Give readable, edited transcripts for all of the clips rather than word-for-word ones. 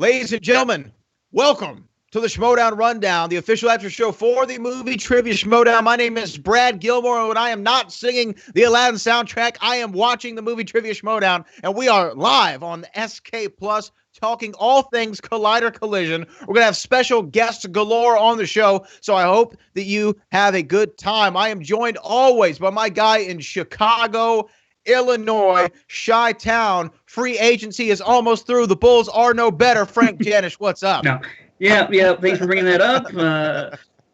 Ladies and gentlemen, welcome to the Schmoedown Rundown, the official after show for the Movie Trivia Schmoedown. My name is Brad Gilmore, and I am not singing the Aladdin soundtrack. I am watching the Movie Trivia Schmoedown, and we are live on SK Plus, talking all things Collider Collision. We're going to have special guests galore on the show, so I hope that you have a good time. I am joined always by my guy in Chicago, Illinois, Chi-Town. Free agency is almost through. The Bulls are no better. Frank Janisch, what's up? No. Yeah. Thanks for bringing that up.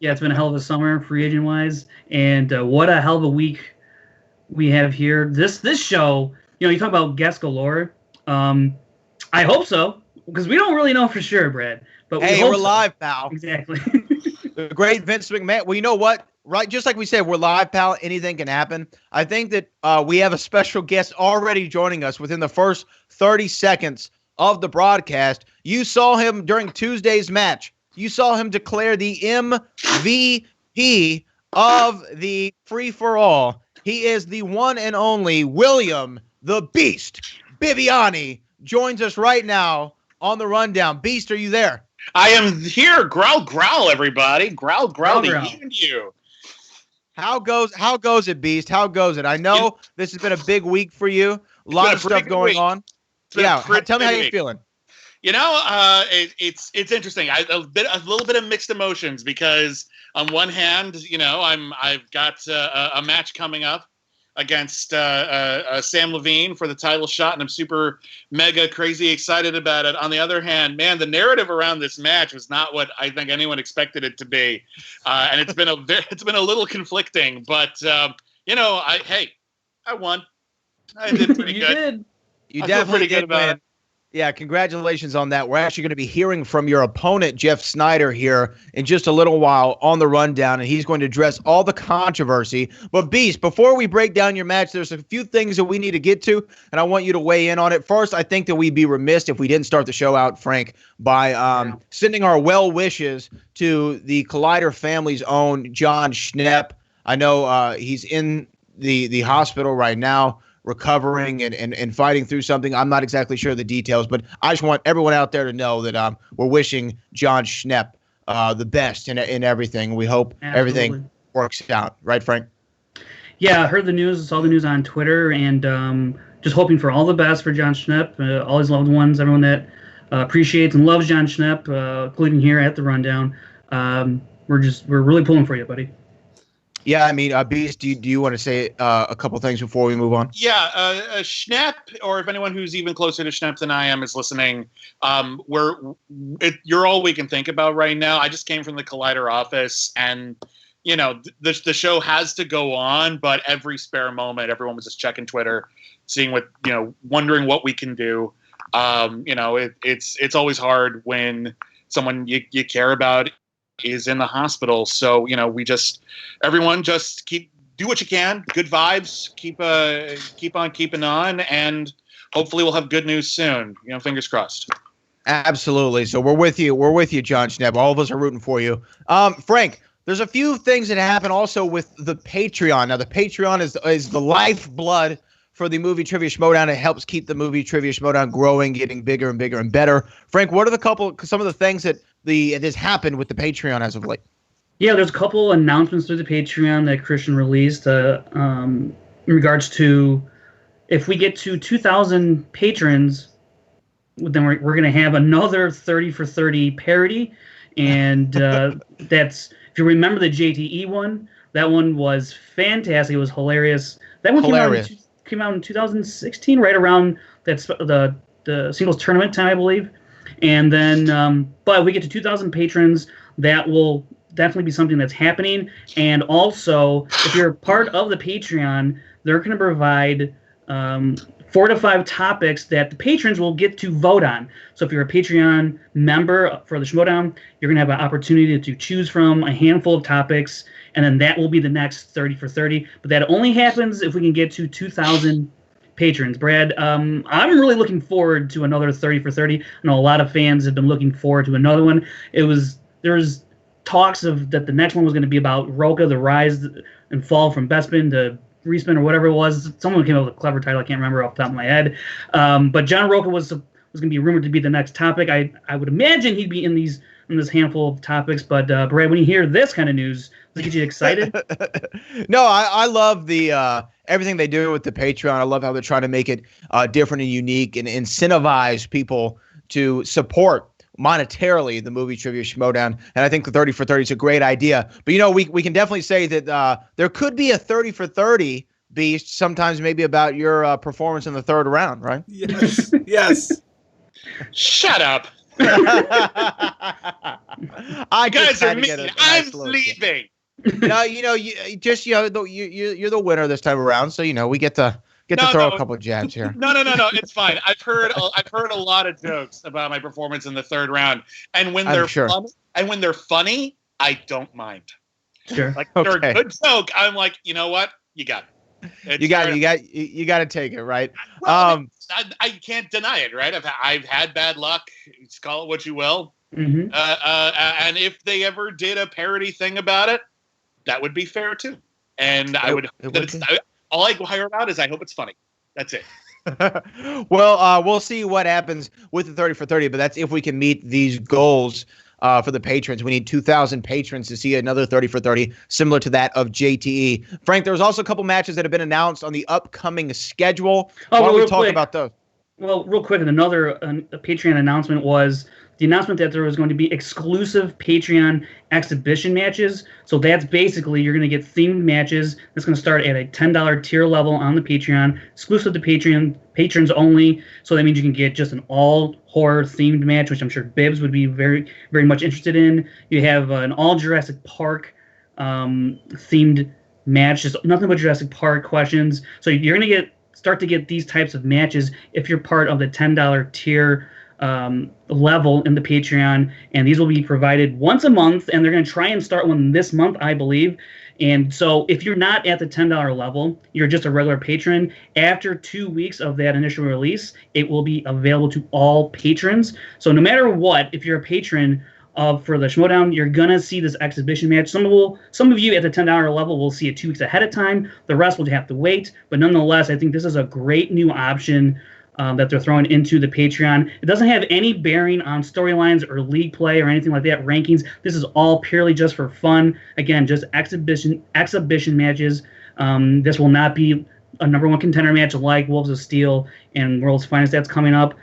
It's been a hell of a summer, free agent wise, and what a hell of a week we have here. This show, you talk about guest galore. I hope so, because we don't really know for sure, Brad. But we're live, pal. Exactly. The great Vince McMahon. Well, you know what? Right, just like we said, we're live, pal. Anything can happen. I think that we have a special guest already joining us within the first 30 seconds of the broadcast. You saw him during Tuesday's match. You saw him declare the MVP of the free-for-all. He is the one and only William the Beast Bibbiani. Joins us right now on the rundown. Beast, are you there? I am here. Growl, growl, everybody. Growl to even you. How goes it, Beast? How goes it? I know this has been a big week for you. A lot of stuff going on. Yeah, tell me how you're feeling. It's interesting. A little bit of mixed emotions because on one hand, I've got a match coming up against Sam Levine for the title shot, and I'm super mega crazy excited about it. On the other hand, man, the narrative around this match was not what I think anyone expected it to be, and it's been a little conflicting. But I won. I did pretty good. Did. You definitely did, man. Yeah, congratulations on that. We're actually going to be hearing from your opponent, Jeff Snyder, here in just a little while on the rundown, and he's going to address all the controversy. But, Beast, before we break down your match, there's a few things that we need to get to, and I want you to weigh in on it. First, I think that we'd be remiss if we didn't start the show out, Frank, by sending our well wishes to the Collider family's own John Schnepp. I know he's in the hospital right now, recovering and fighting through something. I'm not exactly sure of the details, but I just want everyone out there to know that we're wishing John Schnepp the best in everything. We hope everything works out. Right, Frank? Yeah, I heard the news, saw the news on Twitter, and just hoping for all the best for John Schnepp, all his loved ones, everyone that appreciates and loves John Schnepp, including here at the Rundown. We're really pulling for you, buddy. Yeah, I mean, Beast, do you want to say a couple things before we move on? Yeah, Schnepp, or if anyone who's even closer to Schnepp than I am is listening, you're all we can think about right now. I just came from the Collider office, and the show has to go on, but every spare moment, everyone was just checking Twitter, seeing what wondering what we can do. It's always hard when someone you care about is in the hospital. So, everyone just do what you can. Good vibes. Keep on keeping on, and hopefully we'll have good news soon. Fingers crossed. Absolutely. So we're with you. We're with you, John Schnepp. All of us are rooting for you. Frank, there's a few things that happen also with the Patreon. Now, the Patreon is the lifeblood for the Movie Trivia Schmoedown. It helps keep the Movie Trivia Schmoedown growing, getting bigger and bigger and better. Frank, what are some of the things that has happened with the Patreon as of late? Yeah, there's a couple announcements through the Patreon that Christian released in regards to if we get to 2,000 patrons, then we're going to have another 30 for 30 parody. And that's, if you remember the JTE one, that one was fantastic. It was hilarious. That one came out in 2016, right around the singles tournament time, I believe. And then, but we get to 2,000 patrons, that will definitely be something that's happening. And also, if you're part of the Patreon, they're going to provide 4 to 5 topics that the patrons will get to vote on. So if you're a Patreon member for the Schmoedown, you're going to have an opportunity to choose from a handful of topics, and then that will be the next 30 for 30. But that only happens if we can get to 2,000 patrons. Brad, I'm really looking forward to another 30 for 30. I know a lot of fans have been looking forward to another one. There's talks of that the next one was going to be about Roka, the rise and fall from Bespin to Respin or whatever it was. Someone came up with a clever title. I can't remember off the top of my head. But John Roka was was going to be rumored to be the next topic. I would imagine he'd be in this handful of topics. But Brad, when you hear this kind of news, does it get you excited? No, I love the everything they do with the Patreon. I love how they're trying to make it different and unique and incentivize people to support monetarily the Movie Trivia Schmoedown. And I think the 30 for 30 is a great idea. But, we can definitely say that there could be a 30 for 30 Beast sometimes, maybe about your performance in the third round, right? Yes. Yes. Shut up. I guys are mean. I'm nice leaving. No, you're the winner this time around, so we get to throw a couple of jabs here. No, it's fine. I've heard a lot of jokes about my performance in the third round, and when they're funny, I don't mind. Sure. Like they're a good joke, I'm like, you know what, you got it. You got to take it, right? Well, I can't deny it, right? I've had bad luck. Call it what you will. Mm-hmm. And if they ever did a parody thing about it, that would be fair too. And all I hear about is I hope it's funny. That's it. Well, we'll see what happens with the 30 for 30, but that's if we can meet these goals. For the patrons, we need 2,000 patrons to see another 30 for 30, similar to that of JTE. Frank, there was also a couple matches that have been announced on the upcoming schedule. Why don't we talk about those? Well, real quick, another Patreon announcement was the announcement that there was going to be exclusive Patreon exhibition matches. So that's basically you're going to get themed matches. That's going to start at a $10 tier level on the Patreon, exclusive to patrons only. So that means you can get just an all horror themed match, which I'm sure Bibbs would be very, very much interested in. You have an all Jurassic Park themed match, just nothing but Jurassic Park questions. So you're going to start to get these types of matches if you're part of the $10 tier level in the Patreon, and these will be provided once a month, and they're going to try and start one this month, I believe. And so if you're not at the $10 level, you're just a regular patron, after 2 weeks of that initial release, it will be available to all patrons. So no matter what, if you're a patron for the Schmoedown, you're going to see this exhibition match. Some of you at the $10 level will see it 2 weeks ahead of time. The rest will have to wait. But nonetheless, I think this is a great new option that they're throwing into the Patreon. It doesn't have any bearing on storylines or league play or anything like that, rankings. This is all purely just for fun. Again, just exhibition matches. This will not be a number one contender match like Wolves of Steel and World's Finest. That's coming up.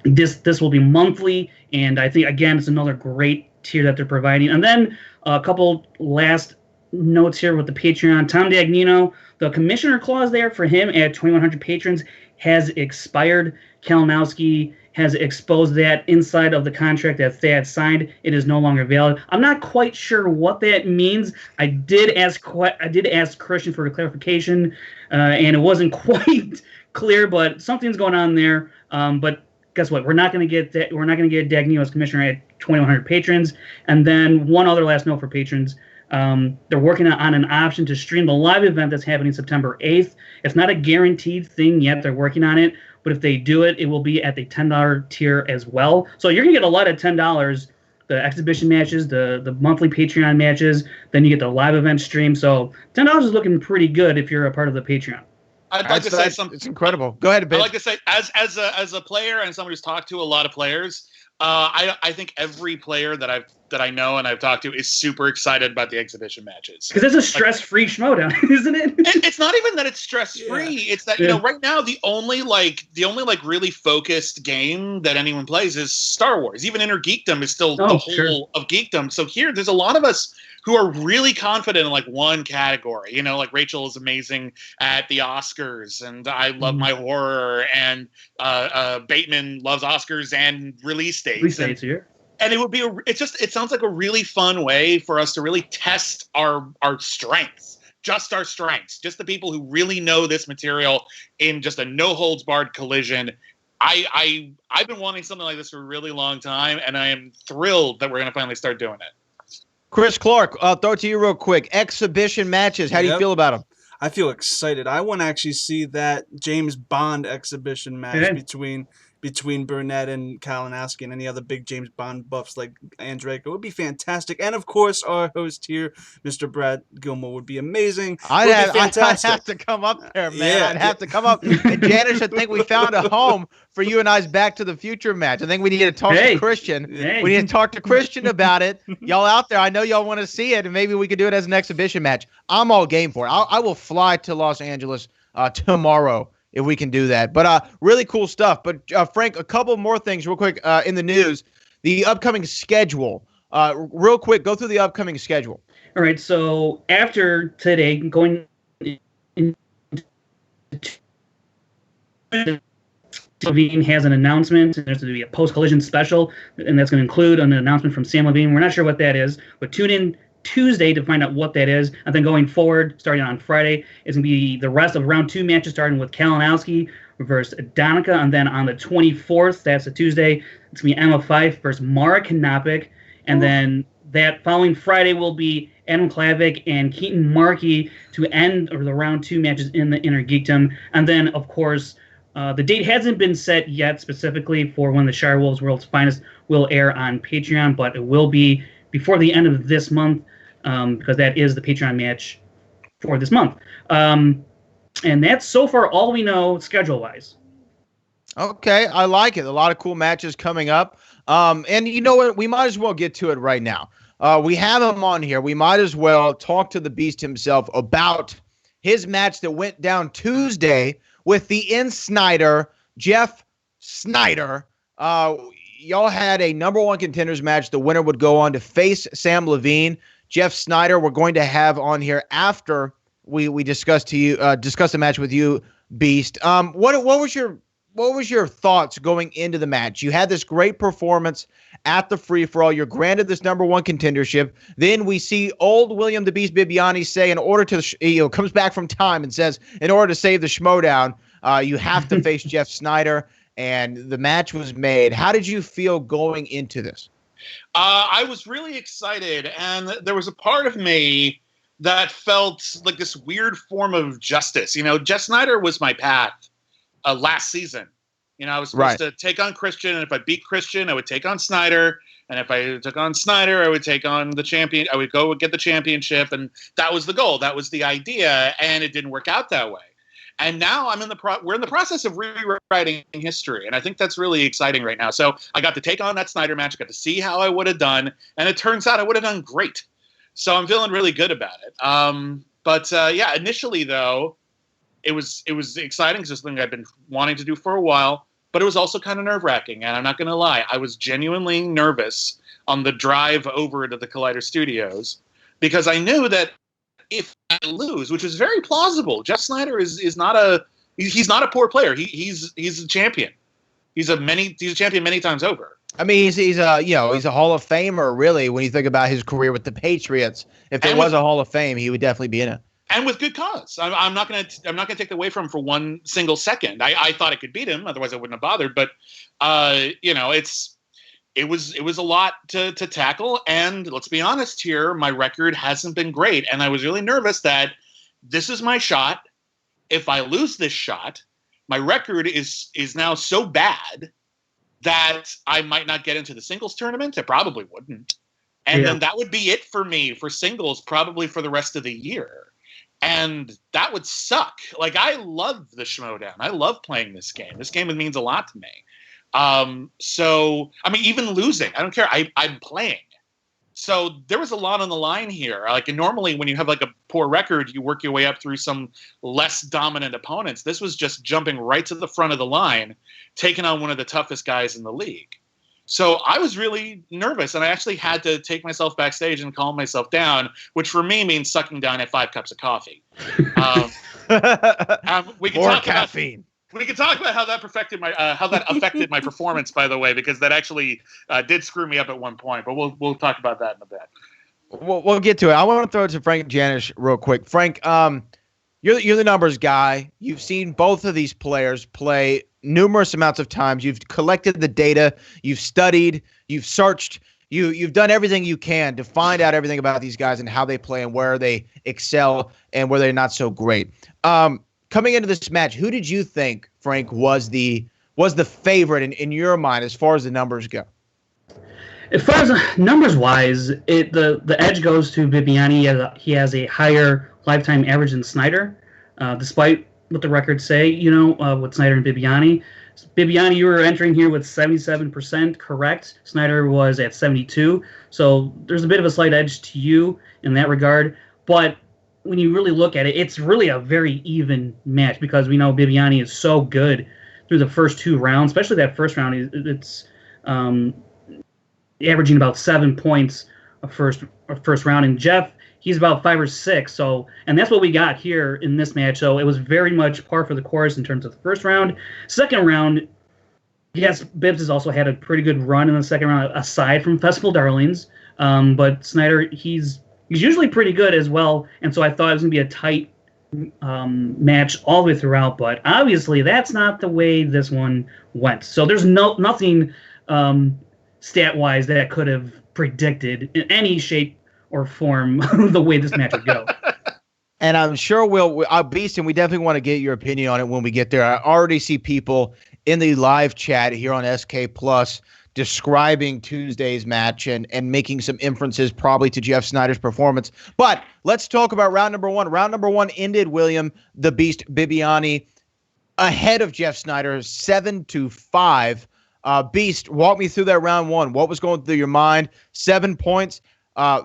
This will be monthly, and I think, again, it's another great tier that they're providing. And then a couple last notes here with the Patreon. Tom Dagnino, the commissioner clause there for him at 2,100 patrons has expired. Kalinowski has exposed that inside of the contract that Thad signed. It is no longer valid. I'm not quite sure what that means. I did ask Christian for a clarification, and it wasn't quite clear, but something's going on there. But guess what? We're not going to get that. We're not going to get Dagnino as commissioner at 2,100 patrons. And then one other last note for patrons. They're working on an option to stream the live event that's happening September 8th. It's not a guaranteed thing yet. They're working on it. But if they do it, it will be at the $10 tier as well. So you're going to get a lot of $10, the exhibition matches, the monthly Patreon matches. Then you get the live event stream. So $10 is looking pretty good if you're a part of the Patreon. I'd like to say something. It's incredible. Go ahead, Ben. I'd like to say, as a player and somebody who's talked to a lot of players, I think every player that I know and I've talked to is super excited about the exhibition matches. Because it's a stress-free Schmoedown, isn't it? It's not even that it's stress-free. Yeah. It's that right now the only really focused game that anyone plays is Star Wars. Even Inner Geekdom is still the whole of geekdom. So there's a lot of us who are really confident in like one category. Like Rachel is amazing at the Oscars, and I love my horror, and Bateman loves Oscars and release dates. Release dates here. And it sounds like a really fun way for us to really test our strengths, just the people who really know this material in just a no holds barred collision. I've been wanting something like this for a really long time, and I am thrilled that we're going to finally start doing it. Chris Clark, I'll throw it to you real quick. Exhibition matches. How do you feel about them? I feel excited. I want to actually see that James Bond exhibition match between between Burnett and Kalinowski and any other big James Bond buffs like Andrei. It would be fantastic. And of course, our host here, Mr. Brad Gilmore, would be amazing. I'd would be fantastic. have to come up there, man. Yeah, I'd have to come up. And Janisch, I think we found a home for you and I's Back to the Future match. I think we need to talk to Christian. Hey. We need to talk to Christian about it. Y'all out there, I know y'all want to see it, and maybe we could do it as an exhibition match. I'm all game for it. I will fly to Los Angeles tomorrow if we can do that. But really cool stuff. But Frank, a couple more things real quick in the news. The upcoming schedule. Real quick, go through the upcoming schedule. All right, so after today, going Levine has an announcement. There's going to be a post-collision special, and that's going to include an announcement from Sam Levine. We're not sure what that is, but tune in Tuesday to find out what that is. And then going forward, starting on Friday, it's going to be the rest of round 2 matches, starting with Kalinowski versus Donica. And then on the 24th, that's a Tuesday, it's going to be Emma Fyfe versus Mara Knopik. And then that following Friday will be Adam Klavick and Keaton Markey to end the round 2 matches in the Inner Geekdom. And then, of course, the date hasn't been set yet specifically for when the Shire Wolves World's Finest will air on Patreon, but it will be before the end of this month, because that is the Patreon match for this month. And that's so far all we know schedule-wise. Okay, I like it. A lot of cool matches coming up. And you know what? We might as well get to it right now. We have him on here. We might as well talk to the Beast himself about his match that went down Tuesday with the Snyder, Jeff Snyder. Y'all had a number 1 contenders match. The winner would go on to face Sam Levine. Jeff Snyder, we're going to have on here after we discuss the match with you, Beast. What was your thoughts going into the match? You had this great performance at the free-for-all. You're granted this number 1 contendership. Then we see old William the Beast Bibbiani say, in order to, comes back from time and says, in order to save the Schmoedown, you have to face Jeff Snyder. And the match was made. How did you feel going into this? I was really excited, and there was a part of me that felt like this weird form of justice. You know, Jeff Snyder was my path last season. You know, I was supposed to take on Christian, and if I beat Christian, I would take on Snyder. And if I took on Snyder, I would take on the champion. I would go and get the championship, and that was the goal. That was the idea, and it didn't work out that way. And now we're in the process of rewriting history, and I think that's really exciting right now. So I got to take on that Snyder match, I got to see how I would have done, and it turns out I would have done great. So I'm feeling really good about it. But initially though, it was exciting because it's something I've been wanting to do for a while, but it was also kind of nerve-wracking, and I'm not going to lie, I was genuinely nervous on the drive over to the Collider Studios because I knew that if I lose, which is very plausible, Jeff Snyder is not a poor player. He's a champion. He's a champion many times over. I mean, he's a Hall of Famer, really, when you think about his career with the Patriots. If there was a Hall of Fame, he would definitely be in it. And with good cause. I'm not gonna take that away from him for one single second. I thought I could beat him, otherwise I wouldn't have bothered. But it was a lot to tackle, and let's be honest here, my record hasn't been great, and I was really nervous that this is my shot. If I lose this shot, my record is now so bad that I might not get into the singles tournament. I probably wouldn't. And then that would be it for me for singles probably for the rest of the year. And that would suck. Like, I love the Schmoedown. I love playing this game. This game means a lot to me. So, I mean, even losing, I don't care. I'm playing. So there was a lot on the line here. Like, normally when you have like a poor record, you work your way up through some less dominant opponents. This was just jumping right to the front of the line, taking on one of the toughest guys in the league. So I was really nervous, and I actually had to take myself backstage and calm myself down, which for me means sucking down at 5 cups of coffee. We can More talk caffeine. We can talk about how that affected my performance, by the way, because that actually did screw me up at one point. But we'll talk about that in a bit. We'll get to it. I want to throw it to Frank Janisch real quick. Frank, you're the numbers guy. You've seen both of these players play numerous amounts of times. You've collected the data. You've studied. You've searched. You've done everything you can to find out everything about these guys and how they play and where they excel and where they're not so great. Coming into this match, who did you think, Frank, was the was the favorite in your mind as far as the numbers go? As far as numbers wise, the edge goes to Bibbiani. He has a higher lifetime average than Snyder, despite what the records say. With Snyder and Bibbiani. Bibbiani, you were entering here with 77% correct. Snyder was at 72. So there's a bit of a slight edge to you in that regard. But when you really look at it, it's really a very even match because we know Bibbiani is so good through the first 2 rounds, especially that first round. It's averaging about 7 points a first round. And Jeff, he's about 5 or 6. So, and that's what we got here in this match. So it was very much par for the course in terms of the first round. Second round, yes, Bibbs has also had a pretty good run in the second round, aside from Festival Darlings. But Snyder, he's usually pretty good as well. And so I thought it was going to be a tight match all the way throughout. But obviously, that's not the way this one went. So there's nothing stat-wise that could have predicted in any shape or form the way this match would go. And I'm sure Beast, and we definitely want to get your opinion on it when we get there. I already see people in the live chat here on SK Plus describing Tuesday's match and making some inferences probably to Jeff Snyder's performance. But let's talk about round number 1. Round number 1 ended William the Beast Bibbiani ahead of Jeff Snyder 7-5. Beast, walk me through that round 1. What was going through your mind? 7 points,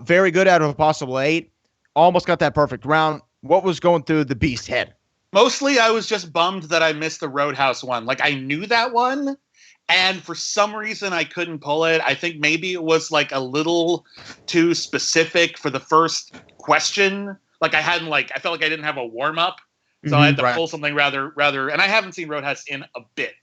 very good out of a possible 8. Almost got that perfect round. What was going through the Beast's head? Mostly, I was just bummed that I missed the Roadhouse one. Like, I knew that one, and for some reason, I couldn't pull it. I think maybe it was, like, a little too specific for the first question. Like, I felt like I didn't have a warm-up, so I had to pull something rather, and I haven't seen Roadhouse in a bit.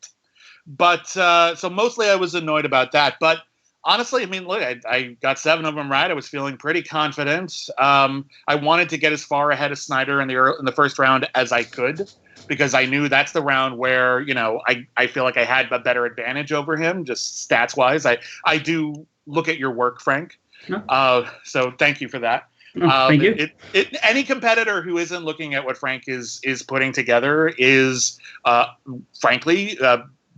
But, so mostly I was annoyed about that. But honestly, I mean, look, I got 7 of them right. I was feeling pretty confident. I wanted to get as far ahead of Snyder in the first round as I could because I knew that's the round where, I feel like I had a better advantage over him, just stats-wise. I do look at your work, Frank. So thank you for that. Thank you. Any competitor who isn't looking at what Frank is putting together is, frankly,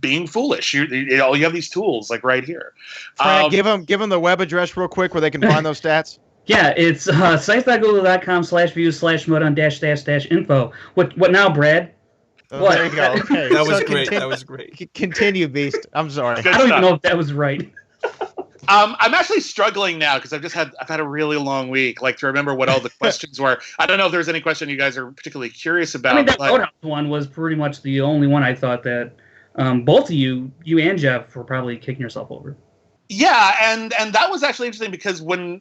being foolish. You have these tools like right here. Frank, give them the web address real quick where they can find those stats. Yeah, it's sites.google.com/views/schmoedown-info. What now, Brad? What? There you go. Okay. That was great. That was great. Continue, Beast. I'm sorry. I don't even know if that was right. I'm actually struggling now because I've had a really long week, like to remember what all the questions were. I don't know if there's any question you guys are particularly curious about. I mean, that Roadhouse one was pretty much the only one I thought that both of you and Jeff were probably kicking yourself over. Yeah, and that was actually interesting because when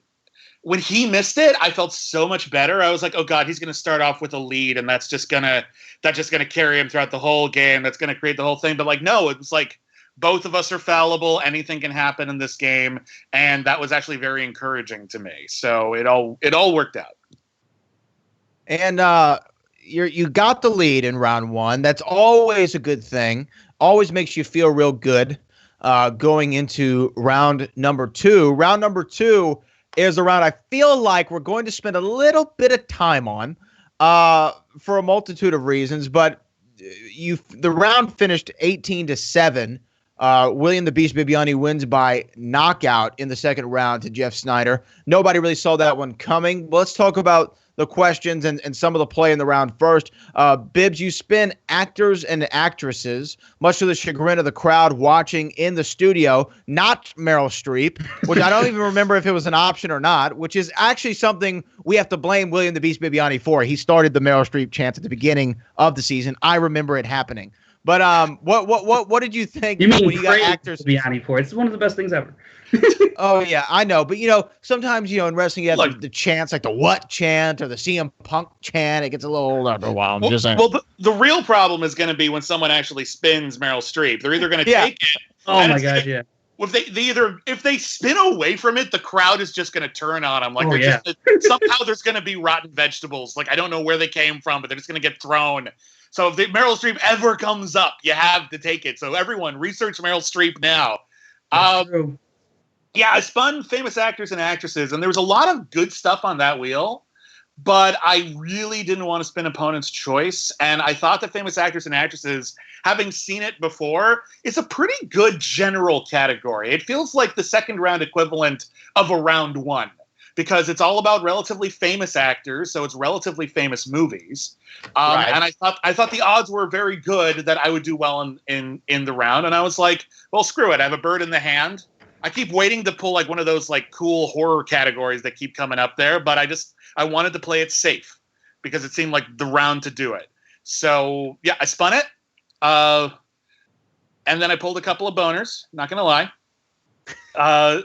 he missed it, I felt so much better. I was like, oh God, he's going to start off with a lead, and that's just gonna carry him throughout the whole game. That's going to create the whole thing. But like, no, it was like both of us are fallible. Anything can happen in this game, and that was actually very encouraging to me. So it all worked out. And you got the lead in round 1. That's always a good thing. Always makes you feel real good going into round number 2. Round number 2 is a round I feel like we're going to spend a little bit of time on for a multitude of reasons, but the round finished 18-7. William the Beast Bibbiani wins by knockout in the second round to Jeff Snyder. Nobody really saw that one coming. Let's talk about the questions and some of the play in the round first. Bibbs, you spin actors and actresses, much to the chagrin of the crowd watching in the studio, not Meryl Streep, which I don't even remember if it was an option or not, which is actually something we have to blame William the Beast Bibbiani for. He started the Meryl Streep chant at the beginning of the season. I remember it happening. But what did you think when you got actors? Bibbiani for it's one of the best things ever. Oh yeah, I know, but sometimes in wrestling you have the chants like the what chant or the CM Punk chant. It gets a little old after a while. I'm just saying. Well, the real problem is going to be when someone actually spins Meryl Streep. They're either going to take it. Oh my God, yeah. If they spin away from it, the crowd is just going to turn on them. Like somehow there's going to be rotten vegetables. Like I don't know where they came from, but they're just going to get thrown. So if Meryl Streep ever comes up, you have to take it. So everyone, research Meryl Streep now. That's true. Yeah, I spun famous actors and actresses, and there was a lot of good stuff on that wheel, but I really didn't want to spin opponent's choice, and I thought that famous actors and actresses having seen it before, it's a pretty good general category. It feels like the second round equivalent of a round one, because it's all about relatively famous actors, so it's relatively famous movies. Right. And I thought the odds were very good that I would do well in the round. And I was like, well, screw it. I have a bird in the hand. I keep waiting to pull like one of those like cool horror categories that keep coming up there, but I wanted to play it safe because it seemed like the round to do it. So yeah, I spun it. And then I pulled a couple of boners, not gonna lie. I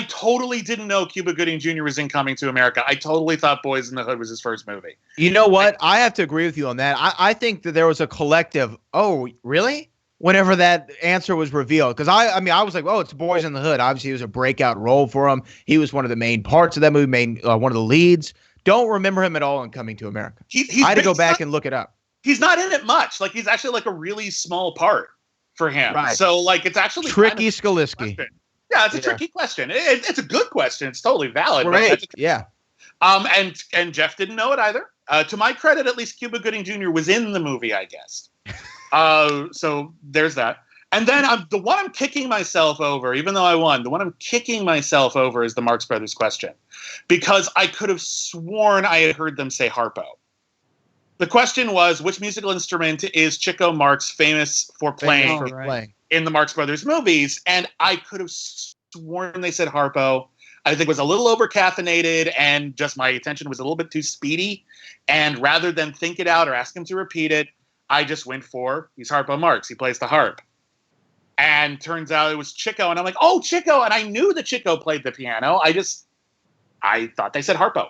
totally didn't know Cuba Gooding Jr. was in Coming to America. I totally thought Boys in the Hood was his first movie. You know what? I have to agree with you on that. I think that there was a collective, oh, really? Whenever that answer was revealed. Because I was like, oh, it's Boys in the Hood. Obviously, it was a breakout role for him. He was one of the main parts of that movie, one of the leads. Don't remember him at all in Coming to America. I had to go back and look it up. He's not in it much. Like, he's actually like a really small part for him. Right. So, like, it's actually tricky Skalisky. Yeah, it's a tricky question. It's a good question. It's totally valid. Right. Yeah. And Jeff didn't know it either. To my credit, at least Cuba Gooding Jr. was in the movie, I guess. So there's that. And then the one I'm kicking myself over, even though I won, the one I'm kicking myself over is the Marx Brothers question, because I could have sworn I had heard them say harpo. The question was, which musical instrument is Chico Marx famous for playing in the Marx Brothers movies? And I could have sworn they said harpo. I think it was a little over-caffeinated, and just my attention was a little bit too speedy. And rather than think it out or ask him to repeat it, I just went for, he's Harpo Marx. He plays the harp. And turns out it was Chico. And I'm like, oh, Chico. And I knew that Chico played the piano. I thought they said harpo.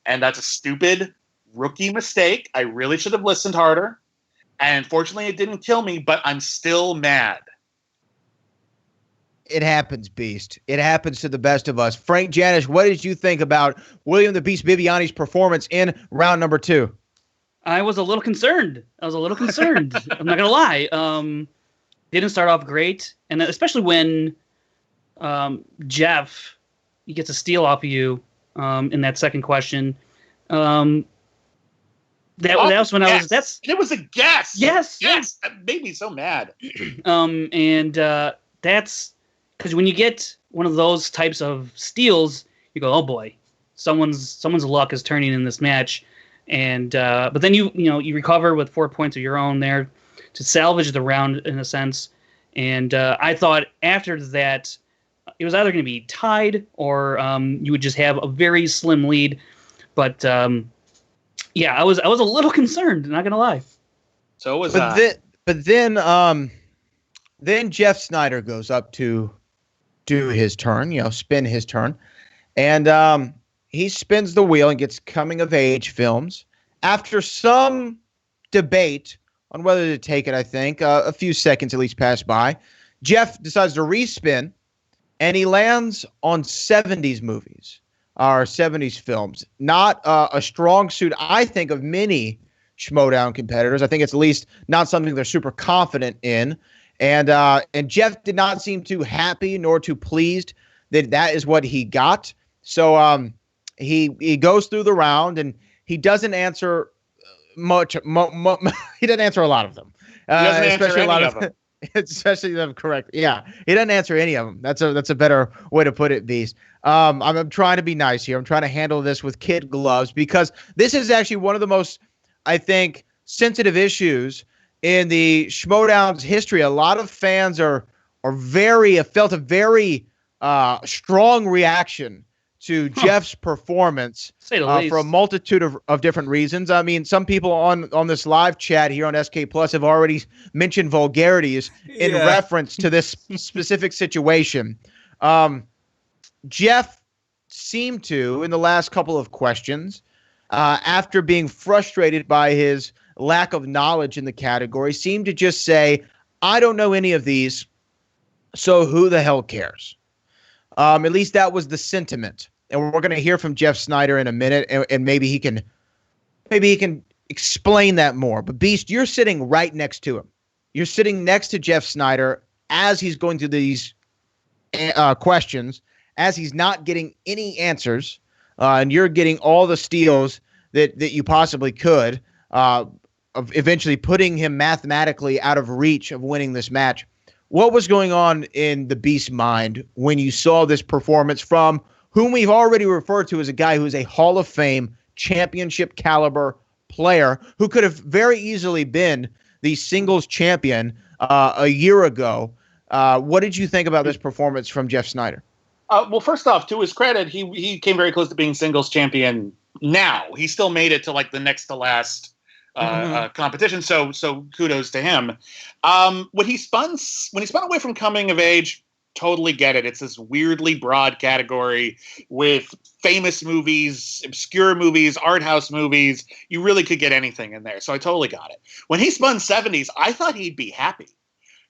And that's a stupid rookie mistake. I really should have listened harder. And fortunately, it didn't kill me, but I'm still mad. It happens, Beast. It happens to the best of us. Frank Janisch, what did you think about William the Beast Bibbiani's performance in round number 2? I was a little concerned. I'm not going to lie. Didn't start off great. And especially when Jeff, he gets a steal off of you in that second question. That was when I was... It was a guess. Yes. That made me so mad. That's... Because when you get one of those types of steals, you go, oh boy, someone's luck is turning in this match. And but then you recover with 4 points of your own there to salvage the round in a sense. And I thought after that it was either going to be tied or you would just have a very slim lead. But I was a little concerned, not going to lie. So was But then Jeff Snyder goes up to do his turn, spin his turn, and he spins the wheel and gets coming of age films. After some debate on whether to take it, I think a few seconds at least pass by, Jeff decides to respin, and he lands on 70s movies or 70s films. Not a strong suit, I think, of many Schmoedown competitors. I think it's at least not something they're super confident in. And Jeff did not seem too happy nor too pleased that is what he got. So he goes through the round and he doesn't answer much. He doesn't answer a lot of them. Especially a lot of them. Especially them, correct. Yeah, he doesn't answer any of them. That's a better way to put it, Beast. I'm trying to be nice here. I'm trying to handle this with kid gloves because this is actually one of the most, I think, sensitive issues in the Schmoedown's history. A lot of fans felt a very strong reaction to Jeff's performance for a multitude of different reasons. I mean, some people on this live chat here on SK Plus have already mentioned vulgarities in reference to this specific situation. Jeff seemed to, in the last couple of questions, after being frustrated by his lack of knowledge in the category, seemed to just say, I don't know any of these, so who the hell cares? At least that was the sentiment. And we're going to hear from Jeff Snyder in a minute, and maybe he can explain that more. But Beast, you're sitting right next to him. You're sitting next to Jeff Snyder as he's going through these questions, as he's not getting any answers, and you're getting all the steals that you possibly could. of eventually putting him mathematically out of reach of winning this match. What was going on in the Beast's mind when you saw this performance from whom we've already referred to as a guy who is a Hall of Fame championship caliber player who could have very easily been the singles champion a year ago? What did you think about this performance from Jeff Snyder? Well, first off, to his credit, he came very close to being singles champion. Now he still made it to like the next to last competition. So kudos to him. When he spun away from coming of age, totally get it. It's this weirdly broad category with famous movies, obscure movies, art house movies. You really could get anything in there. So I totally got it. When he spun 70s, I thought he'd be happy.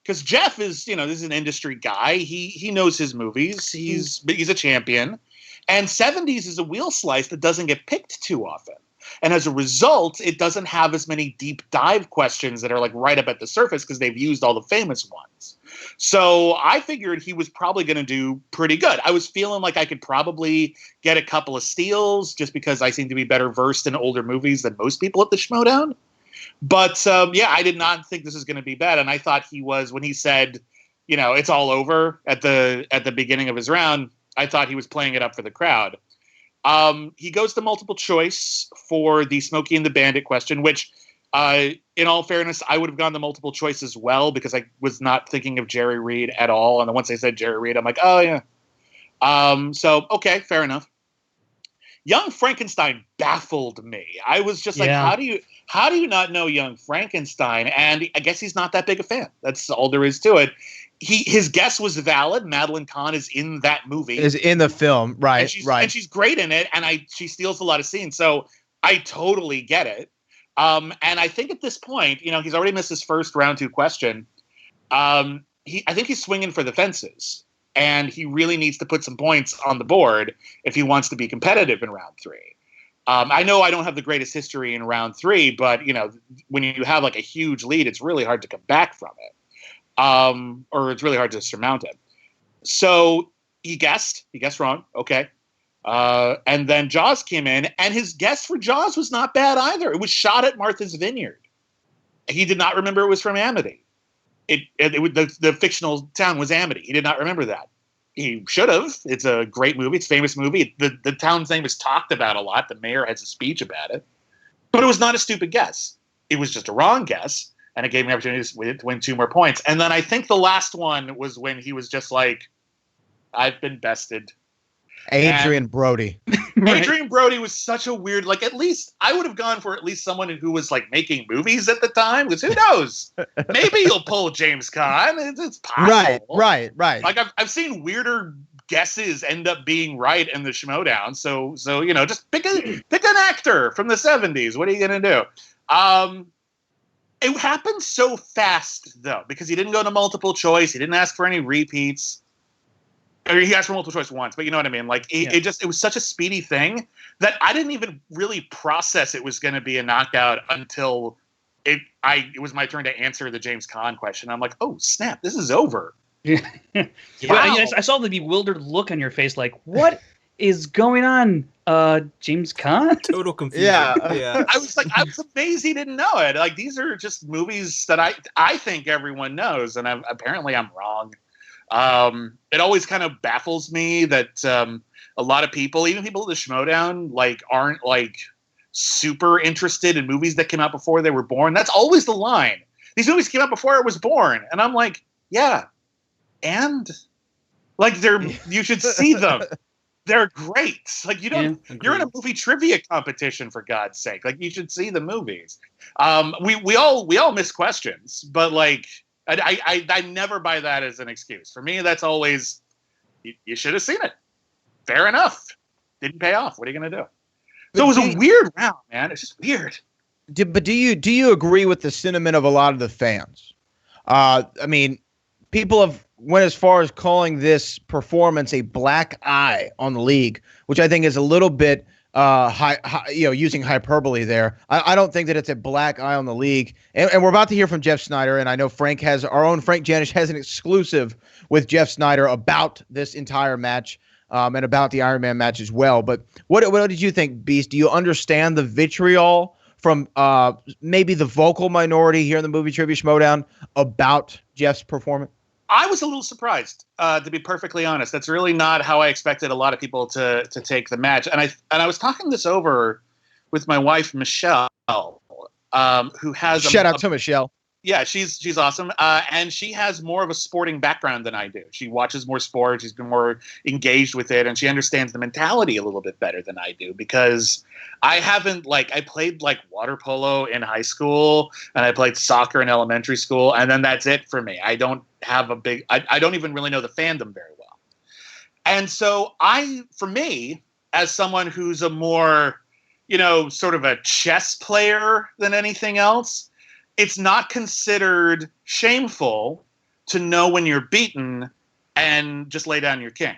Because Jeff is, this is an industry guy. He knows his movies. He's a champion. And 70s is a wheel slice that doesn't get picked too often. And as a result, it doesn't have as many deep dive questions that are like right up at the surface because they've used all the famous ones. So I figured he was probably going to do pretty good. I was feeling like I could probably get a couple of steals just because I seem to be better versed in older movies than most people at the Schmoedown. But I did not think this was going to be bad. And I thought he was, when he said, it's all over at the beginning of his round, I thought he was playing it up for the crowd. He goes to multiple choice for the Smokey and the Bandit question, which, in all fairness, I would have gone to multiple choice as well because I was not thinking of Jerry Reed at all. And then once they said Jerry Reed, I'm like, oh, yeah. Okay, fair enough. Young Frankenstein baffled me. I was just like, how do you not know Young Frankenstein? And I guess he's not that big a fan. That's all there is to it. His guess was valid. Madeline Kahn is in that movie. Is in the film, right? And she's great in it, and she steals a lot of scenes. So I totally get it. And I think at this point, he's already missed his first round 2 question. I think he's swinging for the fences, and he really needs to put some points on the board if he wants to be competitive in round 3. I know I don't have the greatest history in round 3, but when you have like a huge lead, it's really hard to come back from it. Or it's really hard to surmount it. So he guessed wrong. Okay. And then Jaws came in, and his guess for Jaws was not bad either. It was shot at Martha's Vineyard. He did not remember it was from Amity. The fictional town was Amity. He did not remember that. He should have. It's a great movie. It's a famous movie. The town's name is talked about a lot. The mayor has a speech about it. But it was not a stupid guess. It was just a wrong guess. And it gave me opportunities to win 2 more points. And then I think the last one was when he was just like, I've been bested. Adrien Brody. Right. Adrien Brody was such a weird, like, at least I would have gone for at least someone who was like making movies at the time. Because who knows? Maybe you'll pull James Caan. It's possible. Right. Like I've seen weirder guesses end up being right in the Schmoedown. So just pick an actor from the 70s. What are you gonna do? It happened so fast, though, because he didn't go to multiple choice. He didn't ask for any repeats. Or he asked for multiple choice once, but you know what I mean? Like, it was such a speedy thing that I didn't even really process it was going to be a knockout until it was my turn to answer the James Caan question. I'm like, oh, snap, this is over. Yeah. Wow. I saw the bewildered look on your face, like, what is going on? James Caan? Total confusion. Yeah. I was amazed he didn't know it. Like, these are just movies that I think everyone knows, and apparently I'm wrong. It always kind of baffles me that a lot of people, even people at the Schmoedown, like aren't like super interested in movies that came out before they were born. That's always the line. These movies came out before I was born, and I'm like, yeah, and like you should see them. They're great. Like you're in a movie trivia competition, for God's sake. Like you should see the movies. We all miss questions, but like I never buy that as an excuse. For me, that's always you should have seen it. Fair enough. Didn't pay off. What are you gonna do? So it was a weird round, man. It's just weird. But do you agree with the sentiment of a lot of the fans? I mean, people have went as far as calling this performance a black eye on the league, which I think is a little bit using hyperbole there. I don't think that it's a black eye on the league. And we're about to hear from Jeff Snyder, and I know our own Frank Janisch has an exclusive with Jeff Snyder about this entire match and about the Iron Man match as well. But what did you think, Beast? Do you understand the vitriol from maybe the vocal minority here in the Movie Trivia Schmoedown about Jeff's performance? I was a little surprised, to be perfectly honest. That's really not how I expected a lot of people to take the match. And I was talking this over with my wife, Michelle, who has shout out to Michelle. Yeah, she's awesome, and she has more of a sporting background than I do. She watches more sports. She's been more engaged with it, and she understands the mentality a little bit better than I do, because I haven't, I played water polo in high school, and I played soccer in elementary school, and then that's it for me. I don't have I don't even really know the fandom very well. And so for me, as someone who's a more, sort of a chess player than anything else, it's not considered shameful to know when you're beaten and just lay down your king.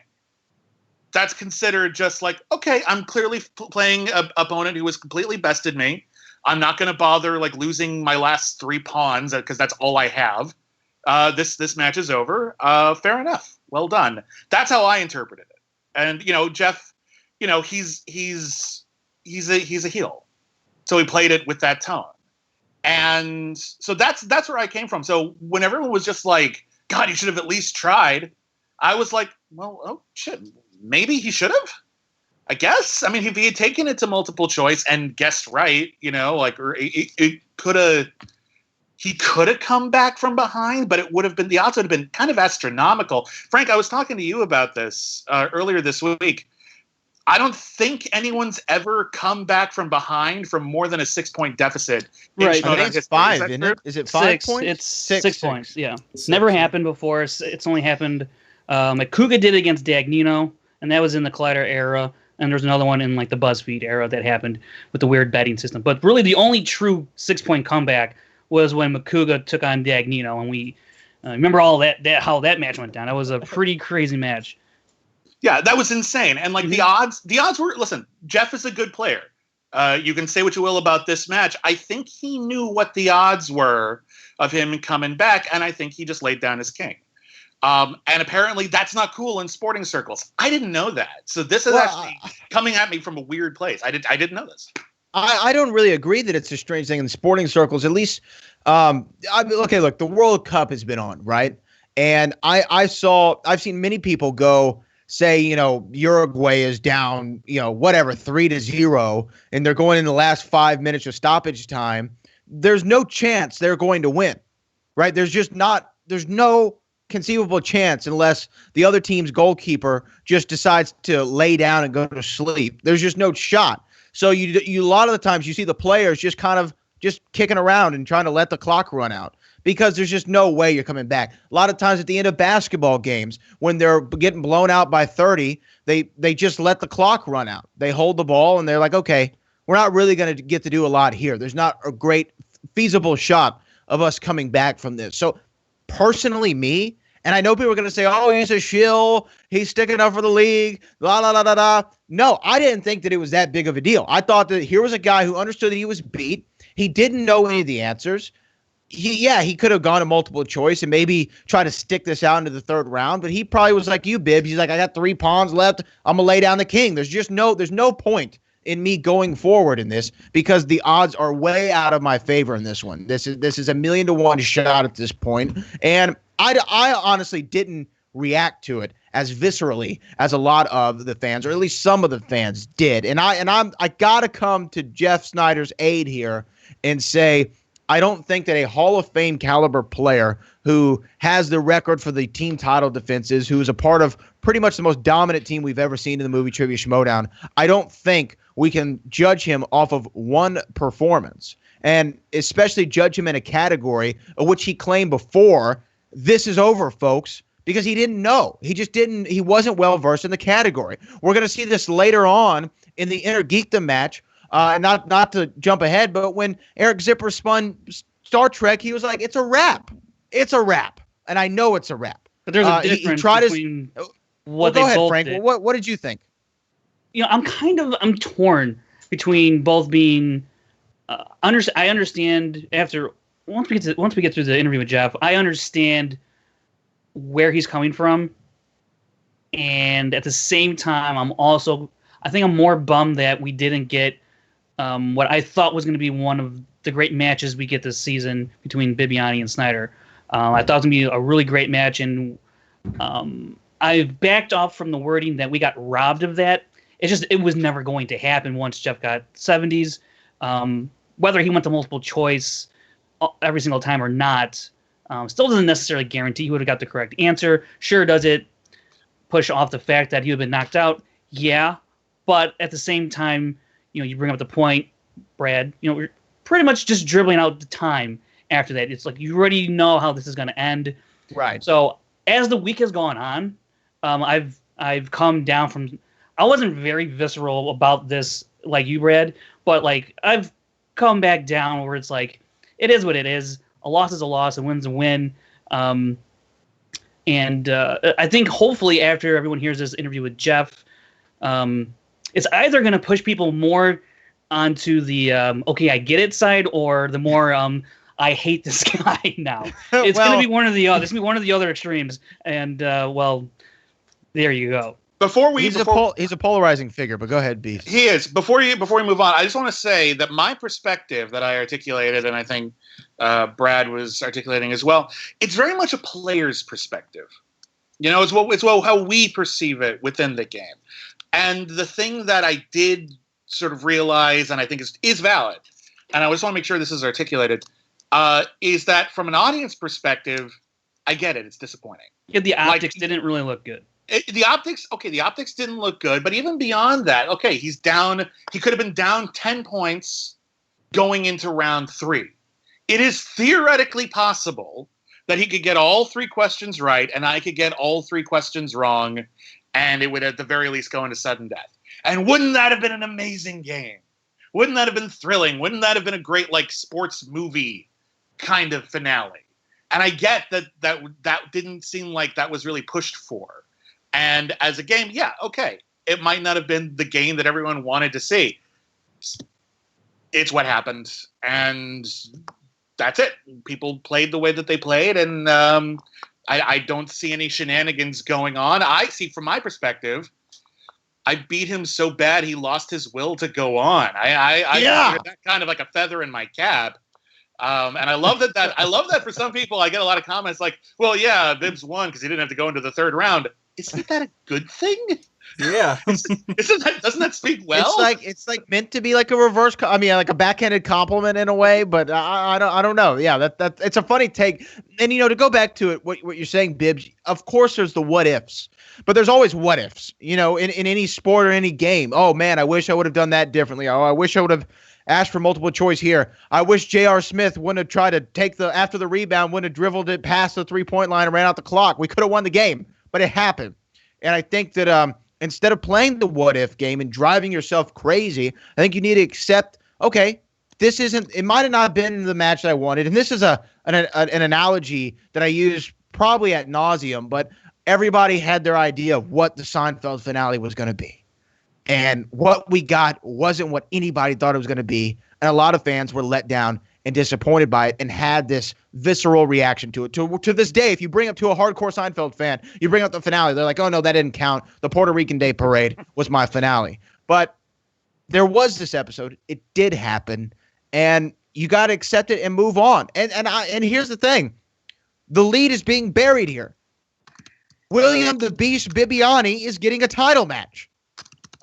That's considered just okay, I'm clearly playing an opponent who has completely bested me. I'm not going to bother losing my last 3 pawns because that's all I have. This match is over. Fair enough. Well done. That's how I interpreted it. And Jeff, he's a heel, so he played it with that tone. And so that's where I came from. So when everyone was just God, you should have at least tried, I was like, well, oh shit, maybe he should have, I guess. I mean, if he had taken it to multiple choice and guessed right, or it could have, he could have come back from behind, but the odds would have been kind of astronomical. Frank, I was talking to you about this earlier this week. I don't think anyone's ever come back from behind from more than a 6-point deficit. Right, I think it's 5, isn't it? Is it 5 points? It's 6 points, yeah. It's never happened before. It's only happened, Kuga did it against Dagnino, and that was in the Collider era, and there's another one in the BuzzFeed era that happened with the weird betting system. But really the only true 6-point comeback was when Makuga took on Dagnino, and we remember all that how that match went down. That was a pretty crazy match. Yeah, that was insane. And the odds were, listen, Jeff is a good player. You can say what you will about this match. I think he knew what the odds were of him coming back, and I think he just laid down his king. And apparently that's not cool in sporting circles. I didn't know that. So this is actually coming at me from a weird place. I didn't know this. I don't really agree that it's a strange thing in sporting circles. At least, look, the World Cup has been on, right? And I've seen many people go say, Uruguay is down, 3-0, and they're going in the last 5 minutes of stoppage time. There's no chance they're going to win, right? There's no conceivable chance unless the other team's goalkeeper just decides to lay down and go to sleep. There's just no shot. So you a lot of the times you see the players just kind of just kicking around and trying to let the clock run out, because there's just no way you're coming back. A lot of times at the end of basketball games, when they're getting blown out by 30, they just let the clock run out. They hold the ball and they're like, okay, we're not really going to get to do a lot here. There's not a great feasible shot of us coming back from this. So personally, me, and I know people are going to say, oh, he's a shill, he's sticking up for the league, la, la, la, la, la. No, I didn't think that it was that big of a deal. I thought that here was a guy who understood that he was beat. He didn't know any of the answers. He could have gone to multiple choice and maybe try to stick this out into the third round, but he probably was like you, Bibbs. He's like, I got 3 pawns left. I'm going to lay down the king. There's no point in me going forward in this, because the odds are way out of my favor in this one. This is a 1,000,000-to-1 shot at this point. And I honestly didn't react to it as viscerally as a lot of the fans, or at least some of the fans did. And I got to come to Jeff Snyder's aid here and say, I don't think that a Hall of Fame caliber player who has the record for the team title defenses, who is a part of pretty much the most dominant team we've ever seen in the Movie Trivia Schmoedown, I don't think we can judge him off of one performance, and especially judge him in a category of which he claimed before, this is over, folks, because he didn't know. He wasn't well versed in the category. We're going to see this later on in the Inner Geekdom match. Not to jump ahead, but when Eric Zipper spun Star Trek, he was like, it's a wrap. It's a wrap. And I know it's a wrap. But there's a difference between what they both did. Go ahead, Frank. What did you think? I'm torn between both being I understand once we get through the interview with Jeff, I understand where he's coming from. And at the same time, I think I'm more bummed that we didn't get what I thought was going to be one of the great matches we get this season between Bibbiani and Snyder. I thought it was going to be a really great match, and I've backed off from the wording that we got robbed of that. It was never going to happen once Jeff got 70s. Whether he went to multiple choice every single time or not, still doesn't necessarily guarantee he would have got the correct answer. Sure, does it push off the fact that he would have been knocked out? Yeah, but at the same time, you bring up the point, Brad. We're pretty much just dribbling out the time after that. It's like you already know how this is going to end. Right. So as the week has gone on, I've come down from. I wasn't very visceral about this like you, Brad, but like I've come back down where it's like it is what it is. A loss is a loss, a win's a win. And I think hopefully after everyone hears this interview with Jeff, it's either going to push people more onto the okay, I get it side, or the more I hate this guy now. It's going to be one of the other. It's going to be one of the other extremes. And well, there you go. He's a polarizing figure, but go ahead, Beast. He is. Before we move on, I just want to say that my perspective that I articulated, and I think Brad was articulating as well, it's very much a player's perspective. It's how we perceive it within the game. And the thing that I did sort of realize, and I think is valid, and I just want to make sure this is articulated, is that from an audience perspective, I get it. It's disappointing. Yeah, the optics didn't really look good. The optics didn't look good, but even beyond that, okay, he's down. He could have been down 10 points going into round 3. It is theoretically possible that he could get all 3 questions right, and I could get all 3 questions wrong, and it would at the very least go into sudden death. And wouldn't that have been an amazing game? Wouldn't that have been thrilling? Wouldn't that have been a great sports movie kind of finale? And I get that didn't seem like that was really pushed for. And as a game, yeah, okay. It might not have been the game that everyone wanted to see. It's what happened. And that's it. People played the way that they played. And I don't see any shenanigans going on. I see, from my perspective, I beat him so bad he lost his will to go on. I consider that kind of like a feather in my cap. And I love that. I love that for some people. I get a lot of comments like, "Well, yeah, Bibbs won because he didn't have to go into the 3rd round." Isn't that a good thing? Yeah. Doesn't that speak well? It's like meant to be like a reverse. Like a backhanded compliment in a way. But I don't know. Yeah, that it's a funny take. And to go back to it, what you're saying, Bibbs. Of course, there's the what ifs, but there's always what ifs. In any sport or any game. Oh man, I wish I would have done that differently. Oh, I wish I would have asked for multiple choice here. I wish J.R. Smith wouldn't have tried to take after the rebound, wouldn't have dribbled it past the 3-point line and ran out the clock. We could have won the game, but it happened. And I think that instead of playing the what-if game and driving yourself crazy, I think you need to accept, okay, it might have not been the match that I wanted. And this is an analogy that I use probably ad nauseum, but everybody had their idea of what the Seinfeld finale was going to be. And what we got wasn't what anybody thought it was going to be. And a lot of fans were let down and disappointed by it and had this visceral reaction to it. To this day, if you bring up to a hardcore Seinfeld fan, you bring up the finale, they're like, oh, no, that didn't count. The Puerto Rican Day Parade was my finale. But there was this episode. It did happen. And you got to accept it and move on. And here's the thing. The lead is being buried here. William the Beast Bibbiani is getting a title match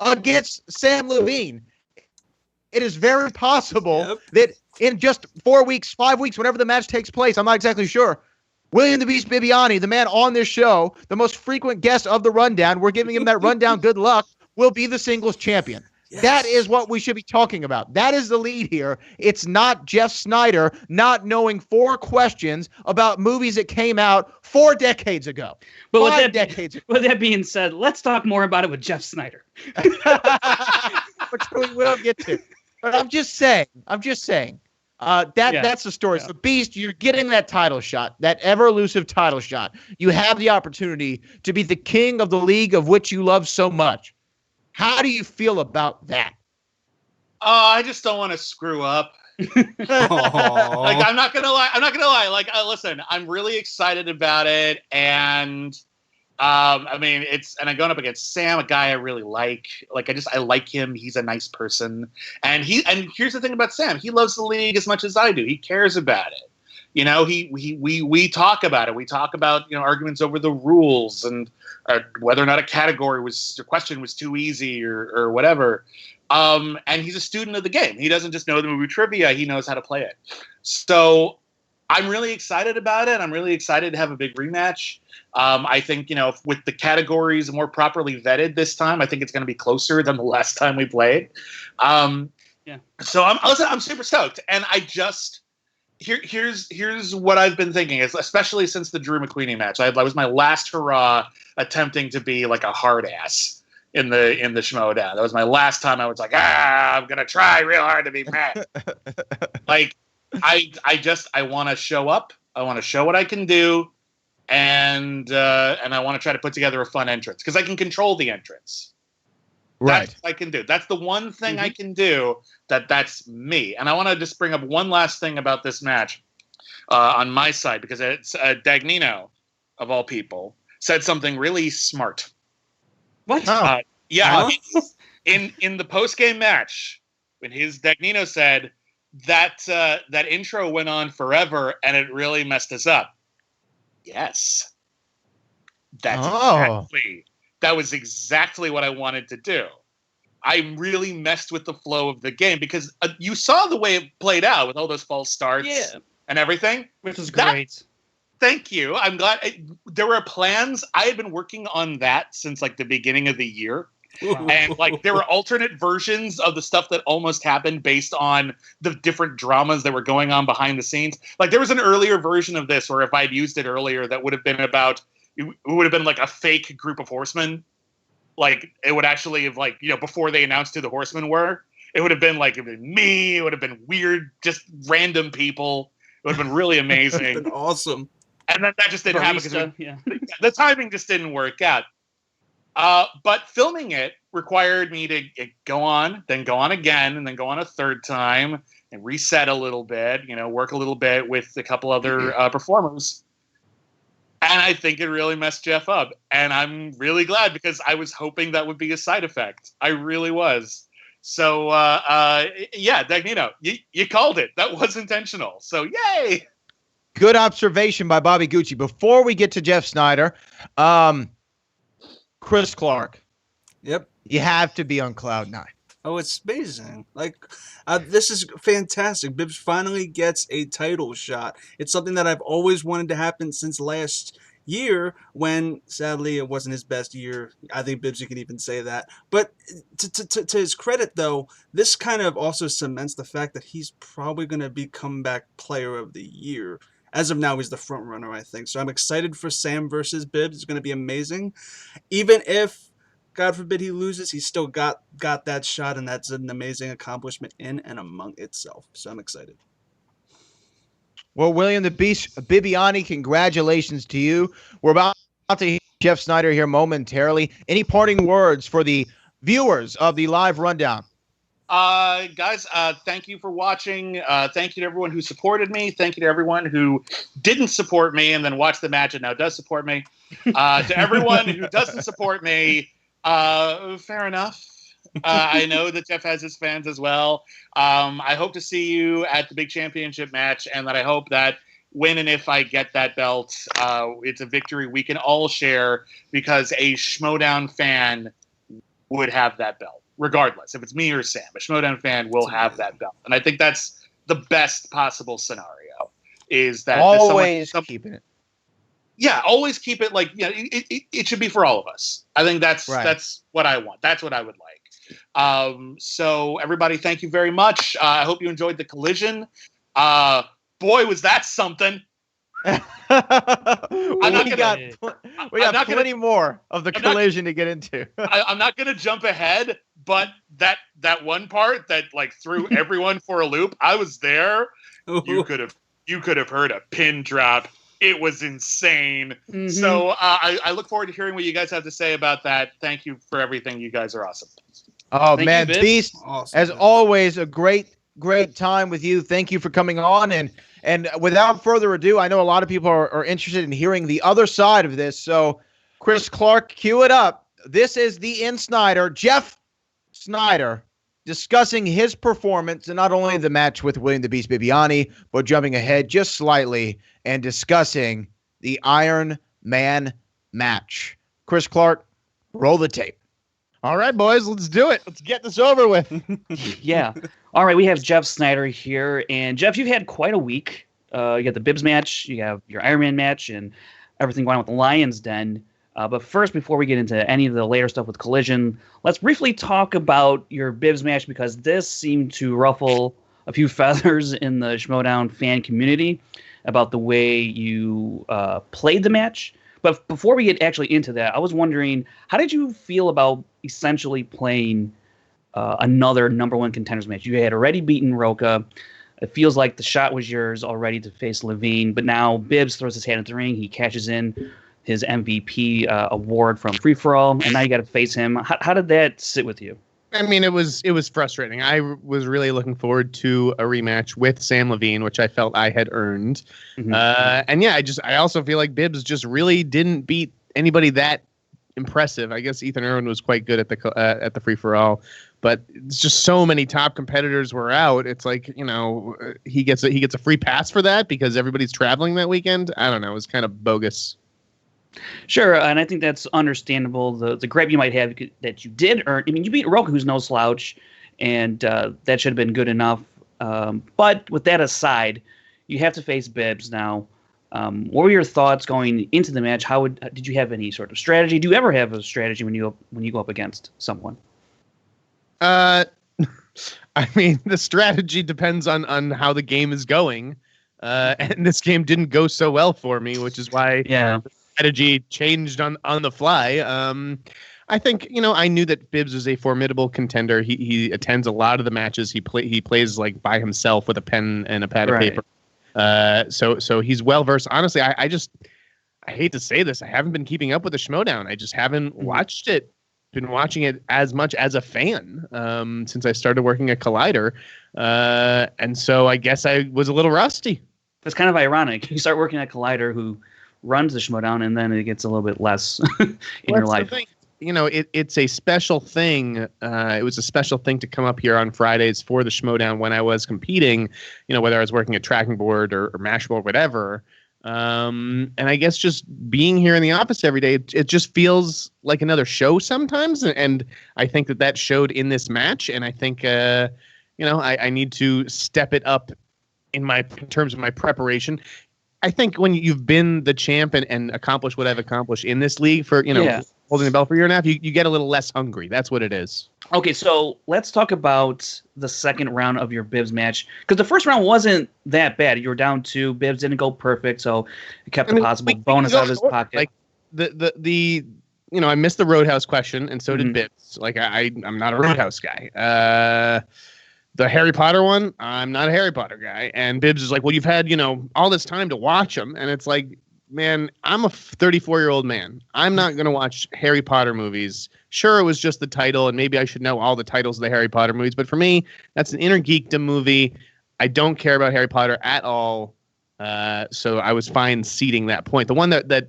against Sam Levine. It is very possible that in just 4 weeks, 5 weeks, whenever the match takes place, I'm not exactly sure, William the Beast Bibbiani, the man on this show, the most frequent guest of the Rundown, we're giving him that Rundown good luck, will be the singles champion. Yes. That is what we should be talking about. That is the lead here. It's not Jeff Snyder not knowing 4 questions about movies that came out 4 decades ago. But with that being said, let's talk more about it with Jeff Snyder. Which we will get to. But I'm just saying. That's the story. Yeah. So, Beast, you're getting that title shot, that ever-elusive title shot. You have the opportunity to be the king of the league of which you love so much. How do you feel about that? I just don't want to screw up. I'm not gonna lie. Listen, I'm really excited about it, and I mean, and I'm going up against Sam, a guy I really like. Like, I like him. He's a nice person, and here's the thing about Sam: he loves the league as much as I do. He cares about it. You know, we talk about it. We talk about arguments over the rules and whether or not a question was too easy or whatever. And he's a student of the game. He doesn't just know the movie trivia; he knows how to play it. So I'm really excited about it. I'm really excited to have a big rematch. I think, with the categories more properly vetted this time, I think it's going to be closer than the last time we played. Yeah. So I'm super stoked. And here's what I've been thinking, especially since the Drew McQueenie match. That was my last hurrah attempting to be like a hard ass in the Schmoedown. That was my last time I was like, I'm going to try real hard to be mad. Like, I want to show up. I want to show what I can do, and I want to try to put together a fun entrance because I can control the entrance. Right. That's what I can do. That's the one thing I can do. That's me. And I want to just bring up one last thing about this match on my side because it's Dagnino, of all people, said something really smart. What? Yeah. In the post-game match, when Dagnino said that intro went on forever and it really messed us up. Yes. That was exactly what I wanted to do. I really messed with the flow of the game because you saw the way it played out with all those false starts and everything. Which was great. Thank you. I'm glad. There were plans. I had been working on that since like the beginning of the year. Wow. And like there were alternate versions of the stuff that almost happened based on the different dramas that were going on behind the scenes. Like there was an earlier version of this where if I'd used it earlier, that would have been about, it would have been like a fake group of horsemen. Like it would actually have like, before they announced who the horsemen were, it would have been like, it would have been me. It would have been weird, just random people. It would have been really amazing. It would have been awesome. And then that just didn't happen because the timing just didn't work out. But filming it required me to go on, then go on again, and then go on a third time and reset a little bit, work a little bit with a couple other performers. And I think it really messed Jeff up. And I'm really glad because I was hoping that would be a side effect. I really was. So, Dagnino, you called it. That was intentional. So, yay! Good observation by Bobby Gucci. Before we get to Jeff Snyder, Chris Clark. Yep. You have to be on cloud nine. Oh, it's amazing. Like, this is fantastic. Bibbs finally gets a title shot. It's something that I've always wanted to happen since last year when, sadly, it wasn't his best year. I think Bibbs can even say that. But to his credit, though, this kind of also cements the fact that he's probably going to be comeback player of the year. As of now, he's the front runner, I think. So I'm excited for Sam versus Bibbs. It's going to be amazing. Even if, God forbid, he loses, he's still got that shot, and that's an amazing accomplishment in and among itself. So I'm excited. Well, William the Beast Bibbiani, congratulations to you. We're about to hear Jeff Snyder here momentarily. Any parting words for the viewers of the live rundown? Guys, thank you for watching. Thank you to everyone who supported me. Thank you to everyone who didn't support me and then watched the match and now does support me. To everyone who doesn't support me, fair enough. I know that Jeff has his fans as well. I hope to see you at the big championship match, and that I hope that when and if I get that belt, it's a victory we can all share because a Schmoedown fan would have that belt. Regardless, if it's me or Sam, a Schmoedown fan will have that belt. And I think that's the best possible scenario, is that always keeping it. Yeah, always keep it like, it should be for all of us. I think that's what I want. That's what I would like. So everybody, thank you very much. I hope you enjoyed the collision. Boy, was that something. We got plenty more of the collision to get into. I'm not going to jump ahead, but that one part that like threw everyone for a loop, I was there. You could have heard a pin drop. It was insane. Mm-hmm. So I look forward to hearing what you guys have to say about that. Thank you for everything. You guys are awesome. Oh, man, Beast, awesome, as always, a great time with you. Thank you for coming on. And without further ado, I know a lot of people are interested in hearing the other side of this. So Chris Clark, cue it up. This is the In Snyder, Jeff Snyder, discussing his performance in not only the match with William the Beast Bibbiani, but jumping ahead just slightly and discussing the Iron Man match. Chris Clark, roll the tape. All right, boys, let's do it. Let's get this over with. Yeah. All right, we have Jeff Snyder here. And, Jeff, you've had quite a week. You got the Bibbs match, you have your Iron Man match, and everything going on with the Lion's Den. But first, before we get into any of the later stuff with Collision, let's briefly talk about your Bibbs match, because this seemed to ruffle a few feathers in the Schmoedown fan community about the way you played the match. But before we get actually into that, I was wondering, how did you feel about essentially playing another number one contenders match? You had already beaten Roca. It feels like the shot was yours already to face Levine, but now Bibbs throws his hat in the ring. He cashes in his MVP award from Free For All, and now you got to face him. How did that sit with you? I mean, it was frustrating. I was really looking forward to a rematch with Sam Levine, which I felt I had earned. Mm-hmm. And yeah, I also feel like Bibbs just really didn't beat anybody that impressive. I guess Ethan Irwin was quite good at the Free For All, but it's just so many top competitors were out. It's like, you know, he gets a free pass for that because everybody's traveling that weekend. I don't know. It was kind of bogus. Sure, and I think that's understandable. The gripe you might have that you did earn. I mean, you beat Roka, who's no slouch, and that should have been good enough. But with that aside, you have to face Bibbs now. What were your thoughts going into the match? Did you have any sort of strategy? Do you ever have a strategy when you go up against someone? I mean, the strategy depends on how the game is going, and this game didn't go so well for me, which is why strategy changed on the fly. I think, you know, I knew that Bibbs was a formidable contender. He attends a lot of the matches. He plays like by himself with a pen and a pad of paper. So he's well versed. Honestly, I hate to say this, I haven't been keeping up with the Schmoedown. I just haven't watched it. Been watching it as much as a fan since I started working at Collider, and so I guess I was a little rusty. That's kind of ironic. You start working at Collider, who runs the Schmoedown, and then it gets a little bit less in your life. You know, it's a special thing. It was a special thing to come up here on Fridays for the Schmoedown when I was competing, you know, whether I was working at Tracking Board or Mashable or whatever. And I guess just being here in the office every day, it just feels like another show sometimes. And I think that showed in this match. And I think, you know, I need to step it up in terms of my preparation. I think when you've been the champ and accomplished what I've accomplished in this league for, you know, holding the belt for a year and a half, you get a little less hungry. That's what it is. Okay, so let's talk about the second round of your Bibbs match, because the first round wasn't that bad. You were down 2. Bibbs didn't go perfect, so it kept a possible bonus out of his pocket. Like the you know, I missed the Roadhouse question, and so did Bibbs. Like I'm not a Roadhouse guy. The Harry Potter one, I'm not a Harry Potter guy. And Bibbs is like, well, you've had, you know, all this time to watch them. And it's like, man, I'm a 34-year-old man. I'm not going to watch Harry Potter movies. Sure, it was just the title, and maybe I should know all the titles of the Harry Potter movies. But for me, that's an inner geekdom movie. I don't care about Harry Potter at all. So I was fine ceding that point. The one that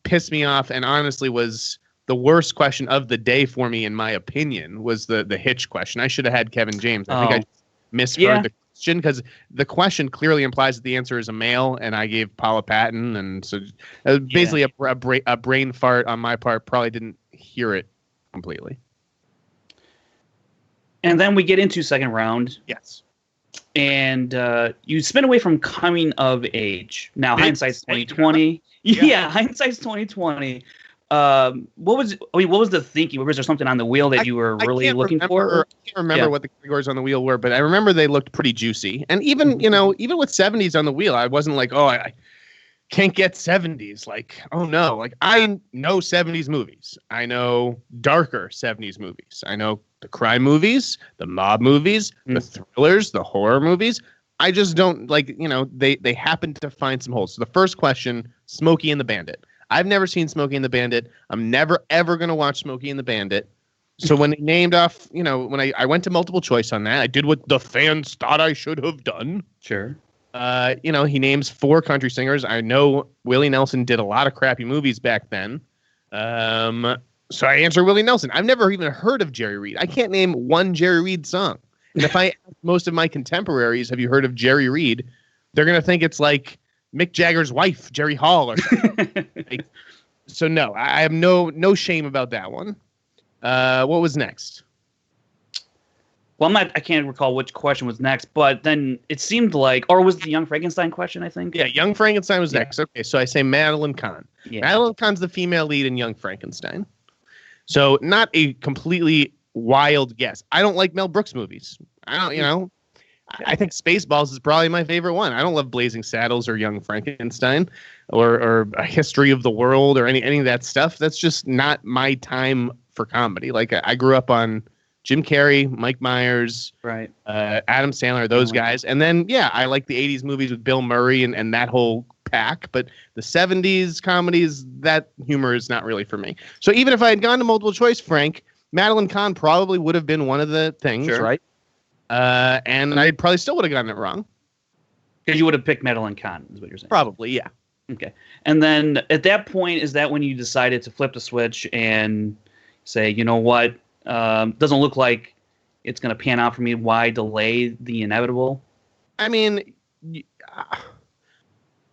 pissed me off and honestly was the worst question of the day for me, in my opinion, was the Hitch question. I should have had Kevin James. I think I just misheard the question, because the question clearly implies that the answer is a male, and I gave Paula Patton, and so basically a brain fart on my part. Probably didn't hear it completely. And then we get into second round. Yes. And you spin away from coming of age. Now, hindsight's 2020. Yeah, hindsight's 2020. What was the thinking? Was there something on the wheel that you were really looking for? I can't remember what the categories on the wheel were, but I remember they looked pretty juicy. And even, you know, even with 70s on the wheel, I wasn't like, oh, I can't get 70s. Like, oh no, like I know 70s movies. I know darker 70s movies. I know the crime movies, the mob movies, the thrillers, the horror movies. I just don't like, you know, they happen to find some holes. So the first question, Smokey and the Bandit. I've never seen Smokey and the Bandit. I'm never, ever going to watch Smokey and the Bandit. So when they named off, you know, when I went to multiple choice on that, I did what the fans thought I should have done. Sure. You know, he names 4 country singers. I know Willie Nelson did a lot of crappy movies back then. So I answer Willie Nelson. I've never even heard of Jerry Reed. I can't name one Jerry Reed song. And if I ask most of my contemporaries, have you heard of Jerry Reed? They're going to think it's like Mick Jagger's wife, Jerry Hall, or something. So no, I have no shame about that one. What was next? Well, I can't recall which question was next, but then it seemed like, or was the Young Frankenstein question, I think? Yeah, Young Frankenstein was next. Okay, so I say Madeline Kahn. Yeah. Madeline Kahn's the female lead in Young Frankenstein. So not a completely wild guess. I don't like Mel Brooks movies. I think Spaceballs is probably my favorite one. I don't love Blazing Saddles or Young Frankenstein or A History of the World or any of that stuff. That's just not my time for comedy. Like I grew up on Jim Carrey, Mike Myers, right, Adam Sandler, those guys. And then, yeah, I like the 80s movies with Bill Murray and that whole pack. But the 70s comedies, that humor is not really for me. So even if I had gone to multiple choice, Frank, Madeline Kahn probably would have been one of the things, right? And I probably still would have gotten it wrong. Because you would have picked Madeline Kahn, is what you're saying. Probably, yeah. Okay. And then at that point, is that when you decided to flip the switch and say, you know what? Doesn't look like it's going to pan out for me. Why delay the inevitable? I mean,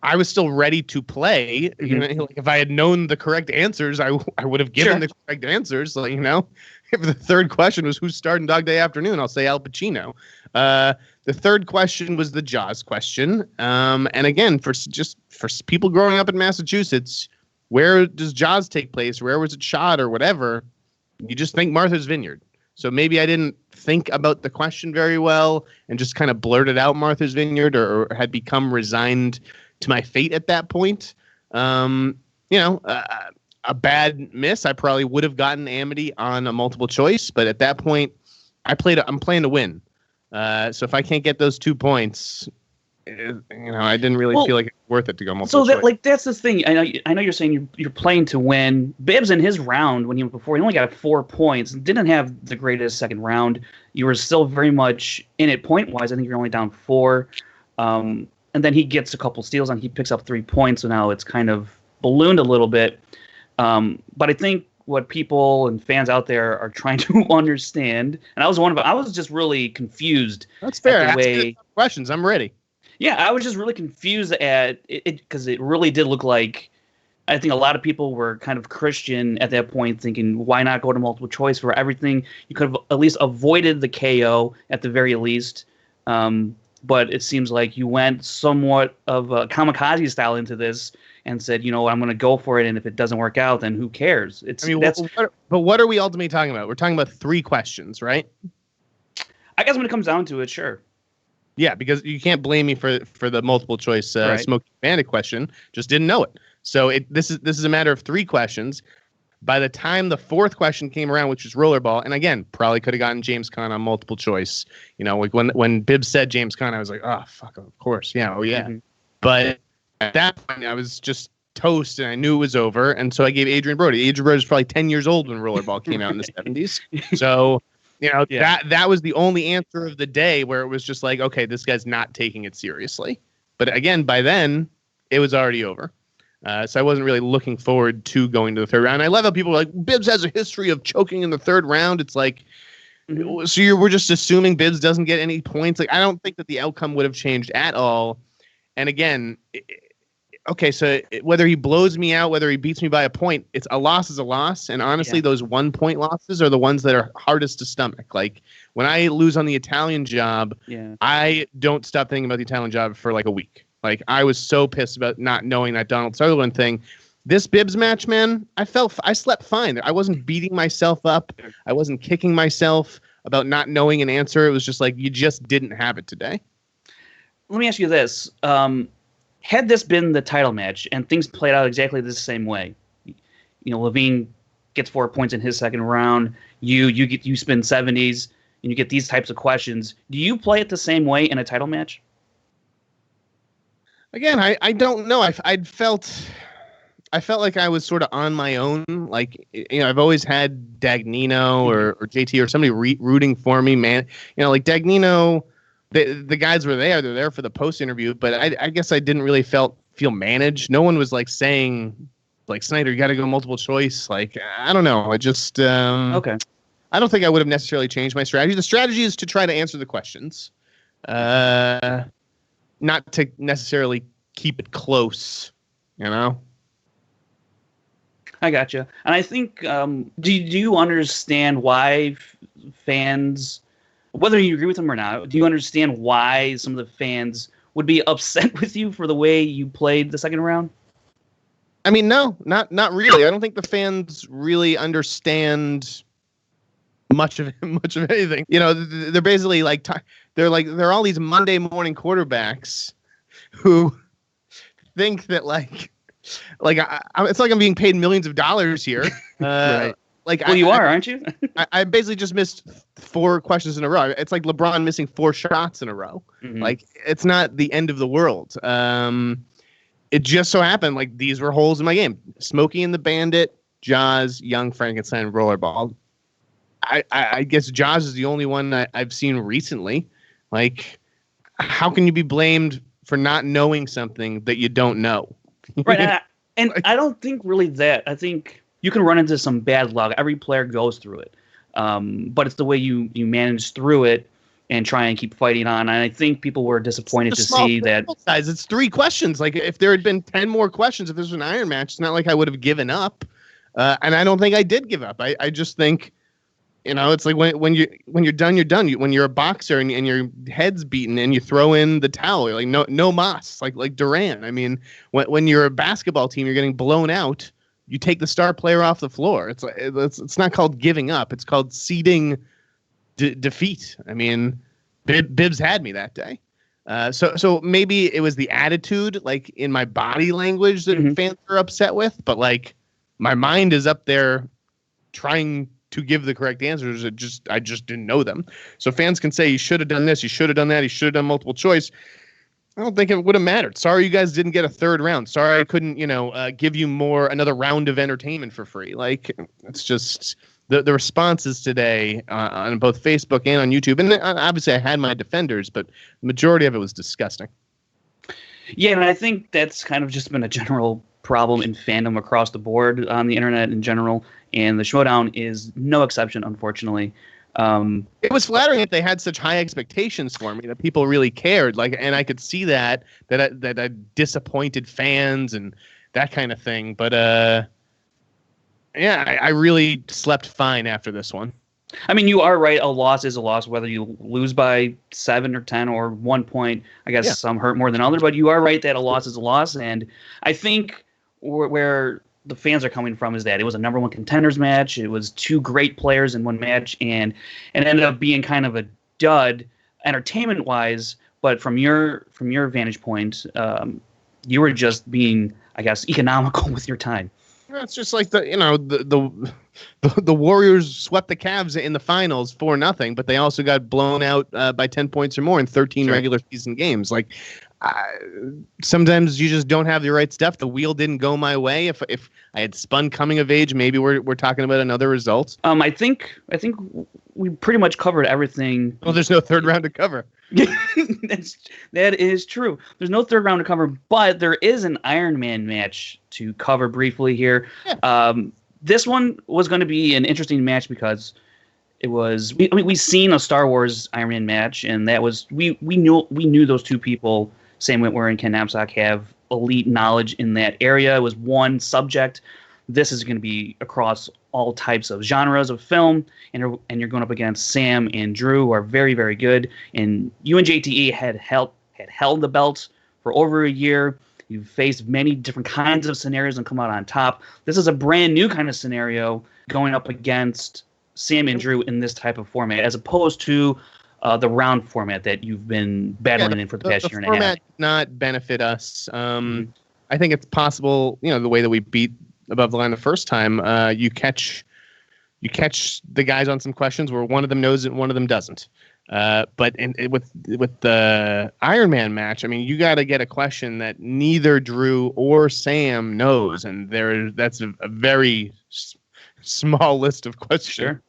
I was still ready to play. Mm-hmm. You know, like if I had known the correct answers, I would have given the correct answers. Like, you know, if the third question was who starred in Dog Day Afternoon, I'll say Al Pacino. The third question was the Jaws question. And again, for people growing up in Massachusetts, where does Jaws take place? Where was it shot or whatever? You just think Martha's Vineyard. So maybe I didn't think about the question very well and just kind of blurted out Martha's Vineyard or had become resigned to my fate at that point. A bad miss. I probably would have gotten Amity on a multiple choice, but at that point, I'm playing to win. So if I can't get those 2 points, I didn't really feel like it's worth it to go multiple choice. So that's the thing. I know you're saying you're playing to win. Bibbs in his round when he went before, he only got 4 points. Didn't have the greatest second round. You were still very much in it point wise. I think you're only down 4. And then he gets a couple steals and he picks up 3 points. So now it's kind of ballooned a little bit. But I think what people and fans out there are trying to understand, and I was one of them, I was just really confused. That's fair. Ask me questions. I'm ready. Yeah, I was just really confused at it because it really did look like, I think a lot of people were kind of Christian at that point, thinking, why not go to multiple choice for everything? You could have at least avoided the KO at the very least. But it seems like you went somewhat of a kamikaze style into this and said, I'm going to go for it. And if it doesn't work out, then who cares? But what are we ultimately talking about? We're talking about 3 questions, right? I guess when it comes down to it, sure. Yeah, because you can't blame me for the multiple choice Smokey Bandit question. Just didn't know it. So this is a matter of 3 questions. By the time the 4th question came around, which was rollerball, and again, probably could have gotten James Caan on multiple choice. Like when Bibbs said James Caan, I was like, oh fuck, of course, yeah, oh yeah. Mm-hmm. But at that point, I was just toast, and I knew it was over, and so I gave Adrien Brody. Adrien Brody was probably 10 years old when rollerball came out in the 70s. So. That was the only answer of the day where it was just like, okay, this guy's not taking it seriously. But again, by then, it was already over. So I wasn't really looking forward to going to the 3rd round. I love how people are like, Bibbs has a history of choking in the 3rd round. It's like, so we're just assuming Bibbs doesn't get any points. Like, I don't think that the outcome would have changed at all. And again, okay, so whether he blows me out, whether he beats me by a point, it's a loss is a loss. And honestly, those 1-point losses are the ones that are hardest to stomach. Like when I lose on the Italian Job, I don't stop thinking about the Italian Job for like a week. Like I was so pissed about not knowing that Donald Sutherland thing. This Bibbs match, man, I slept fine. I wasn't beating myself up. I wasn't kicking myself about not knowing an answer. It was just like, you just didn't have it today. Let me ask you this. Had this been the title match and things played out exactly the same way, Levine gets 4 points in his second round, you spin 70s and you get these types of questions. Do you play it the same way in a title match? Again, I don't know. I felt like I was sort of on my own. Like, I've always had Dagnino or JT or somebody rooting for me, man. Like Dagnino. The guys were there. They're there for the post interview, but I guess I didn't really feel managed. No one was like saying, like Snyder, you got to go multiple choice. Like, I don't know. I just Okay. I don't think I would have necessarily changed my strategy. The strategy is to try to answer the questions, not to necessarily keep it close. You know. I gotcha. And I think, do you understand why fans, whether you agree with them or not, do you understand why some of the fans would be upset with you for the way you played the second round? I mean, no, not really. I don't think the fans really understand much of anything. You know, they're basically like they're all these Monday morning quarterbacks who think that it's like I'm being paid millions of dollars here. Right. Like, well, you are, aren't you? I basically just missed 4 questions in a row. It's like LeBron missing 4 shots in a row. Mm-hmm. Like, it's not the end of the world. It just so happened, like, these were holes in my game. Smokey and the Bandit, Jaws, Young, Frankenstein, Rollerball. I guess Jaws is the only one I've seen recently. Like, how can you be blamed for not knowing something that you don't know? Right, and I don't think really that. I think you can run into some bad luck. Every player goes through it. But it's the way you manage through it and try and keep fighting on. And I think people were disappointed to see that. Size. It's 3 questions. Like, if there had been 10 more questions, if this was an iron match, it's not like I would have given up. And I don't think I did give up. I just think, you know, it's like when you're done, you're done. When you're a boxer and your head's beaten and you throw in the towel, you're like, no mas, like Duran. I mean, when you're a basketball team, you're getting blown out. You take the star player off the floor. It's not called giving up. It's called ceding defeat. I mean, Bibbs had me that day. So maybe it was the attitude, like in my body language, that fans are upset with. But like, my mind is up there trying to give the correct answers. I just didn't know them. So fans can say, you should have done this, you should have done that, you should have done multiple choice. I don't think it would have mattered. Sorry you guys didn't get a 3rd round. Sorry I couldn't, give you another round of entertainment for free. Like, it's just the responses today on both Facebook and on YouTube. And obviously I had my defenders, but the majority of it was disgusting. Yeah, and I think that's kind of just been a general problem in fandom across the board on the internet in general, and the Schmoedown is no exception, unfortunately. It was flattering that they had such high expectations for me, that people really cared. Like, and I could see that I disappointed fans and that kind of thing. But yeah, I really slept fine after this one. I mean, you are right. A loss is a loss, whether you lose by 7 or 10 or 1 point. I guess some hurt more than others, but you are right that a loss is a loss. And I think where the fans are coming from is that it was a number 1 contenders match. It was 2 great players in one match, and it ended up being kind of a dud entertainment wise. But from your vantage point, you were just being, I guess, economical with your time. It's just like the Warriors swept the Cavs in the finals 4-0, but they also got blown out by 10 points or more in 13 regular season games. Like, sometimes you just don't have the right stuff. The wheel didn't go my way. If I had spun Coming of Age, maybe we're talking about another result. I think we pretty much covered everything. Well, there's no 3rd round to cover. That is true. There's no 3rd round to cover, but there is an Iron Man match to cover briefly here. Yeah. This one was going to be an interesting match because it was. We've seen a Star Wars Iron Man match, and that was we knew those 2 people, Sam Witwer and Ken Knapsack, have elite knowledge in that area. It was one subject. This is going to be across all types of genres of film, and you're going up against Sam and Drew, who are very, very good. And you and JTE had held the belt for over a year. You've faced many different kinds of scenarios and come out on top. This is a brand new kind of scenario going up against Sam and Drew in this type of format, as opposed to the round format that you've been battling in for the past year and a half. The format did not benefit us. I think it's possible, the way that we beat Above the Line the first time, you catch the guys on some questions where one of them knows it and one of them doesn't. But with the Iron Man match, I mean, you got to get a question that neither Drew or Sam knows, and that's a very small list of questions. Sure.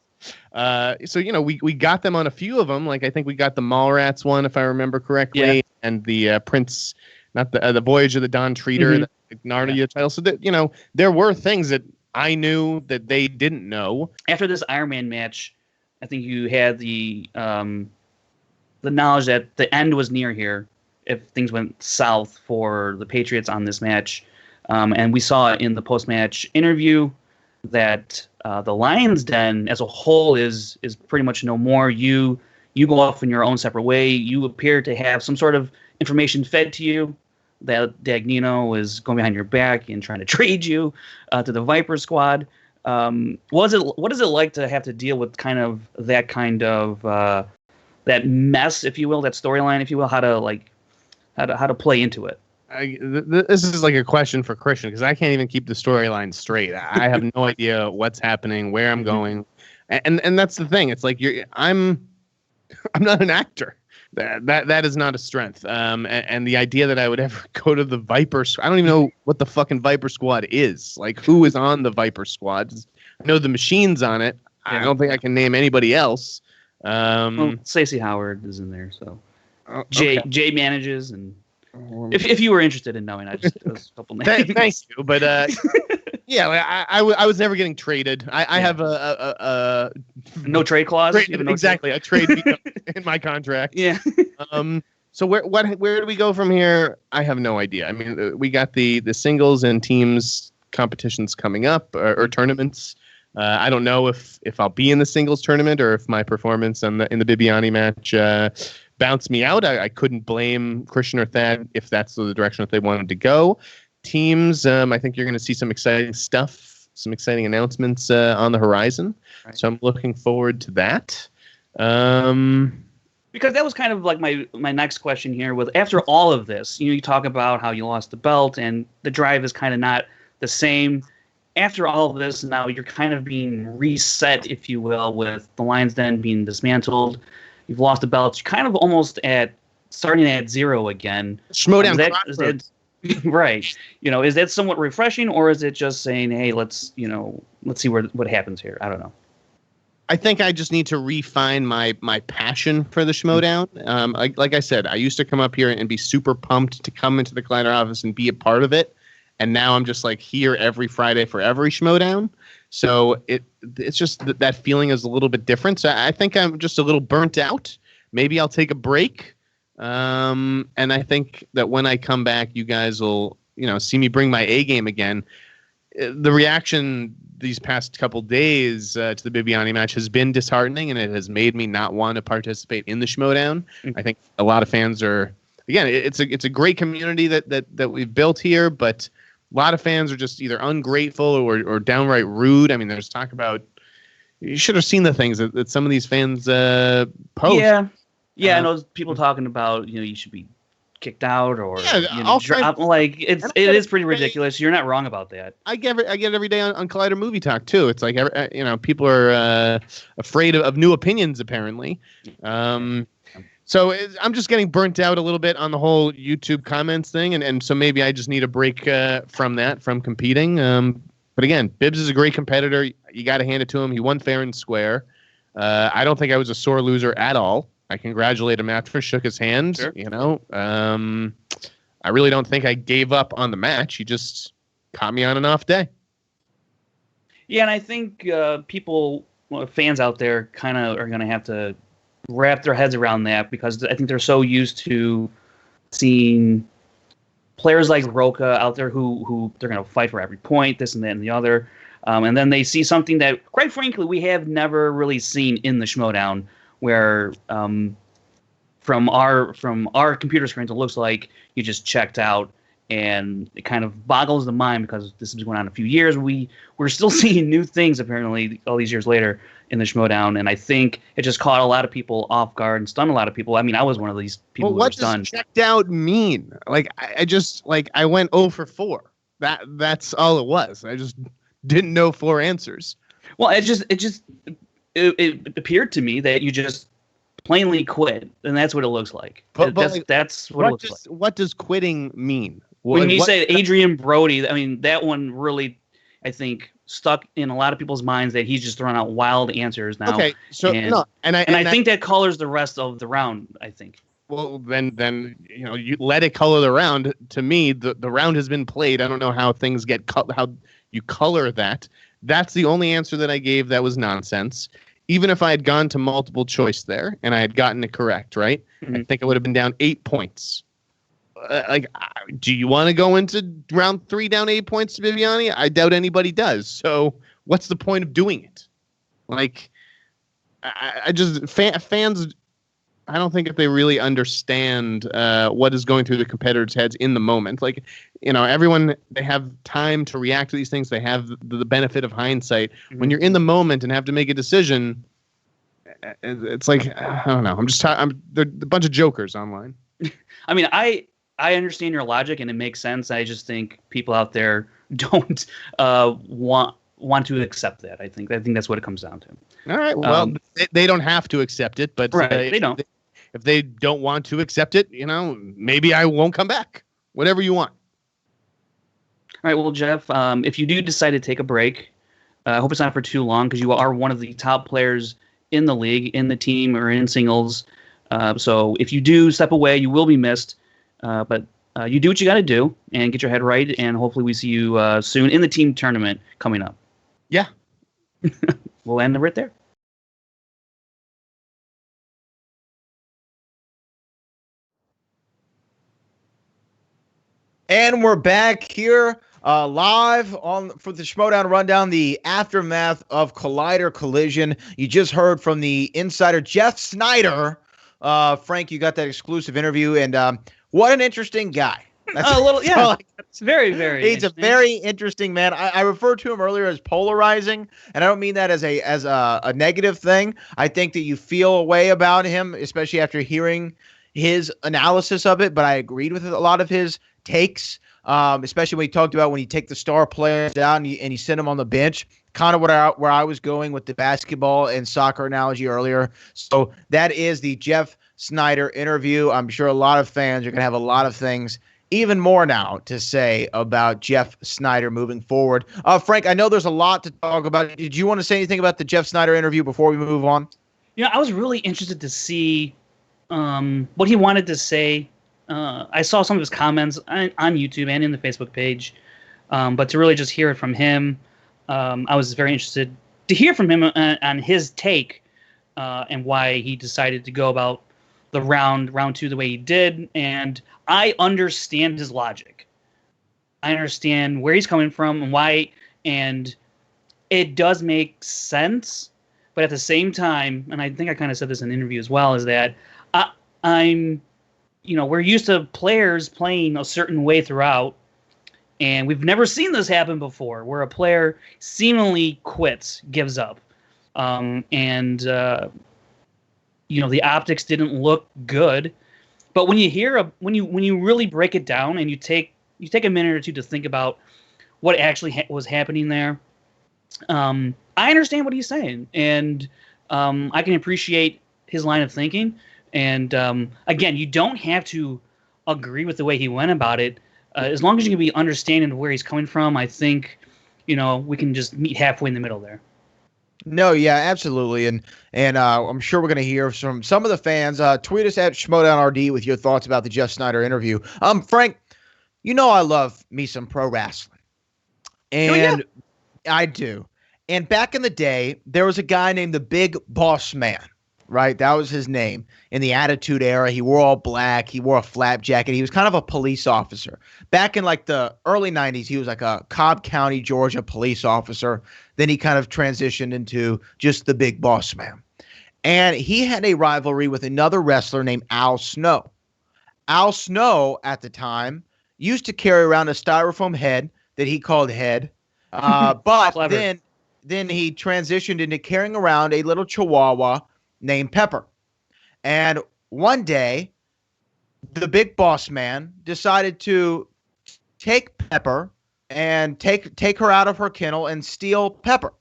So we got them on a few of them. Like, I think we got the Mallrats one, if I remember correctly, and the Prince, not the Voyage of the Dawn Treater. Narnia title. So that, there were things that I knew that they didn't know. After this Iron Man match, I think you had the knowledge that the end was near here if things went south for the Patriots on this match. And we saw in the post-match interview that the Lions Den as a whole is pretty much no more. You go off in your own separate way. You appear to have some sort of information fed to you that Dagnino is going behind your back and trying to trade you to the Viper Squad. What is it like to have to deal with that mess, if you will, that storyline, if you will, how to play into it? This is like a question for Christian, because I can't even keep the storyline straight. I have no idea what's happening, where I'm going, and that's the thing. It's like I'm not an actor. That is not a strength. And the idea that I would ever go to the Viper, I don't even know what the fucking Viper Squad is. Like, who is on the Viper Squad? I know the Machine's on it. I don't think I can name anybody else. Stacey Howard is in there, so okay. Jay manages, and if you were interested in knowing, I just those couple names. Thank you, but I was never getting traded. I have a no trade clause. Exactly, a trade in my contract. Yeah. So where do we go from here? I have no idea. I mean, we got the singles and teams competitions coming up, or tournaments. I don't know if I'll be in the singles tournament or if my performance in the Bibbiani match bounced me out. I couldn't blame Christian or Thad if that's the direction that they wanted to go. Teams, I think you're going to see some exciting stuff, some exciting announcements on the horizon. Right. So I'm looking forward to that. Because that was kind of like my next question here. With after all of this, you talk about how you lost the belt and the drive is kind of not the same. After all of this, now you're kind of being reset, if you will, with the Lions Den being dismantled. You've lost the belts. You're kind of almost starting at zero again. Schmoedown right. Is that somewhat refreshing, or is it just saying, hey, let's see what happens here? I don't know. I think I just need to refine my passion for the Schmoedown. Like I said, I used to come up here and be super pumped to come into the Collider office and be a part of it. And now I'm just like here every Friday for every Schmoedown. So it's just that feeling is a little bit different. So I think I'm just a little burnt out. Maybe I'll take a break. And I think that when I come back, you guys will, see me bring my A game again. The reaction these past couple days to the Bibbiani match has been disheartening, and it has made me not want to participate in the Schmoedown. I think a lot of fans are, again, it's a great community that we've built here, but a lot of fans are just either ungrateful or downright rude. I mean, there's talk about, you should have seen the things that some of these fans post. Yeah, I know people talking about, you should be kicked out or it is pretty ridiculous. You're not wrong about that. I get it every day on Collider Movie Talk too. It's like people are afraid of new opinions apparently. So I'm just getting burnt out a little bit on the whole YouTube comments thing, and so maybe I just need a break from competing. But again, Bibbs is a great competitor. You got to hand it to him. He won fair and square. I don't think I was a sore loser at all. I congratulate him after, shook his hand. Sure. I really don't think I gave up on the match. He just caught me on an off day. Yeah, and I think fans out there kind of are going to have to wrap their heads around that, because I think they're so used to seeing players like Roca out there who they're going to fight for every point, this and that and the other. And then they see something that, quite frankly, we have never really seen in the Schmoedown, where from our computer screens, it looks like you just checked out, and it kind of boggles the mind because this has been going on a few years. We're still seeing new things apparently all these years later in the Schmoedown, and I think it just caught a lot of people off guard and stunned a lot of people. I mean, I was one of these people who were stunned. What does checked out mean? Like I went 0 for 4. That's all it was. I just didn't know 4 answers. Well, it appeared to me that you just plainly quit, and that's what it looks like. That's what it looks like. What does quitting mean? When you say Adrien Brody, I mean, that one really, I think, stuck in a lot of people's minds that he's just throwing out wild answers now. Okay, so I think that colors the rest of the round, I think. Well, then you let it color the round. To me, the round has been played. I don't know how things get how you color that. That's the only answer that I gave that was nonsense. Even if I had gone to multiple choice there and I had gotten it correct, right? I think I would have been down 8 points. Do you want to go into round 3 down 8 points to Bibbiani? I doubt anybody does. So what's the point of doing it? Like, I just fans. I don't think if they really understand what is going through the competitors' heads in the moment. Like, everyone, they have time to react to these things. They have the benefit of hindsight. Mm-hmm. When you're in the moment and have to make a decision, it's like, I don't know. They're a bunch of jokers online. I mean, I understand your logic and it makes sense. I just think people out there don't want to accept that. I think that's what it comes down to. All right. Well, they don't have to accept it, but right, they don't. If they don't want to accept it, maybe I won't come back. Whatever you want. All right. Well, Jeff, if you do decide to take a break, I hope it's not for too long because you are one of the top players in the league, in the team, or in singles. So if you do step away, you will be missed. But you do what you got to do and get your head right, and hopefully we see you soon in the team tournament coming up. Yeah. We'll end it right there. And we're back here live for the Schmoedown Rundown, the aftermath of Collider Collision. You just heard from the insider Jeff Snyder. Frank, you got that exclusive interview, and what an interesting guy. It's very, very. He's a very interesting man. I referred to him earlier as polarizing, and I don't mean that as a negative thing. I think that you feel a way about him, especially after hearing his analysis of it. But I agreed with a lot of his takes, especially when he talked about when you take the star players down and you send them on the bench. Kind of where I was going with the basketball and soccer analogy earlier. So that is the Jeff Snyder interview. I'm sure a lot of fans are going to have a lot of things even more now to say about Jeff Snyder moving forward. Frank, I know there's a lot to talk about. Did you want to say anything about the Jeff Snyder interview before we move on? I was really interested to see what he wanted to say. I saw some of his comments on YouTube and in the Facebook page, but to really just hear it from him, I was very interested to hear from him on his take and why he decided to go about the round 2 the way he did. And I understand his logic. I understand where he's coming from and why, and it does make sense. But at the same time, and I think I kind of said this in an interview as well, is that we're used to players playing a certain way throughout, and we've never seen this happen before, where a player seemingly quits, gives up, the optics didn't look good. But when you when you really break it down and you take a minute or two to think about what actually was happening there, I understand what he's saying, and I can appreciate his line of thinking. And again, you don't have to agree with the way he went about it. As long as you can be understanding of where he's coming from, I think, we can just meet halfway in the middle there. No, yeah, absolutely. And I'm sure we're going to hear from some of the fans. Tweet us at SchmoedownRD with your thoughts about the Jeff Snyder interview. Frank, I love me some pro wrestling. And I do. And back in the day, there was a guy named the Big Boss Man. Right, that was his name. In the Attitude Era, he wore all black. He wore a flap jacket. He was kind of a police officer. Back in like the early 90s, he was like a Cobb County, Georgia police officer. Then he kind of transitioned into just the Big Boss Man. And he had a rivalry with another wrestler named Al Snow. Al Snow, at the time, used to carry around a styrofoam head that he called Head. But then he transitioned into carrying around a little chihuahua named Pepper. And one day, the Big Boss Man decided to take Pepper and take her out of her kennel and steal Pepper.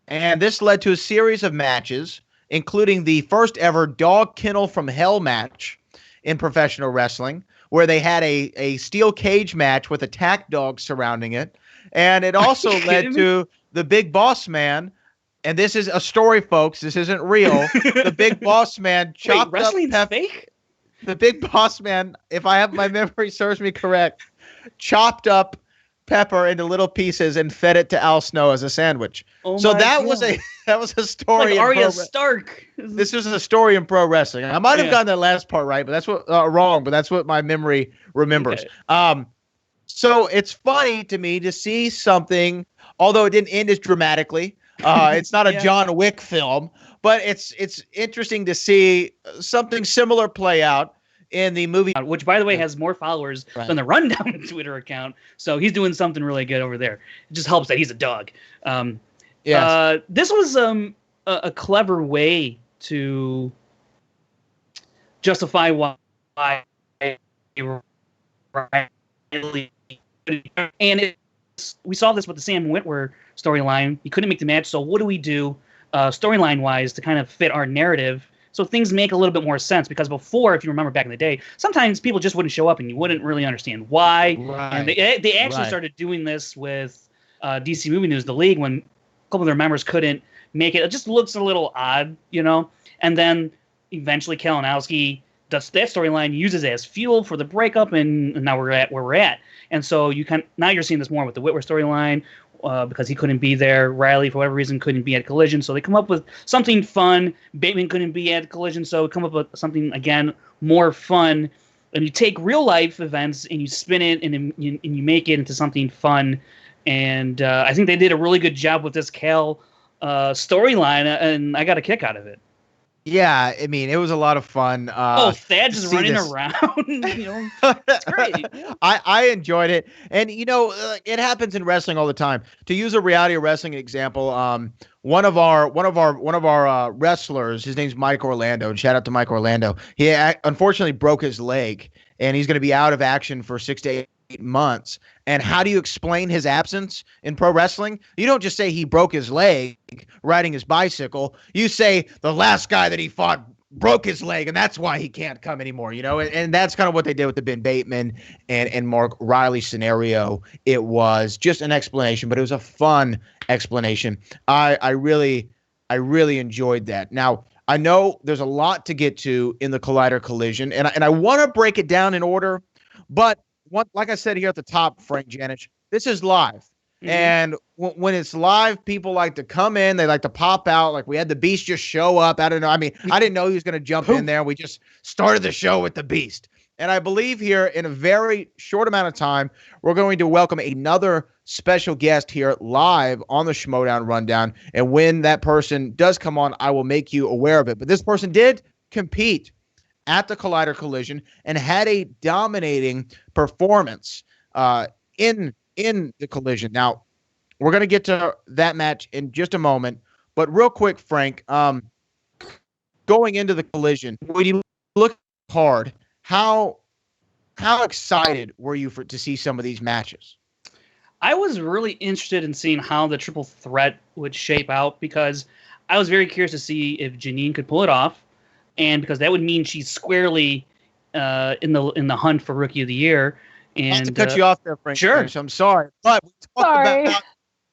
And this led to a series of matches, including the first ever dog kennel from hell match in professional wrestling, where they had a steel cage match with attack dogs surrounding it. And it also led to the Big Boss Man. And this is a story, folks. This isn't real. The Big Boss Man chopped up Pepper. Fake? the big boss man, if I have my memory serves me correct, chopped up Pepper into little pieces and fed it to Al Snow as a sandwich. Oh So my that God. was a story. Like in Arya pro- Stark. This is a story in pro wrestling. I might have Yeah. gotten that last part right, but that's what wrong. But that's what my memory remembers. Okay. So it's funny to me to see something, although it didn't end as dramatically. It's not a Yeah. John Wick film, but it's interesting to see something similar play out in the movie. Which, by the way, has more followers Right. than the Rundown Twitter account. So he's doing something really good over there. It just helps that he's a dog. Yes. This was a clever way to justify why Riley. And we saw this with the Sam Witwer storyline. He couldn't make the match, so what do we do storyline-wise to kind of fit our narrative so things make a little bit more sense? Because before, if you remember back in the day, sometimes people just wouldn't show up and you wouldn't really understand why. Right. And they actually Right. started doing this with DC Movie News, the league, when a couple of their members couldn't make it. It just looks a little odd, you know? And then eventually Kalinowski does that storyline, uses it as fuel for the breakup, and now we're at where we're at. And so now you're seeing this more with the Whitwer storyline, because he couldn't be there. Riley, for whatever reason, couldn't be at Collision. So they come up with something fun. Bateman couldn't be at Collision, so come up with something, again, more fun. And you take real life events and you spin it and you make it into something fun. And I think they did a really good job with this Cal storyline, and I got a kick out of it. Yeah, I mean, it was a lot of fun. Thad just see running this. around. You know, it's great. I enjoyed it, and it happens in wrestling all the time. To use a reality of wrestling example, one of our wrestlers, his name's Mike Orlando, and shout out to Mike Orlando. He unfortunately broke his leg, and he's going to be out of action for 6 to 8 months. And how do you explain his absence in pro wrestling? You don't just say he broke his leg riding his bicycle. You say the last guy that he fought broke his leg, and that's why he can't come anymore, and that's kind of what they did with the Ben Bateman and Mark Riley scenario. It was just an explanation, but it was a fun explanation. I really enjoyed that. Now, I know there's a lot to get to in the Collider Collision, and I want to break it down in order, but like I said here at the top, Frank Janisch, this is live. Mm-hmm. And when it's live, people like to come in, they like to pop out. Like we had the Beast just show up. I don't know. I mean, I didn't know he was going to jump in there. We just started the show with the Beast. And I believe here in a very short amount of time, we're going to welcome another special guest here live on the Schmoedown Rundown. And when that person does come on, I will make you aware of it. But this person did compete at the Collider Collision and had a dominating performance in the Collision. Now, we're going to get to that match in just a moment, but real quick, Frank, going into the Collision, when you look hard, how excited were you to see some of these matches? I was really interested in seeing how the triple threat would shape out, because I was very curious to see if Janine could pull it off. And because that would mean she's squarely in the hunt for Rookie of the Year. And Not to cut you off there, Frank. Sure. I'm sorry, but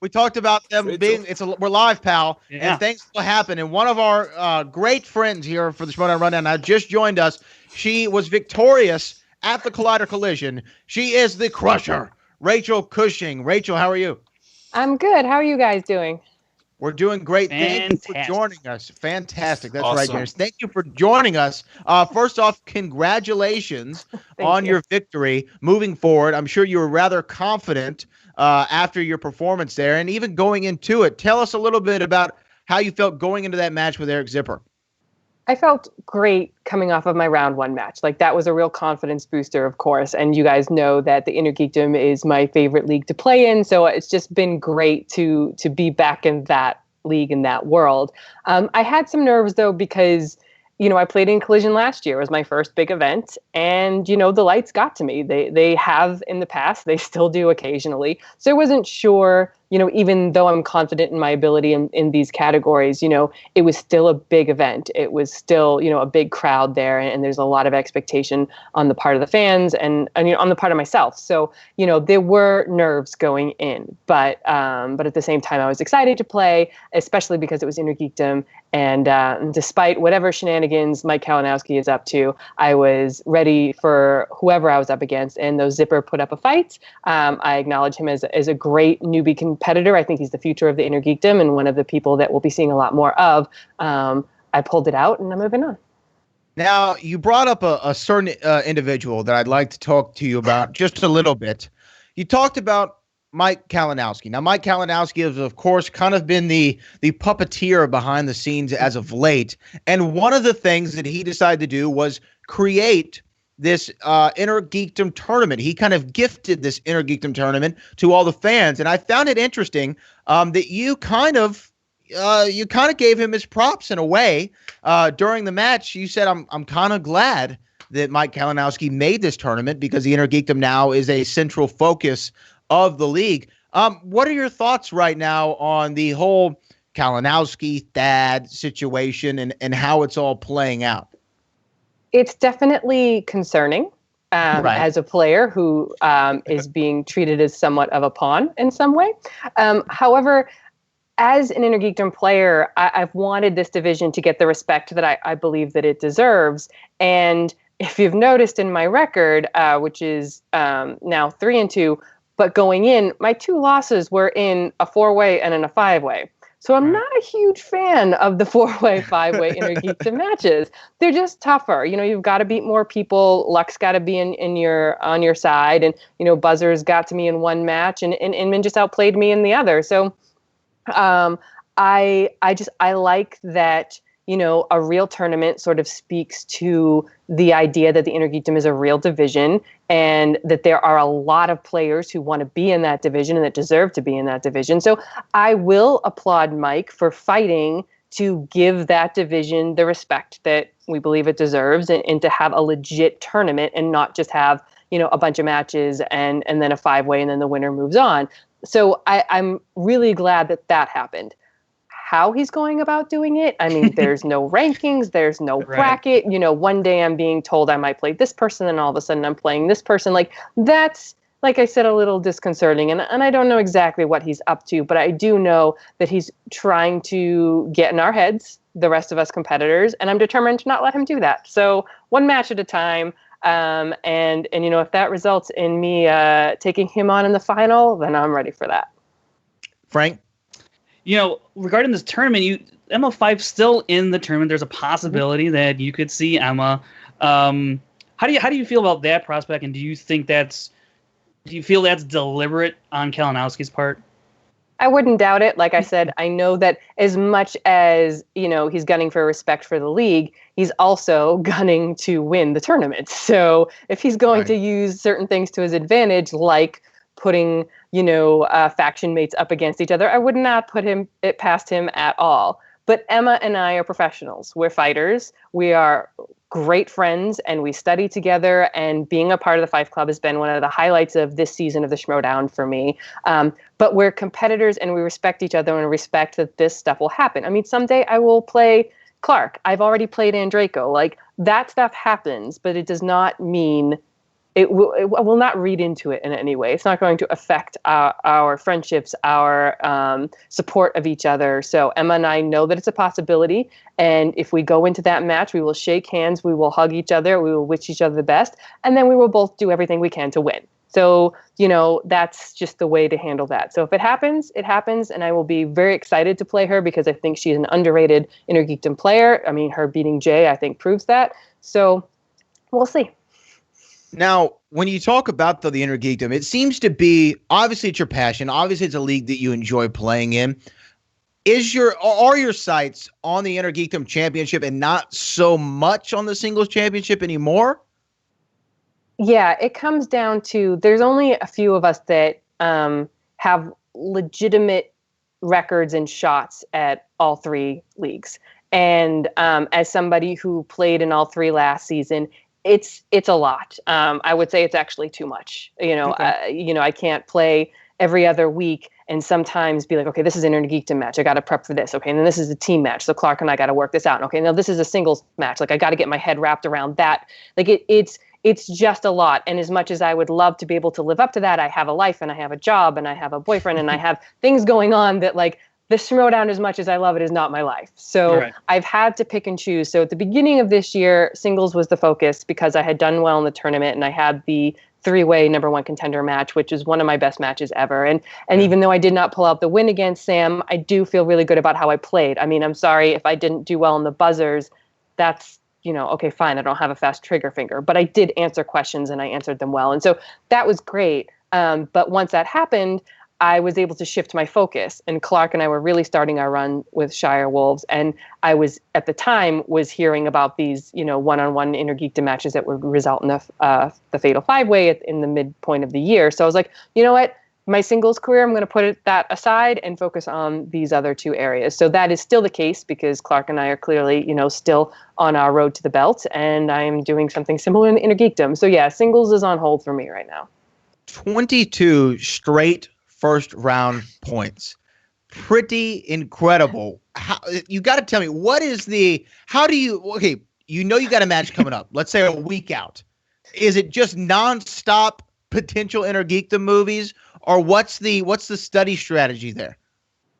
we talked about them being. We're live, pal. Yeah. And things will happen. And one of our great friends here for the Schmoedown Rundown now just joined us. She was victorious at the Collider Collision. She is the Crusher, Rachel Cushing. Rachel, how are you? I'm good. How are you guys doing? We're doing great. Thank you for joining us. Fantastic. That's right, Janice. Thank you for joining us. First off, congratulations on your victory. Moving forward, I'm sure you were rather confident after your performance there, and even going into it. Tell us a little bit about how you felt going into that match with Eric Zipper. I felt great coming off of my round one match. Like, that was a real confidence booster, of course. And you guys know that the Inner Geekdom is my favorite league to play in. So it's just been great to be back in that league, in that world. I had some nerves, though, because, I played in Collision last year. It was my first big event. And, the lights got to me. They have in the past. They still do occasionally. So I wasn't sure even though I'm confident in my ability in these categories, it was still a big event. It was still, a big crowd there, and there's a lot of expectation on the part of the fans and on the part of myself. So, there were nerves going in, but at the same time, I was excited to play, especially because it was Inner Geekdom. And despite whatever shenanigans Mike Kalinowski is up to, I was ready for whoever I was up against. And though Zipper put up a fight, I acknowledge him as a great newbie competitor. I think he's the future of the Inner Geekdom and one of the people that we'll be seeing a lot more of. I pulled it out, and I'm moving on. Now, you brought up a certain individual that I'd like to talk to you about just a little bit. You talked about Mike Kalinowski. Now, Mike Kalinowski has, of course, kind of been the puppeteer behind the scenes as of late. And one of the things that he decided to do was create this Inner Geekdom tournament. He kind of gifted this Inner Geekdom tournament to all the fans. And I found it interesting that you kind of gave him his props in a way during the match. You said, I'm kind of glad that Mike Kalinowski made this tournament because the Inner Geekdom now is a central focus of the league. What are your thoughts right now on the whole Kalinowski Thad situation and how it's all playing out? It's definitely concerning as a player who is being treated as somewhat of a pawn in some way. However, as an Inner Geekdom player, I've wanted this division to get the respect that I believe that it deserves. And if you've noticed in my record, which is now 3-2, but going in, my 2 losses were in a 4-way and in a 5-way. So I'm not a huge fan of the 4-way, 5-way Inner Geekdom matches. They're just tougher. You've got to beat more people. Luck's got to be on your side, and Buzzer's got to me in one match, and Inman just outplayed me in the other. So I like that. A real tournament sort of speaks to the idea that the Inner Geekdom is a real division and that there are a lot of players who want to be in that division and that deserve to be in that division. So I will applaud Mike for fighting to give that division the respect that we believe it deserves and to have a legit tournament and not just have, a bunch of matches and then a 5-way and then the winner moves on. So I'm really glad that happened. How he's going about doing it, I mean, there's no rankings, there's no bracket. One day I'm being told I might play this person, and all of a sudden I'm playing this person. Like, that's, like I said, a little disconcerting. And I don't know exactly what he's up to, but I do know that he's trying to get in our heads, the rest of us competitors, and I'm determined to not let him do that. So one match at a time. And if that results in me taking him on in the final, then I'm ready for that. Frank? Regarding this tournament, Emma Fyfe's still in the tournament. There's a possibility that you could see Emma. How do you feel about that prospect? And do you feel that's deliberate on Kalinowski's part? I wouldn't doubt it. Like I said, I know that as much as, he's gunning for respect for the league, he's also gunning to win the tournament. So if he's going to use certain things to his advantage, like putting, faction mates up against each other, I would not put it past him at all. But Emma and I are professionals. We're fighters. We are great friends, and we study together. And being a part of the Fife Club has been one of the highlights of this season of the Schmoedown for me. But we're competitors, and we respect each other and respect that this stuff will happen. I mean, someday I will play Clark. I've already played Andraco. Like, that stuff happens, but it does not mean it will not read into it in any way. It's not going to affect our friendships, our support of each other. So Emma and I know that it's a possibility. And if we go into that match, we will shake hands, we will hug each other, we will wish each other the best, and then we will both do everything we can to win. So, that's just the way to handle that. So if it happens, it happens. And I will be very excited to play her because I think she's an underrated Inner Geekdom player. I mean, her beating Jay, I think, proves that. So we'll see. Now, when you talk about the Inner Geekdom, it seems to be, obviously it's your passion. Obviously it's a league that you enjoy playing in. Are your sights on the Inner Geekdom Championship and not so much on the singles championship anymore? Yeah, it comes down to, there's only a few of us that have legitimate records and shots at all 3 leagues. And as somebody who played in all 3 last season, it's a lot. I would say it's actually too much. Okay. I can't play every other week and sometimes be like, okay, this is an intergeekdom match. I got to prep for this. Okay. And then this is a team match. So Clark and I got to work this out. Okay. Now this is a singles match. Like I got to get my head wrapped around that. Like it's just a lot. And as much as I would love to be able to live up to that, I have a life and I have a job and I have a boyfriend and I have things going on that like the Schmoedown, as much as I love it, is not my life. So I've had to pick and choose. So at the beginning of this year, singles was the focus because I had done well in the tournament and I had the three-way number one contender match, which is one of my best matches ever. And even though I did not pull out the win against Sam, I do feel really good about how I played. I mean, I'm sorry if I didn't do well in the buzzers. That's, okay, fine. I don't have a fast trigger finger, but I did answer questions and I answered them well. And so that was great. But once that happened, I was able to shift my focus, and Clark and I were really starting our run with Shire Wolves. And I was, at the time, was hearing about these, one-on-one intergeekdom matches that would result in the Fatal Five-Way in the midpoint of the year. So I was like, you know what? My singles career, I'm going to put that aside and focus on these other two areas. So that is still the case because Clark and I are clearly, still on our road to the belt, and I'm doing something similar in intergeekdom. So yeah, singles is on hold for me right now. 22 straight first round points. Pretty incredible. You got to tell me, you got a match coming up, let's say a week out. Is it just nonstop potential intergeekdom movies, or what's the study strategy there?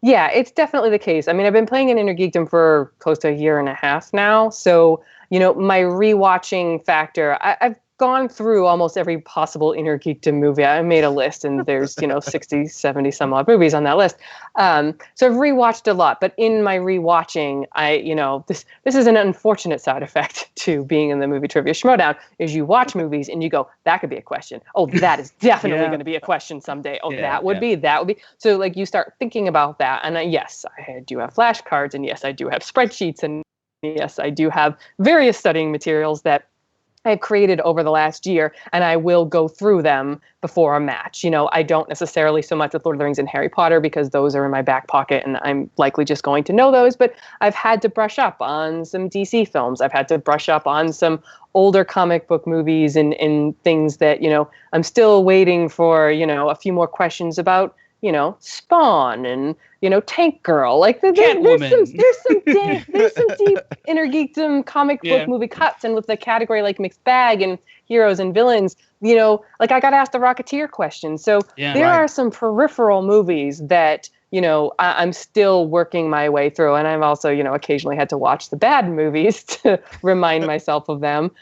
Yeah, it's definitely the case. I mean, I've been playing in intergeekdom for close to a year and a half now. So, my rewatching factor, I've gone through almost every possible intergeekdom movie. I made a list and there's, 60, 70 some odd movies on that list. So I've rewatched a lot, but in my rewatching, this is an unfortunate side effect to being in the Movie Trivia Schmoedown is you watch movies and you go, that could be a question. Oh, that is definitely going to be a question someday. Oh, that would be. So like you start thinking about that. And yes, I do have flashcards, and yes, I do have spreadsheets, and yes, I do have various studying materials that I've created over the last year, and I will go through them before a match. I don't necessarily so much with Lord of the Rings and Harry Potter because those are in my back pocket and I'm likely just going to know those, but I've had to brush up on some DC films. I've had to brush up on some older comic book movies and things that, I'm still waiting for, a few more questions about, Spawn and, Tank Girl. Like there's some deep intergeekdom comic book movie cuts, and with the category like mixed bag and heroes and villains, like I got asked the Rocketeer question. So there are some peripheral movies that, I'm still working my way through. And I've also, occasionally had to watch the bad movies to remind myself of them.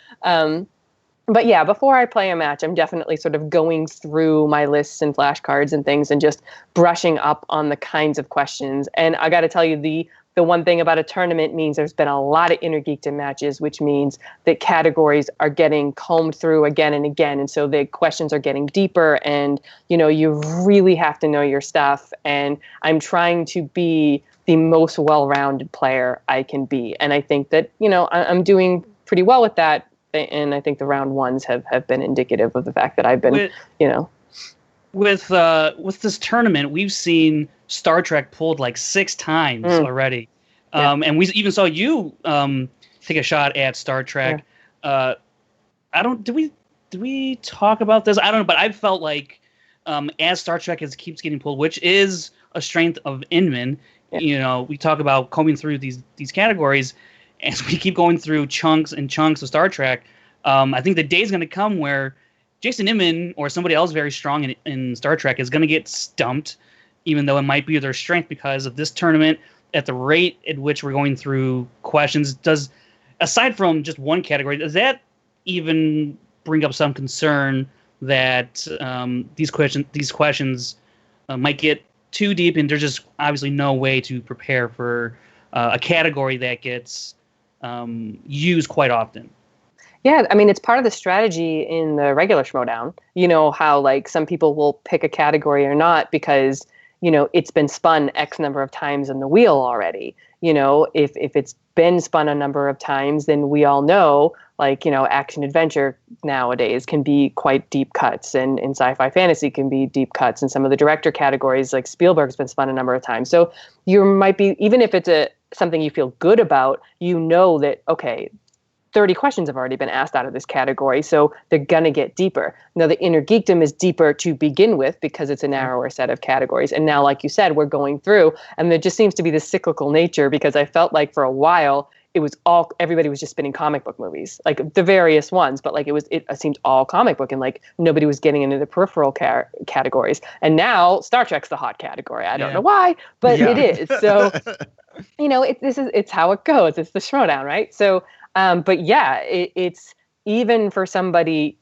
But yeah, before I play a match, I'm definitely sort of going through my lists and flashcards and things and just brushing up on the kinds of questions. And I got to tell you, the one thing about a tournament means there's been a lot of intergeekdom matches, which means that categories are getting combed through again and again. And so the questions are getting deeper, and, you really have to know your stuff. And I'm trying to be the most well-rounded player I can be. And I think that, I'm doing pretty well with that. And I think the round ones have been indicative of the fact that I've been, With this tournament, we've seen Star Trek pulled like 6 times already. And we even saw you take a shot at Star Trek. Yeah. Did we talk about this? I don't know, but I felt like as Star Trek keeps getting pulled, which is a strength of Inman, we talk about combing through these categories. As we keep going through chunks and chunks of Star Trek, I think the day's going to come where Jason Inman or somebody else very strong in Star Trek is going to get stumped, even though it might be their strength because of this tournament. At the rate at which we're going through questions, aside from just one category, does that even bring up some concern that these questions might get too deep, and there's just obviously no way to prepare for a category that gets used quite often? Yeah, I mean, it's part of the strategy in the regular Schmoedown. How like some people will pick a category or not because, it's been spun X number of times in the wheel already. If it's been spun a number of times, then we all know, like, action adventure nowadays can be quite deep cuts, and sci-fi fantasy can be deep cuts, and some of the director categories, like Spielberg's been spun a number of times. So you might be, even if it's something you feel good about, that, okay, 30 questions have already been asked out of this category, so they're going to get deeper. Now, the inner geekdom is deeper to begin with because it's a narrower set of categories. And now, like you said, we're going through, and there just seems to be this cyclical nature because I felt like for a while, everybody was just spinning comic book movies, like the various ones, but like it seemed all comic book and like nobody was getting into the peripheral categories. And now Star Trek's the hot category. I don't know why, but it is. So, it's how it goes. It's the Schmoedown, right? So, but yeah, it's even for somebody,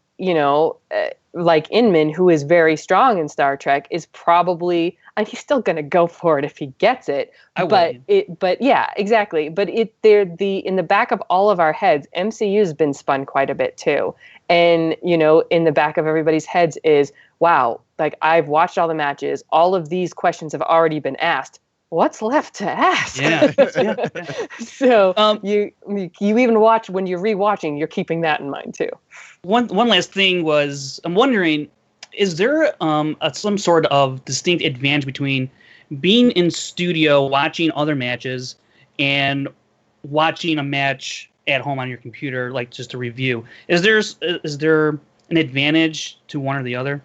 like Inman, who is very strong in Star Trek, is probably, and he's still going to go for it if he gets it. But yeah, exactly. But in the back of all of our heads, MCU has been spun quite a bit too. And, in the back of everybody's heads is, wow, like I've watched all the matches. All of these questions have already been asked. What's left to ask? Yeah. So you even watch when you're rewatching, you're keeping that in mind too. One last thing was, I'm wondering, is there some sort of distinct advantage between being in studio watching other matches and watching a match at home on your computer, like just a review? Is there an advantage to one or the other?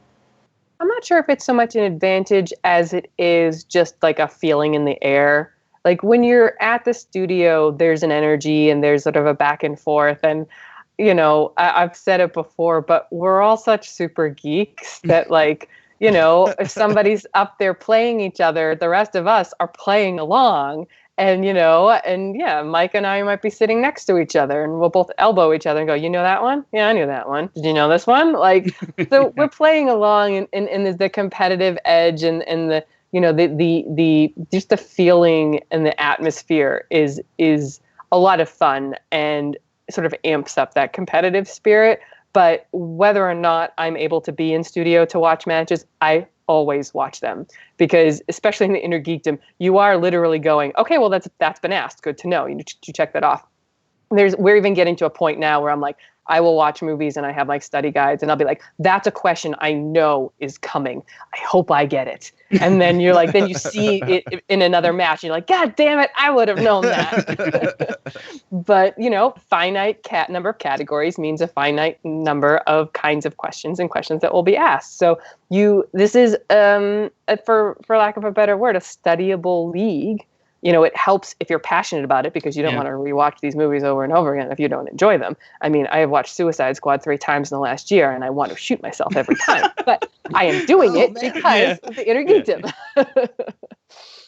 I'm not sure if it's so much an advantage as it is just like a feeling in the air. Like when you're at the studio, there's an energy and there's sort of a back and forth. And, I've said it before, but we're all such super geeks that like, if somebody's up there playing each other, the rest of us are playing along. And, Mike and I might be sitting next to each other and we'll both elbow each other and go, you know that one? Yeah, I knew that one. Did you know this one? Like, so we're playing along and the competitive edge and the, the just the feeling and the atmosphere is a lot of fun and sort of amps up that competitive spirit. But whether or not I'm able to be in studio to watch matches, I always watch them because especially in the inner geekdom, you are literally going, okay, well, that's been asked. Good to know. You check that off. We're even getting to a point now where I'm like, I will watch movies and I have like study guides and I'll be like, that's a question I know is coming. I hope I get it. And then you're like, then you see it in another match. And you're like, God damn it, I would have known that. But, finite number of categories means a finite number of kinds of questions and questions that will be asked. So this is, for lack of a better word, a studyable league. It helps if you're passionate about it because you don't want to rewatch these movies over and over again if you don't enjoy them. I mean, I have watched Suicide Squad 3 times in the last year and I want to shoot myself every time. But I am doing it because of the inner geekdom.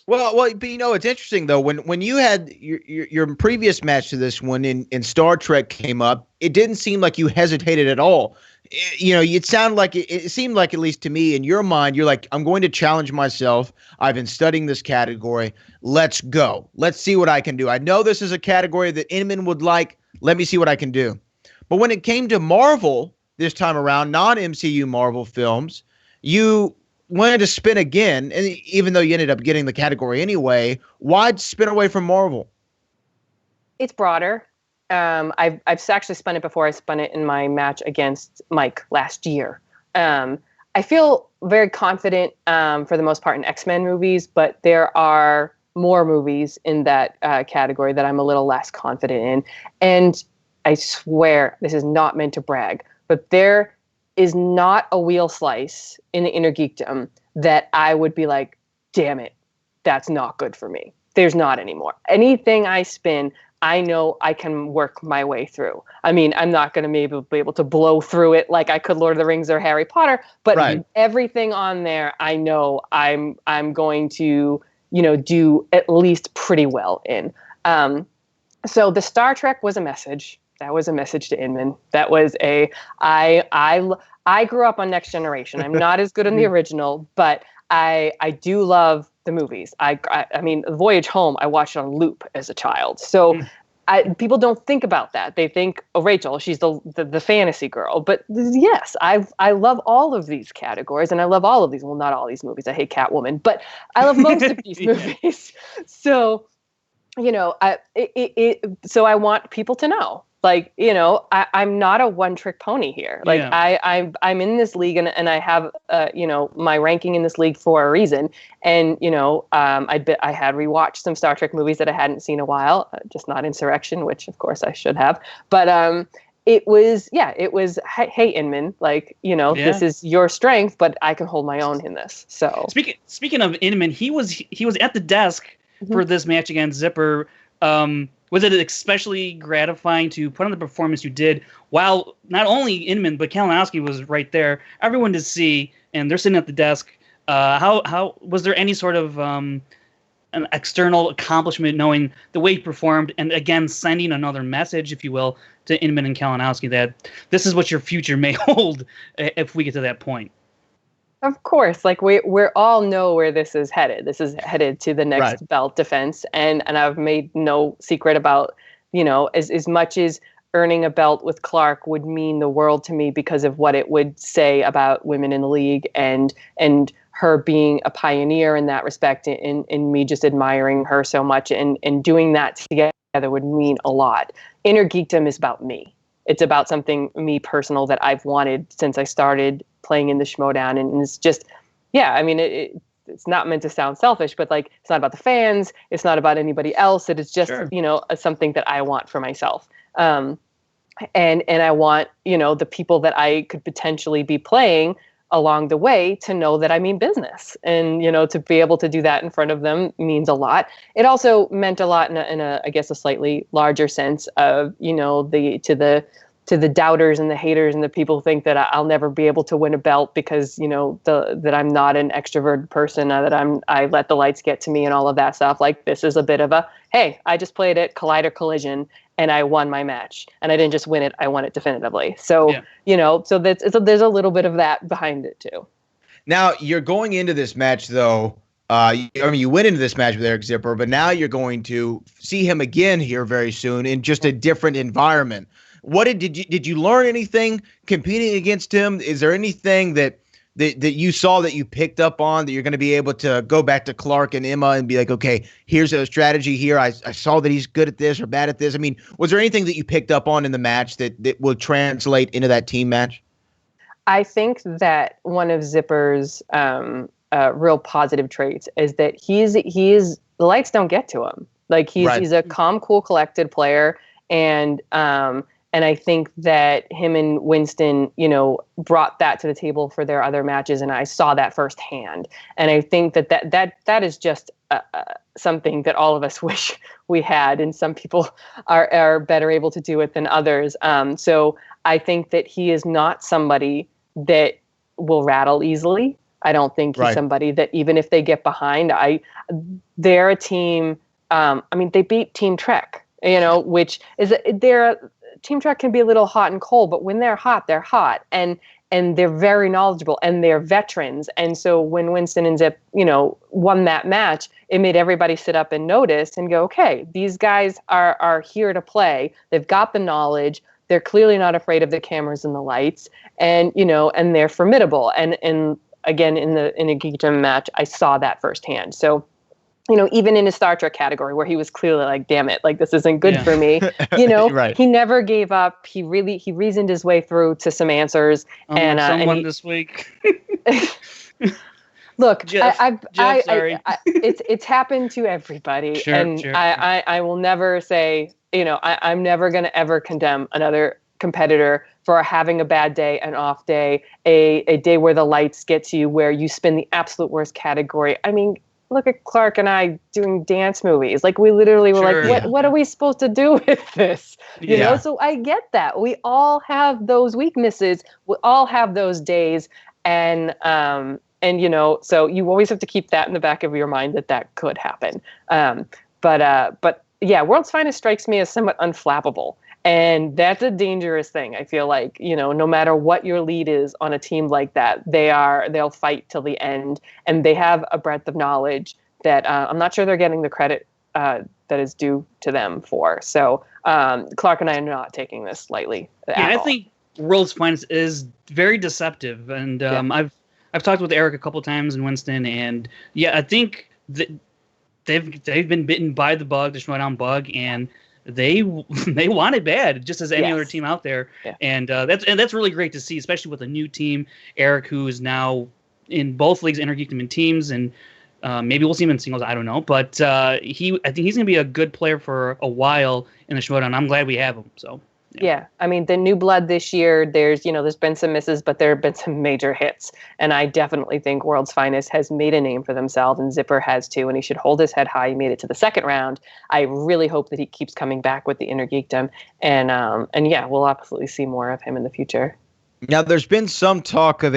Well, but it's interesting though. When you had your previous match to this one in Star Trek came up, it didn't seem like you hesitated at all. It sounded like it seemed like, at least to me, in your mind, you're like, I'm going to challenge myself. I've been studying this category. Let's go. Let's see what I can do. I know this is a category that Inman would like. Let me see what I can do. But when it came to Marvel this time around, non-MCU Marvel films, you wanted to spin again. And even though you ended up getting the category anyway, why spin away from Marvel? It's broader. I've actually spun it before. I spun it in my match against Mike last year. I feel very confident for the most part in X-Men movies, but there are more movies in that category that I'm a little less confident in. And I swear this is not meant to brag, but there is not a wheel slice in the inner geekdom that I would be like, damn it, that's not good for me. There's not anymore. Anything I spin, I know I can work my way through. I mean, I'm not going to maybe be able to blow through it like I could Lord of the Rings or Harry Potter, but everything on there, I know I'm going to, do at least pretty well in. So the Star Trek was a message. That was a message to Inman. That was I grew up on Next Generation. I'm not as good in the original, but I do love the movies. I mean, Voyage Home, I watched on loop as a child. So people don't think about that. They think, oh, Rachel, she's the fantasy girl. But yes, I love all of these categories, and I love all of these. Well, not all these movies. I hate Catwoman, but I love most of these movies. So, so I want people to know Like, I'm not a one-trick pony here. Like, I'm in this league, and I have, my ranking in this league for a reason. And, I had rewatched some Star Trek movies that I hadn't seen in a while, just not Insurrection, which, of course, I should have. But it was, hey, Inman, like, this is your strength, but I can hold my own in this. So speaking of Inman, he was at the desk for this match against Zipper. Was it especially gratifying to put on the performance you did while not only Inman but Kalinowski was right there, everyone to see, and they're sitting at the desk? How was there any sort of an external accomplishment knowing the way he performed, and again sending another message, if you will, to Inman and Kalinowski that this is what your future may hold if we get to that point? Of course, like we all know where this is headed. This is headed to the next belt defense, and I've made no secret about, as much as earning a belt with Clark would mean the world to me because of what it would say about women in the league and her being a pioneer in that respect, and me just admiring her so much, and doing that together would mean a lot. Inner Geekdom is about me. It's about something me personal that I've wanted since I started playing in the Schmoedown, and it's just, it's not meant to sound selfish, but like, it's not about the fans, it's not about anybody else. It is just, something that I want for myself. And I want, the people that I could potentially be playing along the way to know that I mean business, and, to be able to do that in front of them means a lot. It also meant a lot in a I guess, a slightly larger sense of, to the doubters and the haters and the people who think that I'll never be able to win a belt because, that I'm not an extroverted person, that I let the lights get to me and all of that stuff. Like, this is a bit of a, hey, I just played at Collision and I won my match, and I didn't just win it, I won it definitively. So, so there's a little bit of that behind it too. Now you're going into this match though. You went into this match with Eric Zipper, but now you're going to see him again here very soon in just a different environment. What did you learn anything competing against him? Is there anything that you saw that you picked up on that you're going to be able to go back to Clark and Emma and be like, okay, here's a strategy here. I saw that he's good at this or bad at this. I mean, was there anything that you picked up on in the match that will translate into that team match? I think that one of Zipper's real positive traits is that he is the lights don't get to him. Like, he's a calm, cool, collected player, and I think that him and Winston, brought that to the table for their other matches, and I saw that firsthand. And I think that is just something that all of us wish we had, and some people are better able to do it than others. So I think that he is not somebody that will rattle easily. I don't think he's somebody that, even if they get behind, they're a team. They beat Team Trek, which is Team Trek can be a little hot and cold, but when they're hot, and they're very knowledgeable, and they're veterans. And so when Winston and Zip, won that match, it made everybody sit up and notice and go, okay, these guys are here to play. They've got the knowledge. They're clearly not afraid of the cameras and the lights, and and they're formidable. And again, in a Geekdom match, I saw that firsthand. So, even in his Star Trek category, where he was clearly like, damn it, like, this isn't good for me, he never gave up. He reasoned his way through to some answers. This week. Look, Jeff, sorry. It's happened to everybody. Sure. I will never say, I'm never going to ever condemn another competitor for having a bad day, an off day, a day where the lights get to you, where you spin the absolute worst category. I mean, look at Clark and I doing dance movies. Like, we literally were what are we supposed to do with this? You know, so I get that. We all have those weaknesses. We all have those days. And so you always have to keep that in the back of your mind that could happen. But World's Finest strikes me as somewhat unflappable. And that's a dangerous thing. I feel like, no matter what your lead is on a team like that, they'll fight till the end, and they have a breadth of knowledge that I'm not sure they're getting the credit that is due to them for. So Clark and I are not taking this lightly. I think World's Finest is very deceptive, and I've talked with Eric a couple times and Winston, and I think that they've been bitten by the bug, the Schmoedown bug, and they want it bad, just as any Yes. other team out there. Yeah. And that's really great to see, especially with a new team, Eric, who is now in both leagues, Intergeekdom in teams, and maybe we'll see him in singles. I don't know, but I think he's going to be a good player for a while in the Schmoedown. I'm glad we have him. So. Yeah, I mean, the new blood this year, there's been some misses, but there have been some major hits. And I definitely think World's Finest has made a name for themselves, and Zipper has too, and he should hold his head high. He made it to the second round. I really hope that he keeps coming back with the Inner Geekdom. And yeah, we'll absolutely see more of him in the future. Now, there's been some talk of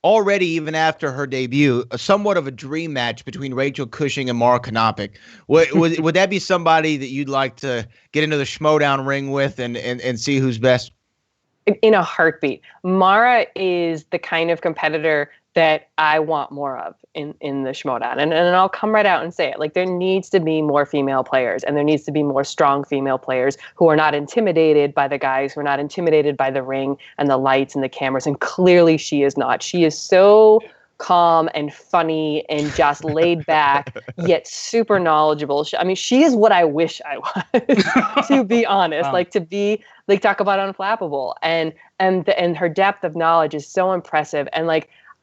already, even after her debut, somewhat of a dream match between Rachel Cushing and Mara Konopik. Would that be somebody that you'd like to get into the Schmoedown ring with and see who's best? In a heartbeat. Mara is the kind of competitor that I want more of in the Schmoedown. And I'll come right out and say it. Like, there needs to be more female players, and there needs to be more strong female players who are not intimidated by the guys, who are not intimidated by the ring and the lights and the cameras. And clearly she is not. She is so calm and funny and just laid back, yet super knowledgeable. She is what I wish I was, to be honest. Wow. Talk about unflappable. And her depth of knowledge is so impressive. And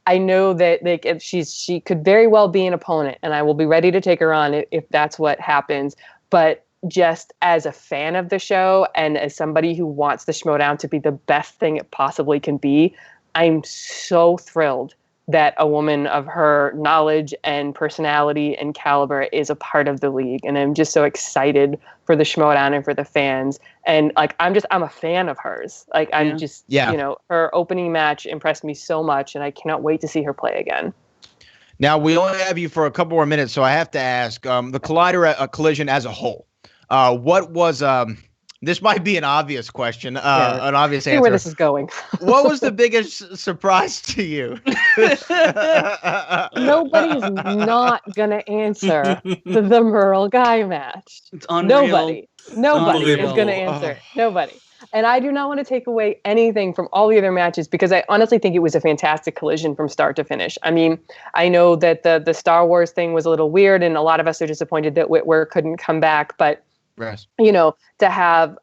I know that if she could very well be an opponent, and I will be ready to take her on if that's what happens. But just as a fan of the show and as somebody who wants the Schmoedown to be the best thing it possibly can be, I'm so thrilled that a woman of her knowledge and personality and caliber is a part of the league. And I'm just so excited for the Schmoedown and for the fans. And I'm a fan of hers. Her opening match impressed me so much, and I cannot wait to see her play again. Now, we only have you for a couple more minutes, so I have to ask, the Collider collision as a whole, what was this might be an obvious question, an obvious answer. See where this is going. What was the biggest surprise to you? Nobody's not gonna answer the Merle Guy match. It's unreal. Nobody is gonna answer. Nobody. And I do not want to take away anything from all the other matches, because I honestly think it was a fantastic collision from start to finish. I mean, I know that the Star Wars thing was a little weird, and a lot of us are disappointed that Whitwer couldn't come back, but Yes. To have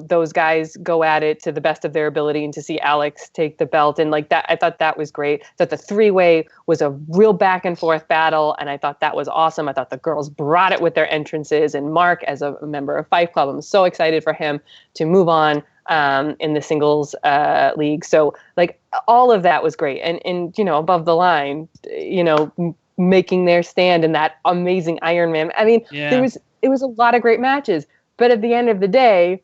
those guys go at it to the best of their ability, and to see Alex take the belt and that, I thought that was great. That the three-way was a real back and forth battle, and I thought that was awesome. I thought the girls brought it with their entrances, and Mark, as a member of Fight Club, I'm so excited for him to move on in the singles league. So all of that was great, and above the line, making their stand in that amazing Iron Man. I mean, it was a lot of great matches, but at the end of the day,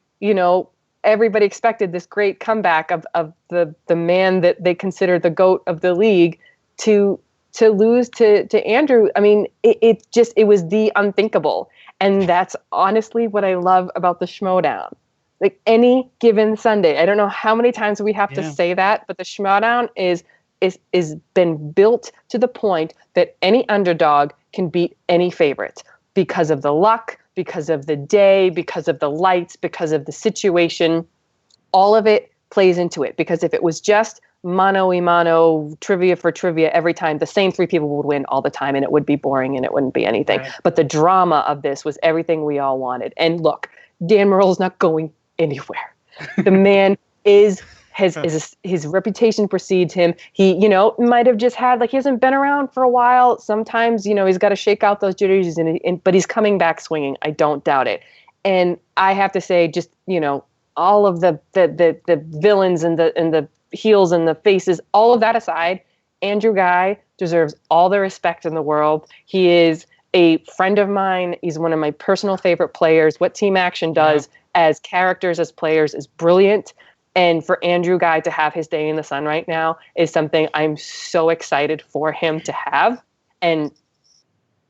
everybody expected this great comeback of the man that they consider the GOAT of the league to lose to Andrew. I mean, it was the unthinkable. And that's honestly what I love about the Schmoedown. Any given Sunday, I don't know how many times we have to say that, but the Schmoedown is been built to the point that any underdog can beat any favorite, because of the luck, because of the day, because of the lights, because of the situation. All of it plays into it, because if it was just mano-a-mano, trivia for trivia every time, the same three people would win all the time, and it would be boring and it wouldn't be anything. Right. But the drama of this was everything we all wanted. And look, Dan Murrell's not going anywhere. The man his reputation precedes him. He, might have just had, he hasn't been around for a while. Sometimes, he's got to shake out those jitters, but he's coming back swinging. I don't doubt it. And I have to say, just, all of the villains and the heels and the faces, all of that aside, Andrew Ghai deserves all the respect in the world. He is a friend of mine. He's one of my personal favorite players. What Team Action does as characters, as players, is brilliant. And for Andrew Ghai to have his day in the sun right now is something I'm so excited for him to have, and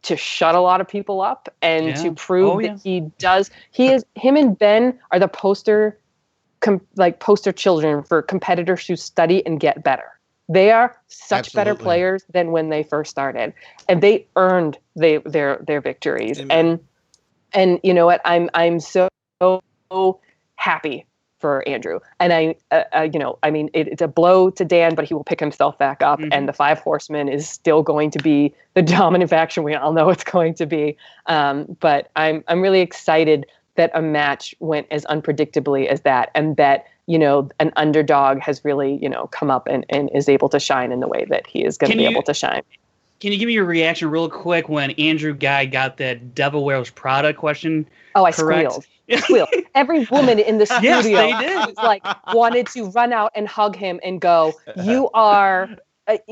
to shut a lot of people up, and to prove that he does. Him and Ben are the poster children for competitors who study and get better. They are such better players than when they first started, and they earned their victories. Amen. And you know what? I'm so happy for Andrew. And it's a blow to Dan, but he will pick himself back up. Mm-hmm. And the Five Horsemen is still going to be the dominant faction we all know it's going to be. But I'm really excited that a match went as unpredictably as that, and that, you know, an underdog has really, you know, come up and is able to shine in the way that he is going to be able to shine. Can you give me your reaction real quick when Andrew Ghai got that Devil Wears Prada question? Oh, I correct? squealed. Squeal. Every woman in the studio Yes, they did. was like wanted to run out and hug him and go, "You are not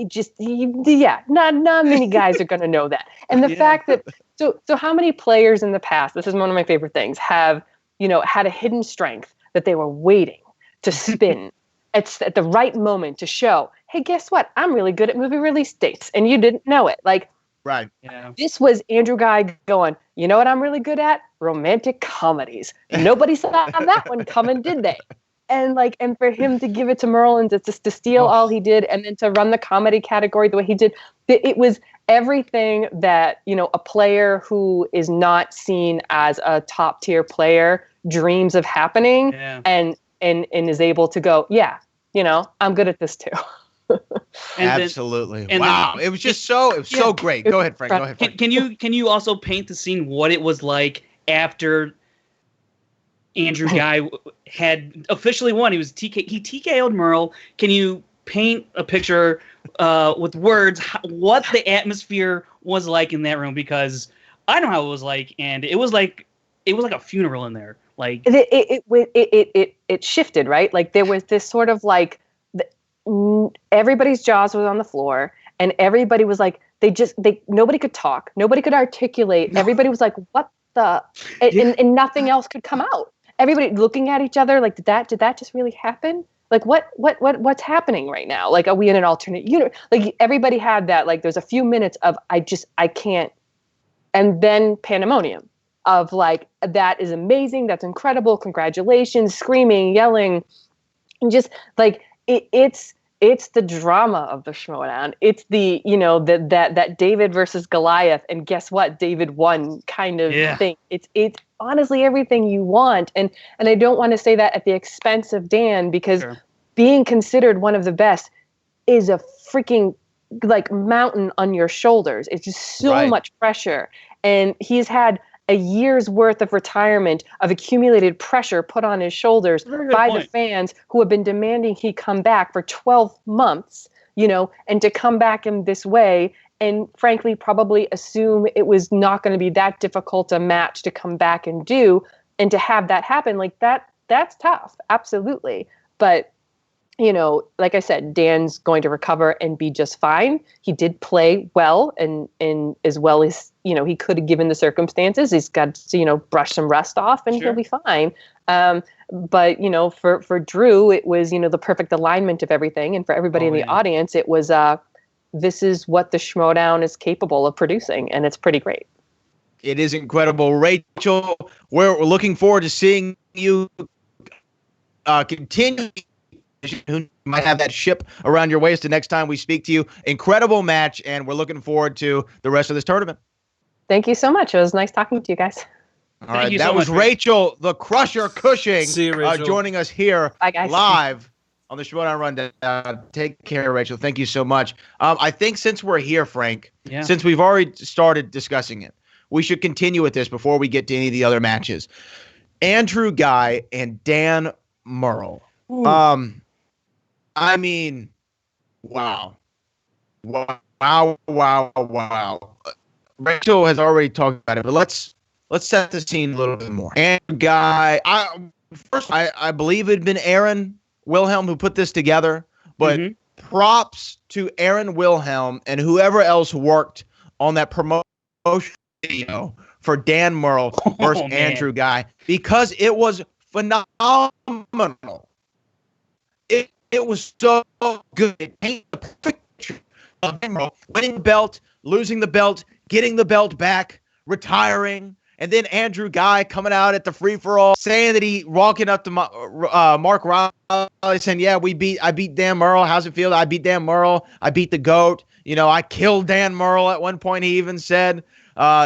many guys are going to know that." And the fact that so how many players in the past, this is one of my favorite things, have, you know, had a hidden strength that they were waiting to spin at the right moment to show, "Hey, guess what? I'm really good at movie release dates," and you didn't know it. Like, Right. Yeah. this was Andrew Ghai going, "You know what I'm really good at? Romantic comedies." Nobody saw that one coming, did they? And for him to give it to Merle and to steal all he did, and then to run the comedy category the way he did, it was everything that, you know, a player who is not seen as a top tier player dreams of happening, and is able to go, "Yeah, you know, I'm good at this too." Absolutely. Wow. It was just so great. Go ahead, Frank. Go ahead, Frank. Can you also paint the scene what it was like after Andrew Ghai had officially won? He TKO'd Merle. Can you paint a picture with words what the atmosphere was like in that room? Because I know how it was like, and it was like a funeral in there. Like it shifted, right? Like there was this sort of like everybody's jaws was on the floor, and everybody was like, nobody could talk, nobody could articulate. Everybody was like, "What the?" And nothing else could come out. Everybody looking at each other like, did that just really happen? Like what's happening right now? Like, are we in an alternate universe? Like everybody had that, like there's a few minutes of I can't, and then pandemonium of like, that is amazing, that's incredible, congratulations, screaming, yelling, and just like it's the drama of the Schmoedown. It's the, you know, that David versus Goliath, and guess what? David won kind of thing. It's honestly everything you want. And I don't want to say that at the expense of Dan, because being considered one of the best is a freaking like mountain on your shoulders. It's just so much pressure. And he's had a year's worth of retirement of accumulated pressure put on his shoulders by the fans who have been demanding he come back for 12 months, you know, and to come back in this way, and frankly probably assume it was not going to be that difficult a match to come back and do, and to have that happen, like that's tough. Absolutely. But, you know, like I said, Dan's going to recover and be just fine. He did play well, and as well as, you know, he could have given the circumstances. He's got to, you know, brush some rust off, and he'll be fine. But, you know, for Drew, it was, you know, the perfect alignment of everything. And for everybody in the audience, it was, this is what the Schmoedown is capable of producing, and it's pretty great. It is incredible. Rachel, we're looking forward to seeing you continue. Who might have that ship around your waist the next time we speak to you. Incredible match, and we're looking forward to the rest of this tournament. Thank you so much. It was nice talking to you guys. All right, that was Rachel, the Crusher Cushing, See you, Rachel. joining us here Bye, guys. live on the Schmoedown Rundown. Take care, Rachel. Thank you so much. I think since we're here, Frank, since we've already started discussing it, we should continue with this before we get to any of the other matches. Andrew Ghai and Dan Merle. I mean, wow. Rachel has already talked about it, but let's set the scene a little bit more. Andrew Ghai, I believe it had been Aaron Wilhelm who put this together, but props to Aaron Wilhelm and whoever else worked on that promotion video for Dan Merle versus Andrew Ghai, because it was phenomenal. It was so good. It painted the perfect picture of Merle winning the belt, losing the belt, getting the belt back, retiring, and then Andrew Ghai coming out at the free-for-all saying that he walking up to Mark Riley saying, "Yeah, I beat Dan Merle. How's it feel? I beat Dan Merle. I beat the GOAT. You know, I killed Dan Merle." At one point, he even said.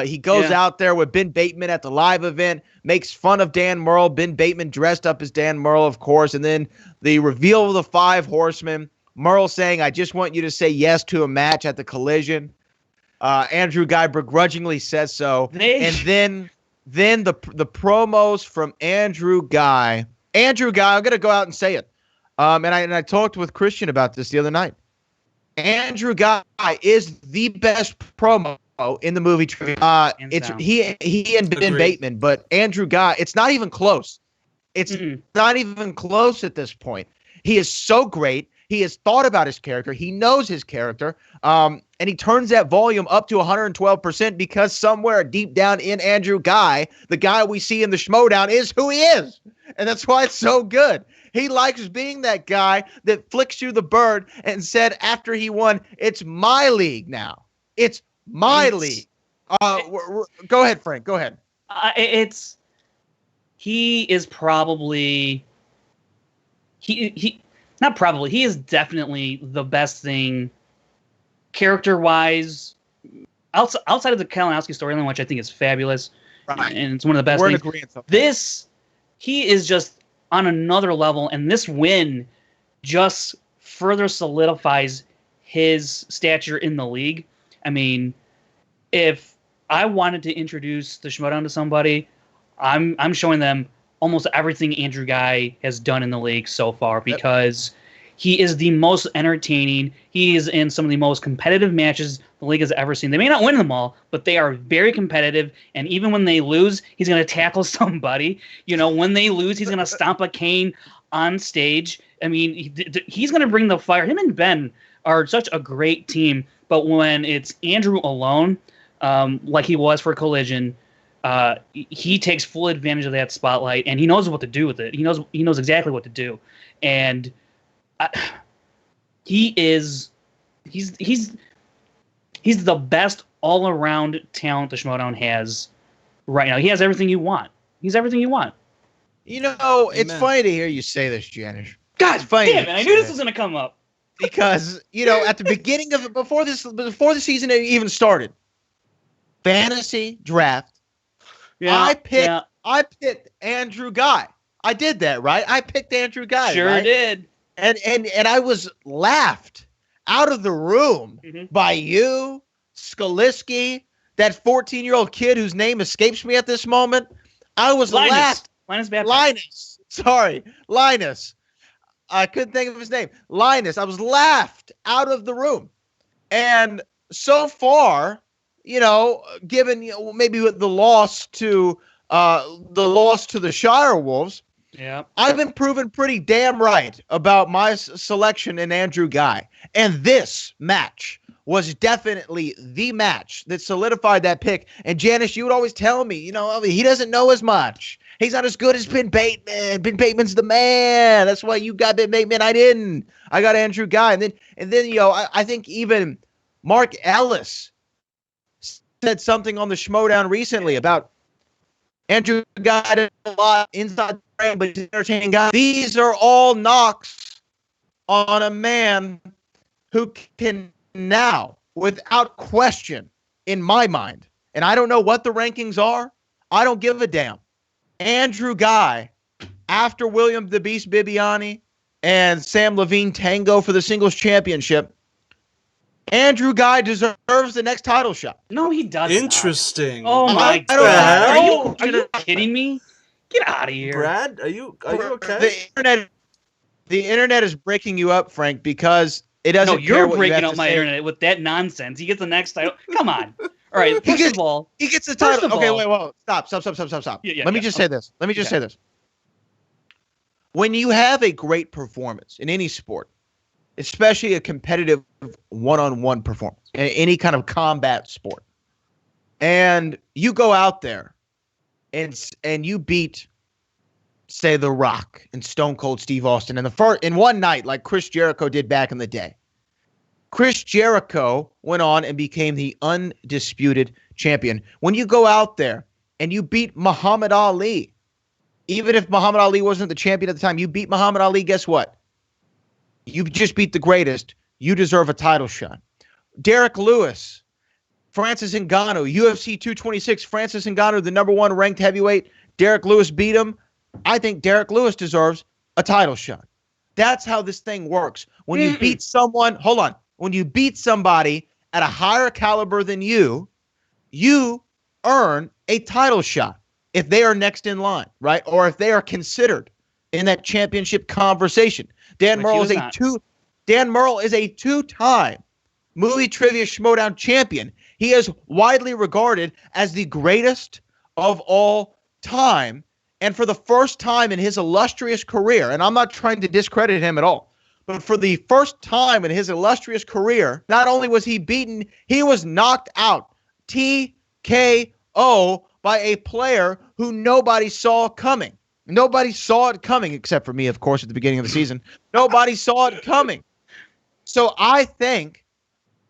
He goes out there with Ben Bateman at the live event, makes fun of Dan Merle. Ben Bateman dressed up as Dan Merle, of course, and then the reveal of the 5 Horsemen. Merle saying, "I just want you to say yes to a match at the Collision." Andrew Ghai begrudgingly says so, and then then the promos from Andrew Ghai. Andrew Ghai, I'm gonna go out and say it. And I talked with Christian about this the other night. Andrew Ghai is the best promo in the movie trivia. It's he and Ben Bateman, but Andrew Ghai, it's not even close. It's not even close at this point. He is so great. He has thought about his character. He knows his character. And he turns that volume up to 112% because somewhere deep down in Andrew Ghai, the guy we see in the Schmoedown is who he is. And that's why it's so good. He likes being that guy that flicks you the bird and said after he won, it's my league now. It's my league. Go ahead, Frank. Go ahead. He is probably he not probably. He is definitely the best thing character-wise outside of the Kalinowski storyline, which I think is fabulous. Right. And it's one of the best things. He is just on another level, and this win just further solidifies his stature in the league. I mean, if I wanted to introduce the Schmoedown to somebody, I'm showing them almost everything Andrew Ghai has done in the league so far because he is the most entertaining. He is in some of the most competitive matches the league has ever seen. They may not win them all, but they are very competitive. And even when they lose, he's going to tackle somebody. When they lose, he's going to stomp a cane on stage. I mean, he's going to bring the fire. Him and Ben are such a great team. But when it's Andrew alone, like he was for Collision, he takes full advantage of that spotlight, and he knows what to do with it. He knows exactly what to do, and he's the best all around talent the Schmoedown has right now. He has everything you want. He's everything you want. It's funny to hear you say this, Janisch. God, it's funny. Damn it! I knew this was gonna come up because at the beginning of it, before the season even started, fantasy draft. Yeah, I picked Andrew Ghai. I did that, right? I picked Andrew Ghai. Sure did. And I was laughed out of the room by you, Skaliski, that 14-year-old kid whose name escapes me at this moment. I was laughed. Linus. Sorry, Linus. I couldn't think of his name. Linus. I was laughed out of the room. And so far, given maybe the loss to the Shire Wolves, I've been proven pretty damn right about my selection in Andrew Ghai. And this match was definitely the match that solidified that pick. And Janisch, you would always tell me, he doesn't know as much. He's not as good as Ben Bateman. Ben Bateman's the man. That's why you got Ben Bateman. I didn't. I got Andrew Ghai. And then I think even Mark Ellis said something on the Schmoedown recently about Andrew Ghai a lot inside the frame, but he's an entertaining guy. These are all knocks on a man who can now, without question, in my mind, and I don't know what the rankings are, I don't give a damn. Andrew Ghai, after William the Beast Bibbiani and Sam Levine Tango for the singles championship, Andrew Ghai deserves the next title shot. No, he doesn't. Interesting. Oh my God! Are you kidding me? Get out of here, Brad. Are you okay? The internet is breaking you up, Frank, because it doesn't. No, you're breaking up my internet with that nonsense. He gets the next title. Come on. All right. First of all, he gets the title. Okay, wait. Stop. Let me just say this. Say this. When you have a great performance in any sport, especially a competitive one-on-one performance in any kind of combat sport, and you go out there and you beat, say, The Rock and Stone Cold Steve Austin in one night, like Chris Jericho did back in the day. Chris Jericho went on and became the undisputed champion. When you go out there and you beat Muhammad Ali, even if Muhammad Ali wasn't the champion at the time, you beat Muhammad Ali, guess what? You just beat the greatest. You deserve a title shot. Derek Lewis, Francis Ngannou, UFC 226, Francis Ngannou, the number one ranked heavyweight. Derek Lewis beat him. I think Derek Lewis deserves a title shot. That's how this thing works. When you beat someone, hold on. When you beat somebody at a higher caliber than you earn a title shot. if they are next in line, right? Or if they are considered in that championship conversation. Dan Murrell is a two-time Movie Trivia Schmoedown champion. He is widely regarded as the greatest of all time. And for the first time in his illustrious career, and I'm not trying to discredit him at all, but for the first time in his illustrious career, not only was he beaten, he was knocked out. TKO by a player who nobody saw coming. Nobody saw it coming, except for me, of course, at the beginning of the season. Nobody saw it coming. So I think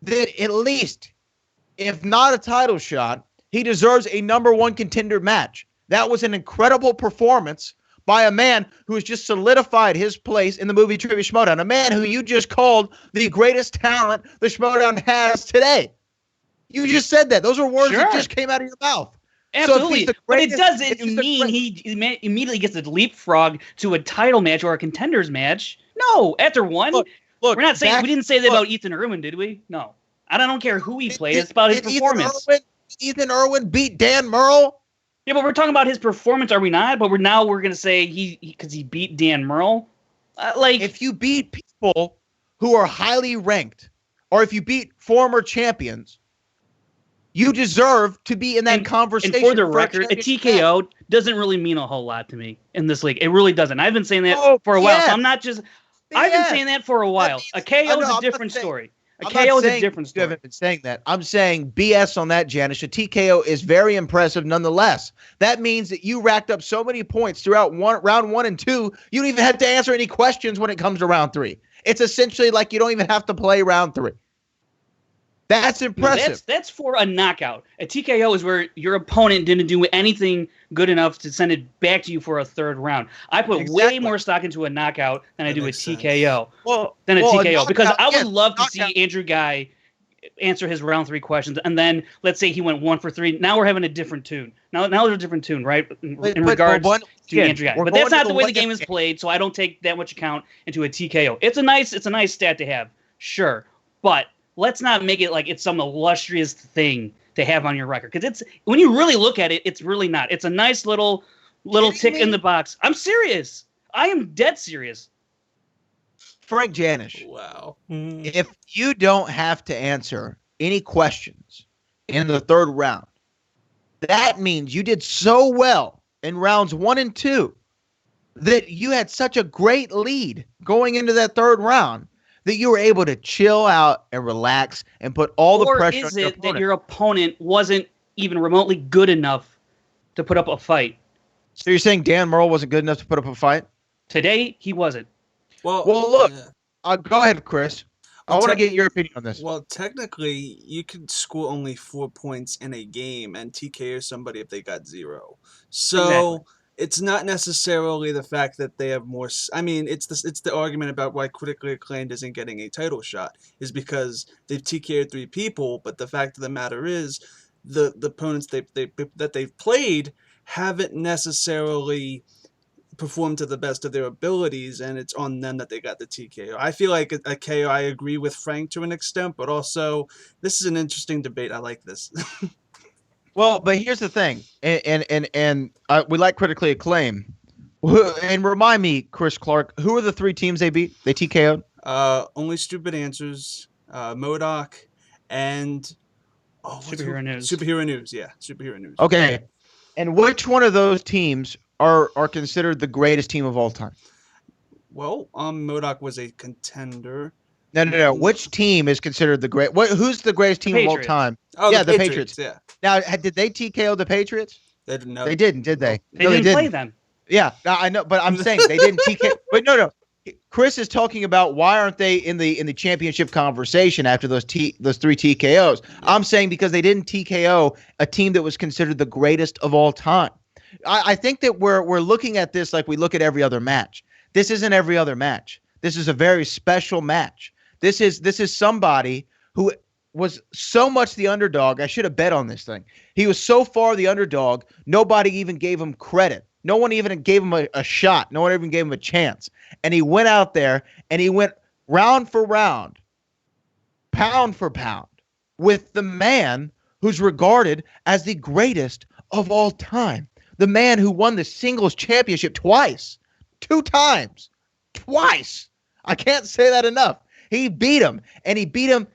that at least, if not a title shot, he deserves a number one contender match. That was an incredible performance by a man who has just solidified his place in the Movie Trivia Schmoedown, a man who you just called the greatest talent the Schmoedown has today. You just said that. Those are words that just came out of your mouth. Absolutely, but it doesn't mean he immediately gets a leapfrog to a title match or a contenders match. No, after one, look, we're not saying we didn't say that about Ethan Irwin, did we? No, I don't care who he played. It's about his performance. Ethan Irwin beat Dan Murrell. Yeah, but we're talking about his performance, are we not? But we're going to say because he beat Dan Murrell. If you beat people who are highly ranked, or if you beat former champions, you deserve to be in that conversation. And for the record, a TKO doesn't really mean a whole lot to me in this league. It really doesn't. I've been saying that for a while. So I'm not just. I've been saying that for a while. A KO is a different story. A KO is a different story. You haven't been saying that. I'm saying BS on that, Janisch. A TKO is very impressive nonetheless. That means that you racked up so many points throughout round 1 and 2, you don't even have to answer any questions when it comes to round 3. It's essentially like you don't even have to play round 3. That's impressive. No, that's for a knockout. A TKO is where your opponent didn't do anything good enough to send it back to you for a third round. I put way more stock into a knockout than I do a TKO. TKO because I would love to see Andrew Ghai answer his round 3 questions, and then let's say he went 1 for 3. Now we're having a different tune. Now there's a different tune, right? In regards to Andrew Ghai. But that's not the way the game is played, so I don't take that much account into a TKO. It's a nice stat to have, sure, but let's not make it like it's some illustrious thing to have on your record, because it's when you really look at it, it's really not. It's a nice little tick in the box. I'm serious. I am dead serious. Frank Janisch. Wow. If you don't have to answer any questions in the third round, that means you did so well in rounds 1 and 2 that you had such a great lead going into that third round that you were able to chill out and relax and put all the pressure on your opponent. Or is it that your opponent wasn't even remotely good enough to put up a fight? So you're saying Dan Murrell wasn't good enough to put up a fight? Today, he wasn't. Well, look. Go ahead, Chris. I want to get your opinion on this. Well, technically, you could score only 4 points in a game and TKO somebody if they got 0. So it's not necessarily the fact that they have more. I mean, it's the argument about why critically acclaimed isn't getting a title shot is because they've TKO'd 3 people. But the fact of the matter is, the opponents that they've played haven't necessarily performed to the best of their abilities, and it's on them that they got the TKO. I feel like a KO. I agree with Frank to an extent, but also this is an interesting debate. I like this. Well, but here's the thing, and we like critically acclaimed. And remind me, Chris Clark, who are the 3 teams they beat? They TKO'd? Only Stupid Answers, MODOK, and Superhero News. Superhero News, yeah, Superhero News. Okay, and which one of those teams are considered the greatest team of all time? Well, MODOK was a contender. No. Which team is considered the great? Who's the greatest team of all time? Oh, yeah, the Patriots. Yeah. Now, did they TKO the Patriots? They didn't know. They didn't, did they? They didn't play them. Yeah, I know, but I'm saying they didn't TKO. But no. Chris is talking about why aren't they in the championship conversation after those 3 TKOs? I'm saying because they didn't TKO a team that was considered the greatest of all time. I think that we're looking at this like we look at every other match. This isn't every other match. This is a very special match. This is somebody who was so much the underdog. I should have bet on this thing. He was so far the underdog, nobody even gave him credit. No one even gave him a shot. No one even gave him a chance. And he went out there and he went round for round, pound for pound, with the man who's regarded as the greatest of all time. the man who won the singles championship twice, 2 times, twice. I can't say that enough. He beat him, and he beat him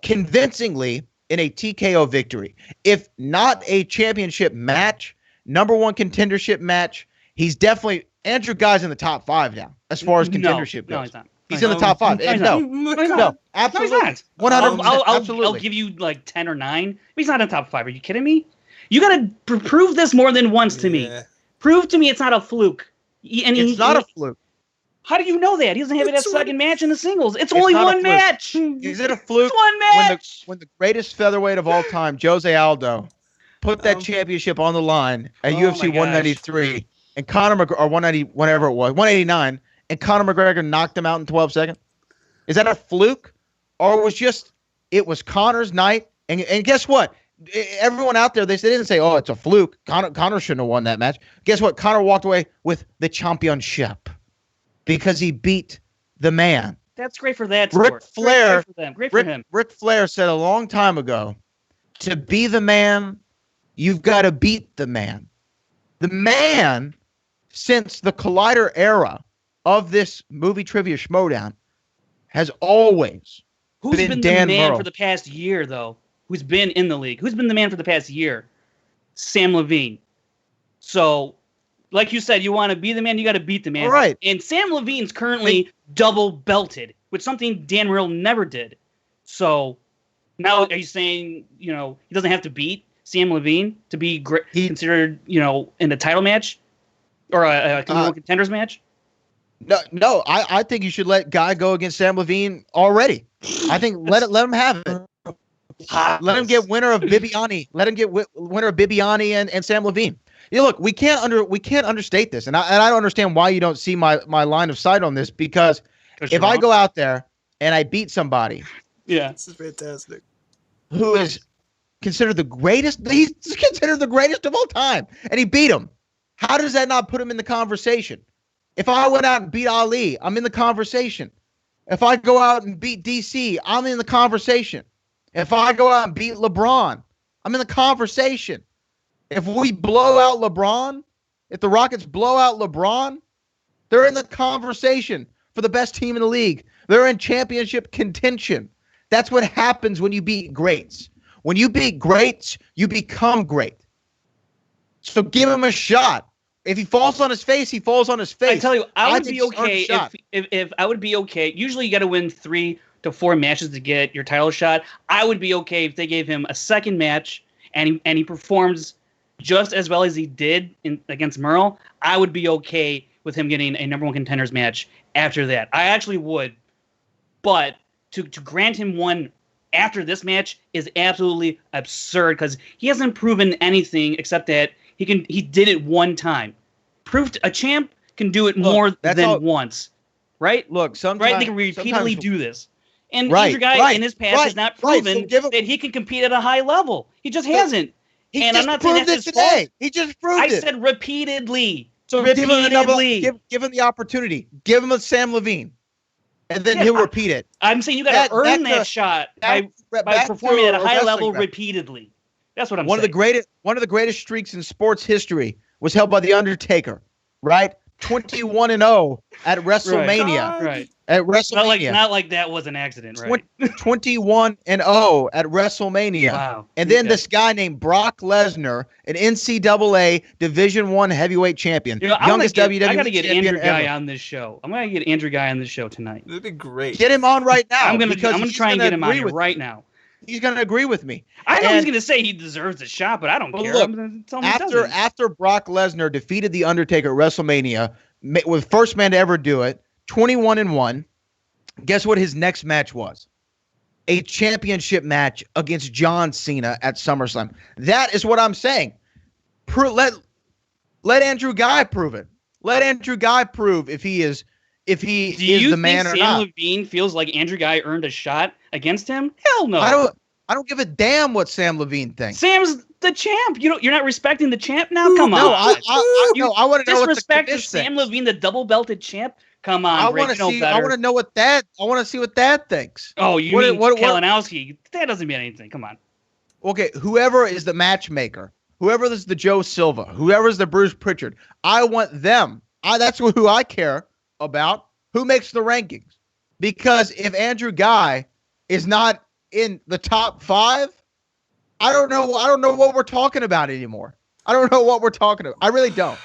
convincingly in a TKO victory. If not a championship match, number one contendership match, he's definitely Andrew Ghai's in the top 5 now as far as contendership goes. No, he's not. He's in the top 5. No, he's No, not. absolutely. No, he's not. 100%. I'll Absolutely. give you like 10 or 9. He's not in the top 5. Are you kidding me? You got to prove this more than once to me. Prove to me it's not a fluke. It's not a fluke. How do you know that? He doesn't have that second match in the singles. It's only not a one fluke. match. Is it a fluke? It's one match. When the greatest featherweight of all time, Jose Aldo, put that championship on the line at UFC 193, and Conor McGregor, or 190, whatever it was, 189, and Conor McGregor knocked him out in 12 seconds? Is that a fluke? Or it was Conor's night? And guess what? Everyone out there, they didn't say, oh, it's a fluke. Conor shouldn't have won that match. Guess what? Conor walked away with the championship because he beat the man. That's great for that Ric sport. Flair, Great for them. Great for him. Ric Flair said a long time ago, to be the man, you've got to beat the man. The man, since the Collider era of this movie trivia Schmoedown, has always Who's been been Dan the man Murrell. for the past year, though? Who's been in the league? Who's been the man for the past year? Sam Levine. So, like you said, you want to be the man, you got to beat the man. All right. And Sam Levine's currently double belted, which is something Dan Murrell never did. So, now are you saying, he doesn't have to beat Sam Levine to be considered, in a title match or a contenders match? No, I think you should let Guy go against Sam Levine already. I think let him have it. Let him get winner of Bibbiani. Let him get winner of Bibbiani and Sam Levine. Look, we can't understate this, and I don't understand why you don't see my line of sight on this, because if I go out there and I beat somebody, This is fantastic, who is considered the greatest, he's considered the greatest of all time, and he beat him, how does that not put him in the conversation? If I went out and beat Ali, I'm in the conversation. If I go out and beat DC, I'm in the conversation. If I go out and beat LeBron, I'm in the conversation. If we blow out LeBron, if the Rockets blow out LeBron, they're in the conversation for the best team in the league. They're in championship contention. That's what happens when you beat greats. When you beat greats, you become great. So give him a shot. If he falls on his face, he falls on his face. I tell you, I would be okay if I would be okay. Usually you got to win 3 to 4 matches to get your title shot. I would be okay if they gave him a second match and he performs just as well as he did against Murrell. I would be okay with him getting a number one contenders match after that. I actually would. But to grant him one after this match is absolutely absurd, because he hasn't proven anything except that he did it one time. Proved a champ can do it more than once, right? Look, sometimes they can repeatedly do this. And Right, Andrew Ghai right, in his past right, has not right. proven So give him- that he can compete at a high level. He just hasn't. He And just I'm not saying proved that's it his fault. today. He just proved I it. said repeatedly. So give him Repeatedly. give him the opportunity. Give him a Sam Levine, and then he'll repeat it. I'm saying you got to earn back that to- shot back by performing to at a high wrestling level back. repeatedly. That's what I'm One saying. of the greatest streaks in sports history was held by the Undertaker, right? 21-0 at WrestleMania. Right. At WrestleMania. Not like that was an accident, right? 21-0 at WrestleMania. Wow. And then Okay. this guy named Brock Lesnar, an NCAA Division I heavyweight champion, youngest WWE I got to get champion Andrew Ghai ever. on this show. I'm going to get Andrew Ghai on this show tonight. that'd be great. Get him on right now. I'm going because to he's try and gonna get him on agree here with- right now. He's going to agree with me. I know And- he's going to say he deserves a shot, but I don't But care. look, I'm going to tell him he doesn't. After Brock Lesnar defeated the Undertaker at WrestleMania, was first man to ever do it, 21-1. Guess what his next match was? A championship match against John Cena at SummerSlam. That is what I'm saying. Let Andrew Ghai prove it. Let Andrew Ghai prove if he is Do you the man think or Sam not. Levine feels like Andrew Ghai earned a shot against him? Hell no. I don't give a damn what Sam Levine thinks. Sam's the champ. You're not respecting the champ now? Come on. No, I want to know what the Disrespect to commish Sam thinks. Levine, the double belted champ? Come on, I Greg, want you know to see. better. I want to know what that. I want to see what that thinks. Oh, you What- mean what- Kalinowski? That doesn't mean anything. Come on. Okay, whoever is the matchmaker, whoever's the Joe Silva, whoever's the Bruce Pritchard, I want them. That's who I care about. Who makes the rankings? Because if Andrew Ghai is not in the top 5, I don't know what we're talking about anymore. I don't know what we're talking about. I really don't.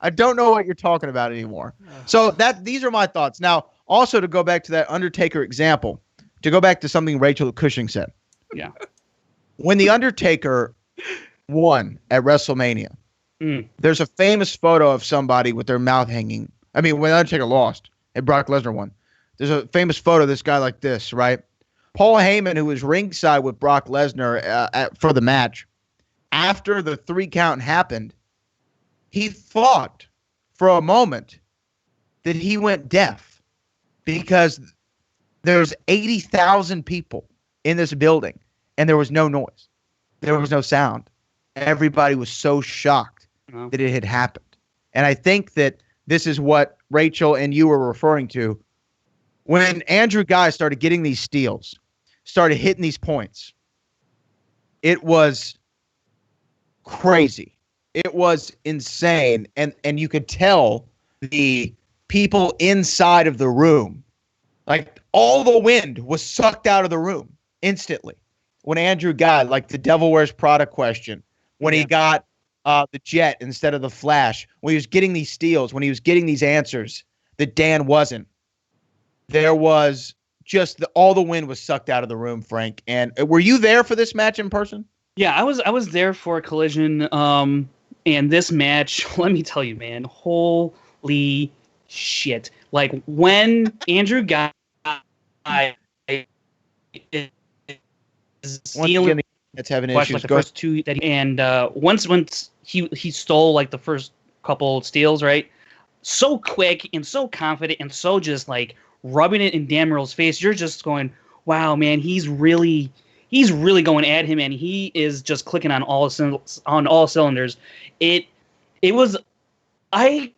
I don't know what you're talking about anymore. So these are my thoughts. Now, also to go back to that Undertaker example, to go back to something Rachel Cushing said. Yeah. When the Undertaker won at WrestleMania, there's a famous photo of somebody with their mouth hanging. I mean, when Undertaker lost and Brock Lesnar won, there's a famous photo of this guy like this, right? Paul Heyman, who was ringside with Brock Lesnar for the match, after the 3 count happened, he thought for a moment that he went deaf because there's 80,000 people in this building and there was no noise. There was no sound. Everybody was so shocked that it had happened. And I think that this is what Rachel and you were referring to. When Andrew Ghai started getting these steals, started hitting these points, it was crazy. It was insane. And you could tell the people inside of the room, like all the wind was sucked out of the room instantly. When Andrew got like the Devil Wears Prada question, when he got the Jet instead of the Flash, when he was getting these steals, when he was getting these answers that Dan wasn't, there was just all the wind was sucked out of the room, Frank. And were you there for this match in person? Yeah, I was there for Collision. And this match, let me tell you, man, holy shit. Like when Andrew Ghai is stealing, that's having issues. Like the first 2 that once he stole like the first couple steals, right? So quick and so confident and so just like rubbing it in Dan Murrell's face. You're just going, wow, man, he's really going at him, and he is just clicking on all cylinders. It was I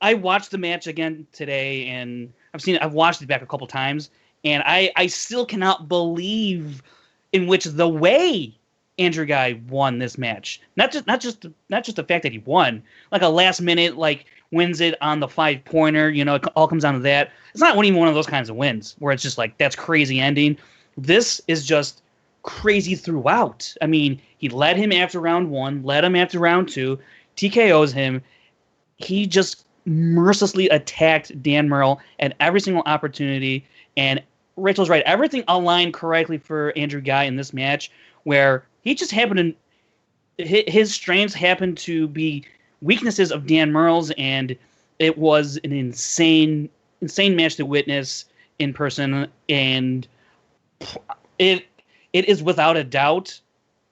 watched the match again today, and I've watched it back a couple times, and I still cannot believe in which the way Andrew Ghai won this match. Not just the fact that he won, like a last minute like wins it on the 5-pointer. You know, it all comes down to that. It's not even one of those kinds of wins where it's just like that's crazy ending. This is just crazy throughout. I mean, he led him after round 1, led him after round 2, TKOs him. He just mercilessly attacked Dan Murrell at every single opportunity. And Rachel's right. Everything aligned correctly for Andrew Ghai in this match, where he just happened to, his strengths happened to be weaknesses of Dan Murrell's, and it was an insane match to witness in person. And it is without a doubt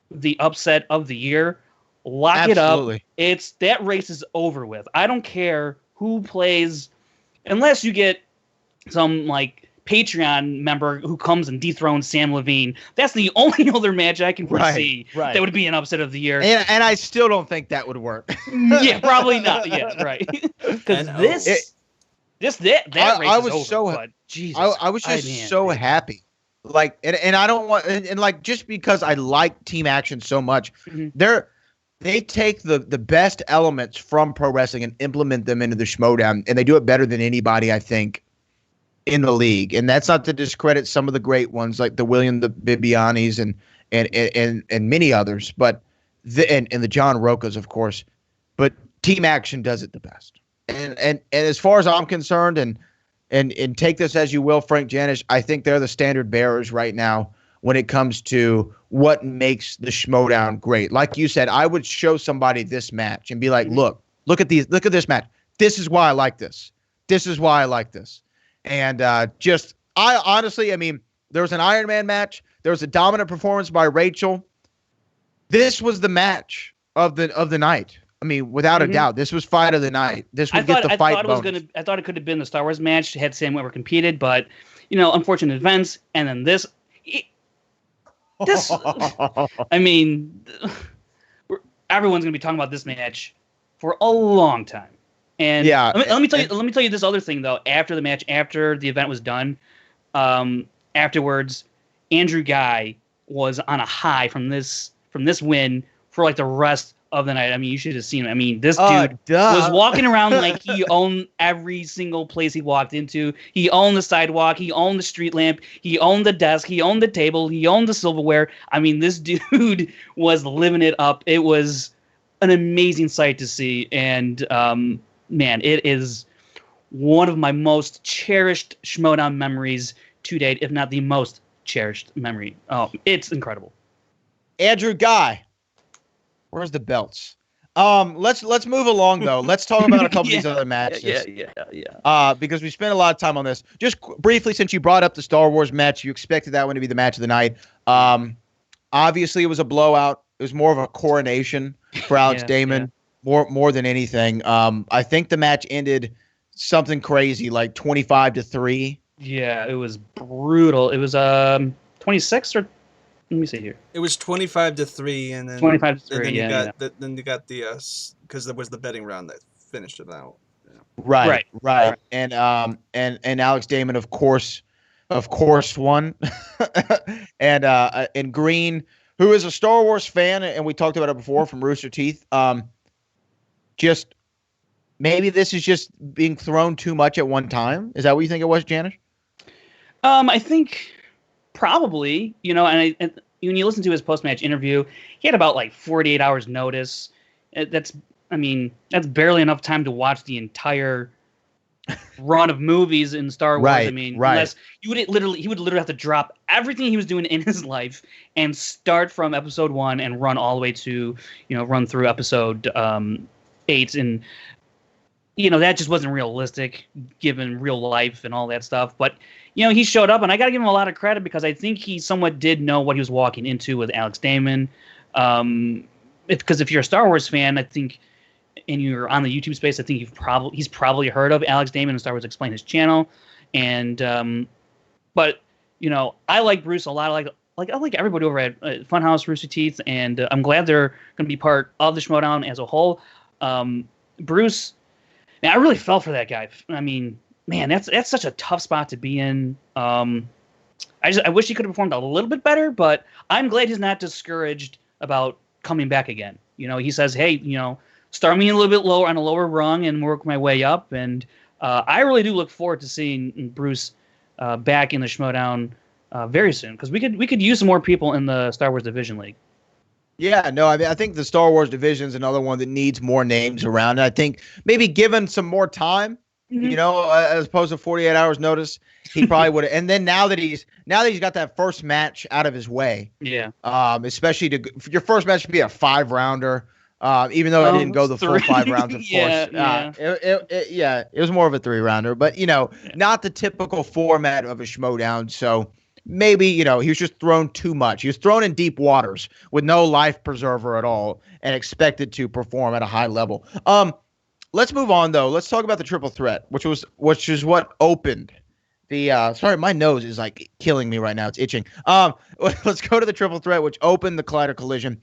the upset of the year. Lock Absolutely. It up. That race is over with. I don't care who plays, unless you get some like Patreon member who comes and dethrones Sam Levine. That's the only other match I can foresee that would be an upset of the year. And I still don't think that would work. Yeah, probably not. Yeah, right. Because that race I was is so over. But Jesus, I was just so happy. Like, and I don't want, and like, just because I like Team Action so much, they take the best elements from pro wrestling and implement them into the Schmoedown, and they do it better than anybody, I think, in the league. And that's not to discredit some of the great ones like the William Bibbianis and many others, but and the John Rocas, of course. But Team Action does it the best. And as far as I'm concerned, and take this as you will, Frank Janisch, I think they're the standard bearers right now when it comes to what makes the Schmoedown great. Like you said, I would show somebody this match and be like, look at this match. This is why I like this. This is why I like this. And I honestly, I mean, there was an Iron Man match. There was a dominant performance by Rachel. This was the match of the night. I mean, without a doubt, this was fight of the night. This would get the fight bonus. I thought it could have been the Star Wars match had Sam Witwer competed, but unfortunate events, and then this. I mean, everyone's gonna be talking about this match for a long time. And yeah, let me tell you this other thing though. After the match, after the event was done, afterwards, Andrew Ghai was on a high from this win for like the rest of the night. I mean, you should have seen him. I mean, this dude was walking around like he owned every single place he walked into. He owned the sidewalk. He owned the street lamp. He owned the desk. He owned the table. He owned the silverware. I mean, this dude was living it up. It was an amazing sight to see. And, man, it is one of my most cherished Schmoedown memories to date, if not the most cherished memory. Oh, it's incredible. Andrew Ghai. Where's the belts? Let's move along though. Let's talk about a couple of these other matches. Yeah. Because we spent a lot of time on this. Just briefly, since you brought up the Star Wars match, you expected that one to be the match of the night. Obviously, it was a blowout. It was more of a coronation for Alex Damon, more than anything. I think the match ended something crazy, like 25-3. Yeah, it was brutal. It was 26 or. Let me see here. It was 25-3, and then 25-3. Then you got the because there was the betting round that finished it out. Right. And Alex Damon, of course, won. and Green, who is a Star Wars fan, and we talked about it before from Rooster Teeth. Just maybe this is just being thrown too much at one time. Is that what you think it was, Janisch? I think. Probably, and when you listen to his post-match interview, he had about like 48 hours notice. That's barely enough time to watch the entire run of movies in Star Wars. Right, Unless he would literally have to drop everything he was doing in his life and start from episode 1 and run all the way to, run through episode 8. And, that just wasn't realistic given real life and all that stuff. But, he showed up, and I got to give him a lot of credit because I think he somewhat did know what he was walking into with Alex Damon. Because if you're a Star Wars fan, I think, and you're on the YouTube space, I think he's probably heard of Alex Damon and Star Wars Explained, his channel. And but I like Bruce a lot. I like everybody over at Funhouse, Rooster Teeth, and I'm glad they're going to be part of the Schmoedown as a whole. Bruce, man, I really fell for that guy. I mean, man, that's such a tough spot to be in. I wish he could have performed a little bit better, but I'm glad he's not discouraged about coming back again. He says, hey, start me a little bit lower on a lower rung and work my way up. And I really do look forward to seeing Bruce back in the Schmoedown very soon, because we could use some more people in the Star Wars Division League. Yeah, no, I mean, I think the Star Wars Division is another one that needs more names around. And I think maybe given some more time, as opposed to 48 hours notice, he probably would have. And then now that he's got that first match out of his way, especially your first match should be a 5-rounder, even though it didn't go the full 5 rounds, of course. It was more of a 3-rounder, but not the typical format of a Schmoedown. So maybe he was just thrown too much. He was thrown in deep waters with no life preserver at all, and expected to perform at a high level. Let's move on though. Let's talk about the triple threat, which is what opened the. Sorry, my nose is like killing me right now. It's itching. Let's go to the triple threat, which opened the Collider Collision.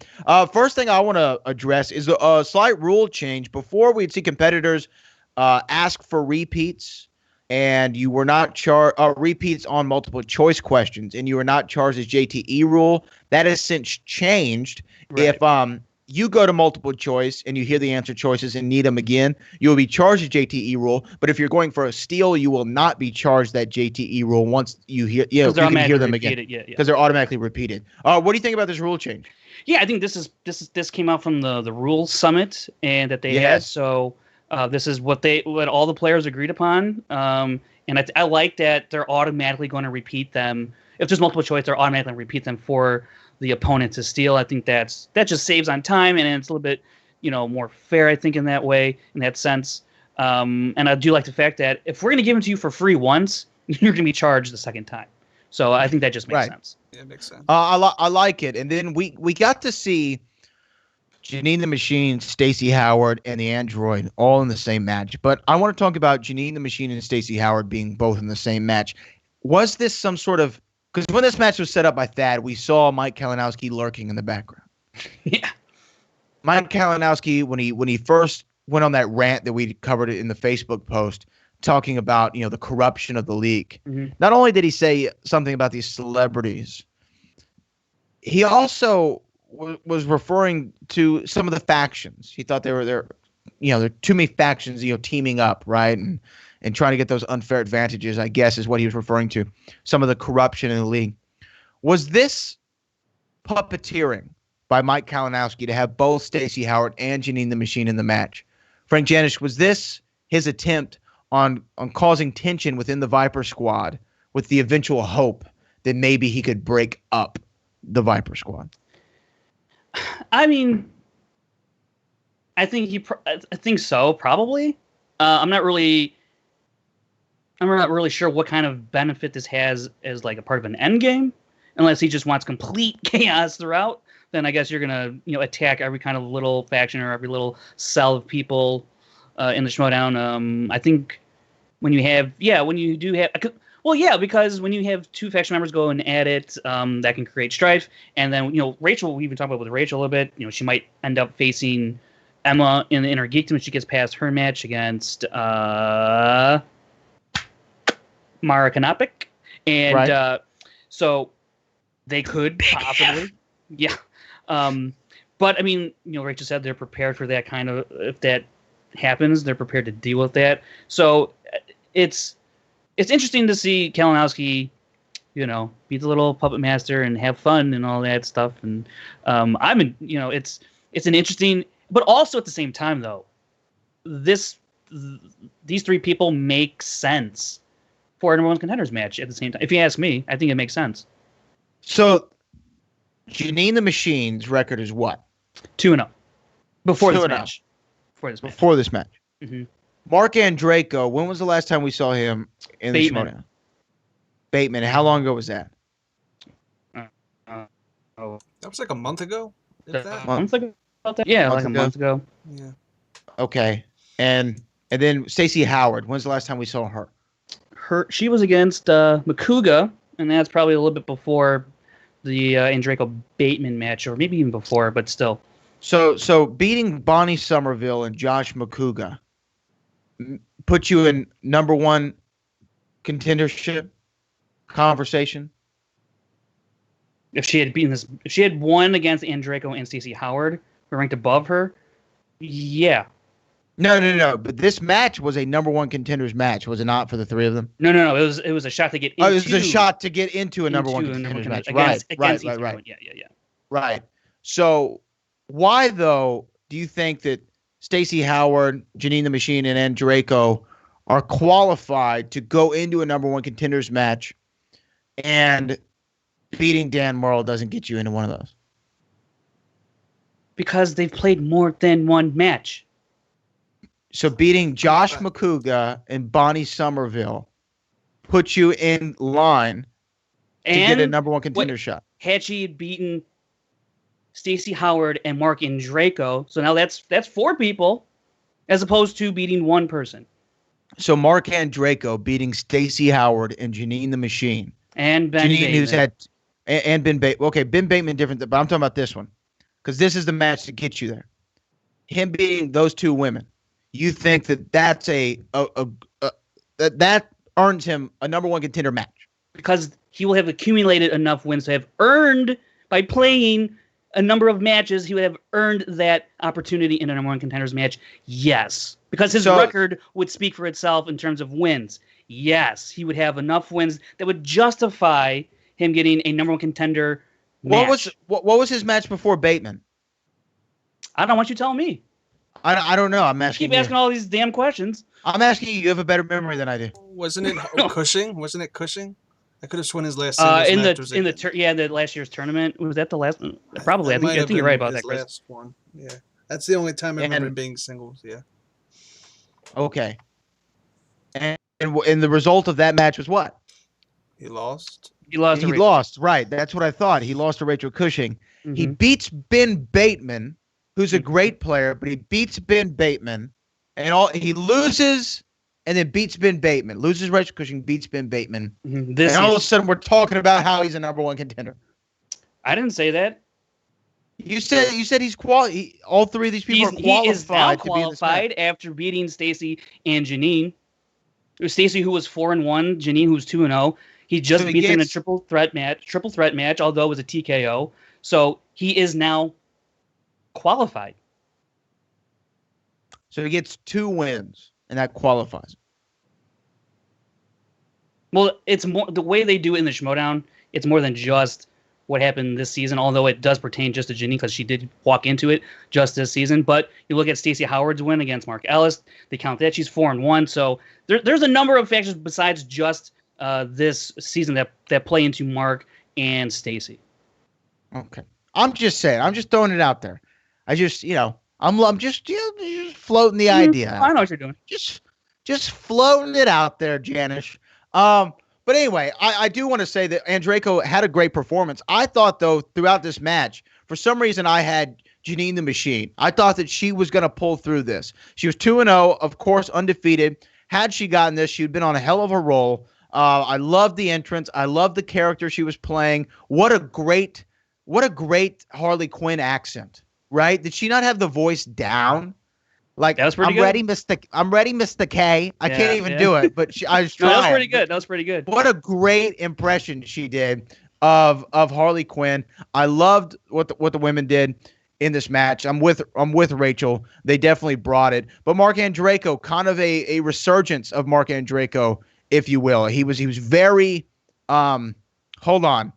First thing I want to address is a slight rule change. Before, we'd see competitors ask for repeats, and you were not charged repeats on multiple choice questions, and you were not charged as JTE rule. That has since changed. Right. If you go to multiple choice and you hear the answer choices and need them again, you will be charged a JTE rule. But if you're going for a steal, you will not be charged that JTE rule once you hear, you can hear them again, because they're automatically repeated. What do you think about this rule change? Yeah, I think this came out from the Rules Summit and that they had. So this is what all the players agreed upon. And I like that they're automatically going to repeat them. If there's multiple choice, they're automatically going to repeat them for the opponent to steal. I think that just saves on time, and it's a little bit, more fair, I think, in that way, in that sense. And I do like the fact that if we're going to give them to you for free once, you're going to be charged the second time. So I think that just makes sense. Yeah, it makes sense. I like it. And then we got to see Janine the Machine, Stacey Howard, and the Android all in the same match. But I want to talk about Janine the Machine and Stacey Howard being both in the same match. Was this some sort of... Because when this match was set up by Thad, we saw Mike Kalinowski lurking in the background. Yeah. Mike Kalinowski, when he first went on that rant that we covered it in the Facebook post, talking about the corruption of the league. Mm-hmm. Not only did he say something about these celebrities, he also was referring to some of the factions. He thought there are too many factions, teaming up, right, and trying to get those unfair advantages, I guess, is what he was referring to. Some of the corruption in the league. Was this puppeteering by Mike Kalinowski to have both Stacey Howard and Janine the Machine in the match? Frank Janisch, was this his attempt on causing tension within the Viper squad with the eventual hope that maybe he could break up the Viper squad? I mean, I think so, probably. I'm not really sure what kind of benefit this has as like a part of an end game, unless he just wants complete chaos throughout. Then I guess you're gonna attack every kind of little faction or every little cell of people in the Schmoedown. I think because when you have two faction members go and at it, that can create strife. And then Rachel, we even talked about with Rachel a little bit. She might end up facing Emma in the Inner Geekdom if she gets past her match against Mara Kanapik. And right. So they could possibly. Yeah. But I mean, Rachel said they're prepared for that kind of, if that happens, they're prepared to deal with that. So it's interesting to see Kalinowski, be the little puppet master and have fun and all that stuff. And it's an interesting, but also at the same time though, these three people make sense for a number one contenders match at the same time. If you ask me, I think it makes sense. So Janine the Machine's record is what? 2-0 before this 2-0. match. Before this match. Mm-hmm. Mark Andreyko, when was the last time we saw him in the Schmoedown? Bateman. How long ago was that? That was like a month ago. A month ago? Yeah, like a month ago. Yeah. Okay. And then Stacey Howard, when's the last time we saw her? She was against Makuga, and that's probably a little bit before the Andreyko Bateman match, or maybe even before, but still. So beating Bonnie Somerville and Josh Makuga put you in number one contendership conversation? If she had won against Andreyko and Stacey Howard, who ranked above her, yeah. No. But this match was a number one contenders match, was it not, for the three of them? No. It was a shot to get into. Oh, it was a shot to get into a number one contenders match. Right. Yeah. Right. So why, though, do you think that Stacey Howard, Janine the Machine, and Andreyko are qualified to go into a number one contenders match, and beating Dan Murrell doesn't get you into one of those? Because they've played more than one match. So beating Josh Makuga and Bonnie Somerville puts you in line to get a number one contender shot. Had she beaten Stacey Howard and Mark Andreyko, so now that's four people, as opposed to beating one person. So Mark Andreyko beating Stacey Howard and Janine the Machine. And Ben Janine, Bateman. who's had, and Ben Bateman. Okay, Ben Bateman different, but I'm talking about this one, because this is the match that gets you there. Him beating those two women. You think that that's that earns him a number one contender match? Because he will have accumulated enough wins to have earned, by playing a number of matches, he would have earned that opportunity in a number one contenders match. Yes. Because his record would speak for itself in terms of wins. Yes. He would have enough wins that would justify him getting a number one contender match. What was his match before Bateman? I don't want you telling me. I don't know. I'm asking. Keep asking all these damn questions. I'm asking you. You have a better memory than I do. Wasn't it Cushing? Wasn't it Cushing? I could have sworn his last match was the last year's tournament. Was that the last one? Probably. I think you're right about that, Chris. Last one. Yeah, that's the only time I remember being singles. Yeah. Okay. And the result of that match was what? He lost. He lost. He lost. Right. That's what I thought. He lost to Rachel Cushing. Mm-hmm. He beats Ben Bateman, who's a great player, but he beats Ben Bateman, and he loses, and then beats Ben Bateman. Loses Rachel Cushing, beats Ben Bateman. Mm-hmm. And all of a sudden, we're talking about how he's a number one contender. I didn't say that. You said he's qualified. All three of these people are qualified. He is now to qualified after beating Stacey and Janine. Stacey, who was 4-1, Janine, who's 2-0. He just beat her in a triple threat match, although it was a TKO. So he is now qualified. So he gets 2 wins, and that qualifies him. Well, it's more the way they do it in the Schmoedown. It's more than just what happened this season, although it does pertain just to Janine because she did walk into it just this season. But you look at Stacey Howard's win against Mark Ellis, they count that she's 4-1. So there's a number of factors besides just this season that play into Mark and Stacey. Okay, I'm just saying. I'm just throwing it out there. I just, I'm just just floating the idea. I know what you're doing. Just floating it out there, Janisch. But anyway, I do want to say that Andreyko had a great performance. I thought, though, throughout this match, for some reason, I had Janine the Machine. I thought that she was going to pull through this. She was 2-0, of course, undefeated. Had she gotten this, she'd been on a hell of a roll. I loved the entrance. I loved the character she was playing. What a great Harley Quinn accent, right? Did she not have the voice down? Like, that was pretty I'm good. ready, Mr. K. I can't even do it, but I was trying. No, that was pretty good. What a great impression she did of Harley Quinn. I loved what the women did in this match. I'm with Rachel. They definitely brought it. But Mark Andreyko, kind of a resurgence of Mark Andreyko, if you will. He was very hold on.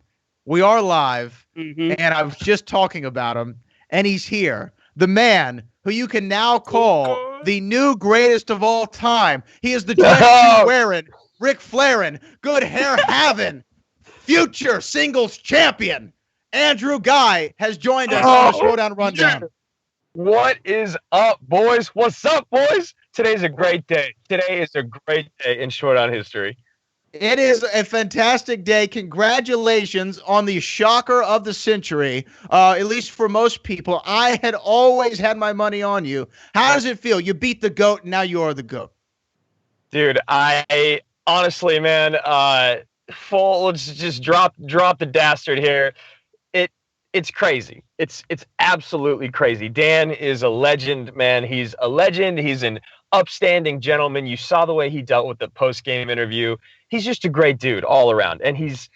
We are live, and I was just talking about him, and he's here. The man who you can now call the new greatest of all time. He is the dress wearing, Ric Flairin, good hair having, future singles champion. Andrew Ghai has joined us on the Schmoedown Rundown. What is up, boys? What's up, boys? Today's a great day. Today is a great day in Schmoedown history. It is a fantastic day. Congratulations on the shocker of the century, at least for most people. I had always had my money on you. How does it feel? You beat the GOAT, and now you are the GOAT. Dude, I honestly, man, let's just drop the dastard here. It's crazy. It's absolutely crazy. Dan is a legend, man. He's a legend. He's an upstanding gentleman. You saw the way he dealt with the post-game interview. He's just a great dude all around. And he's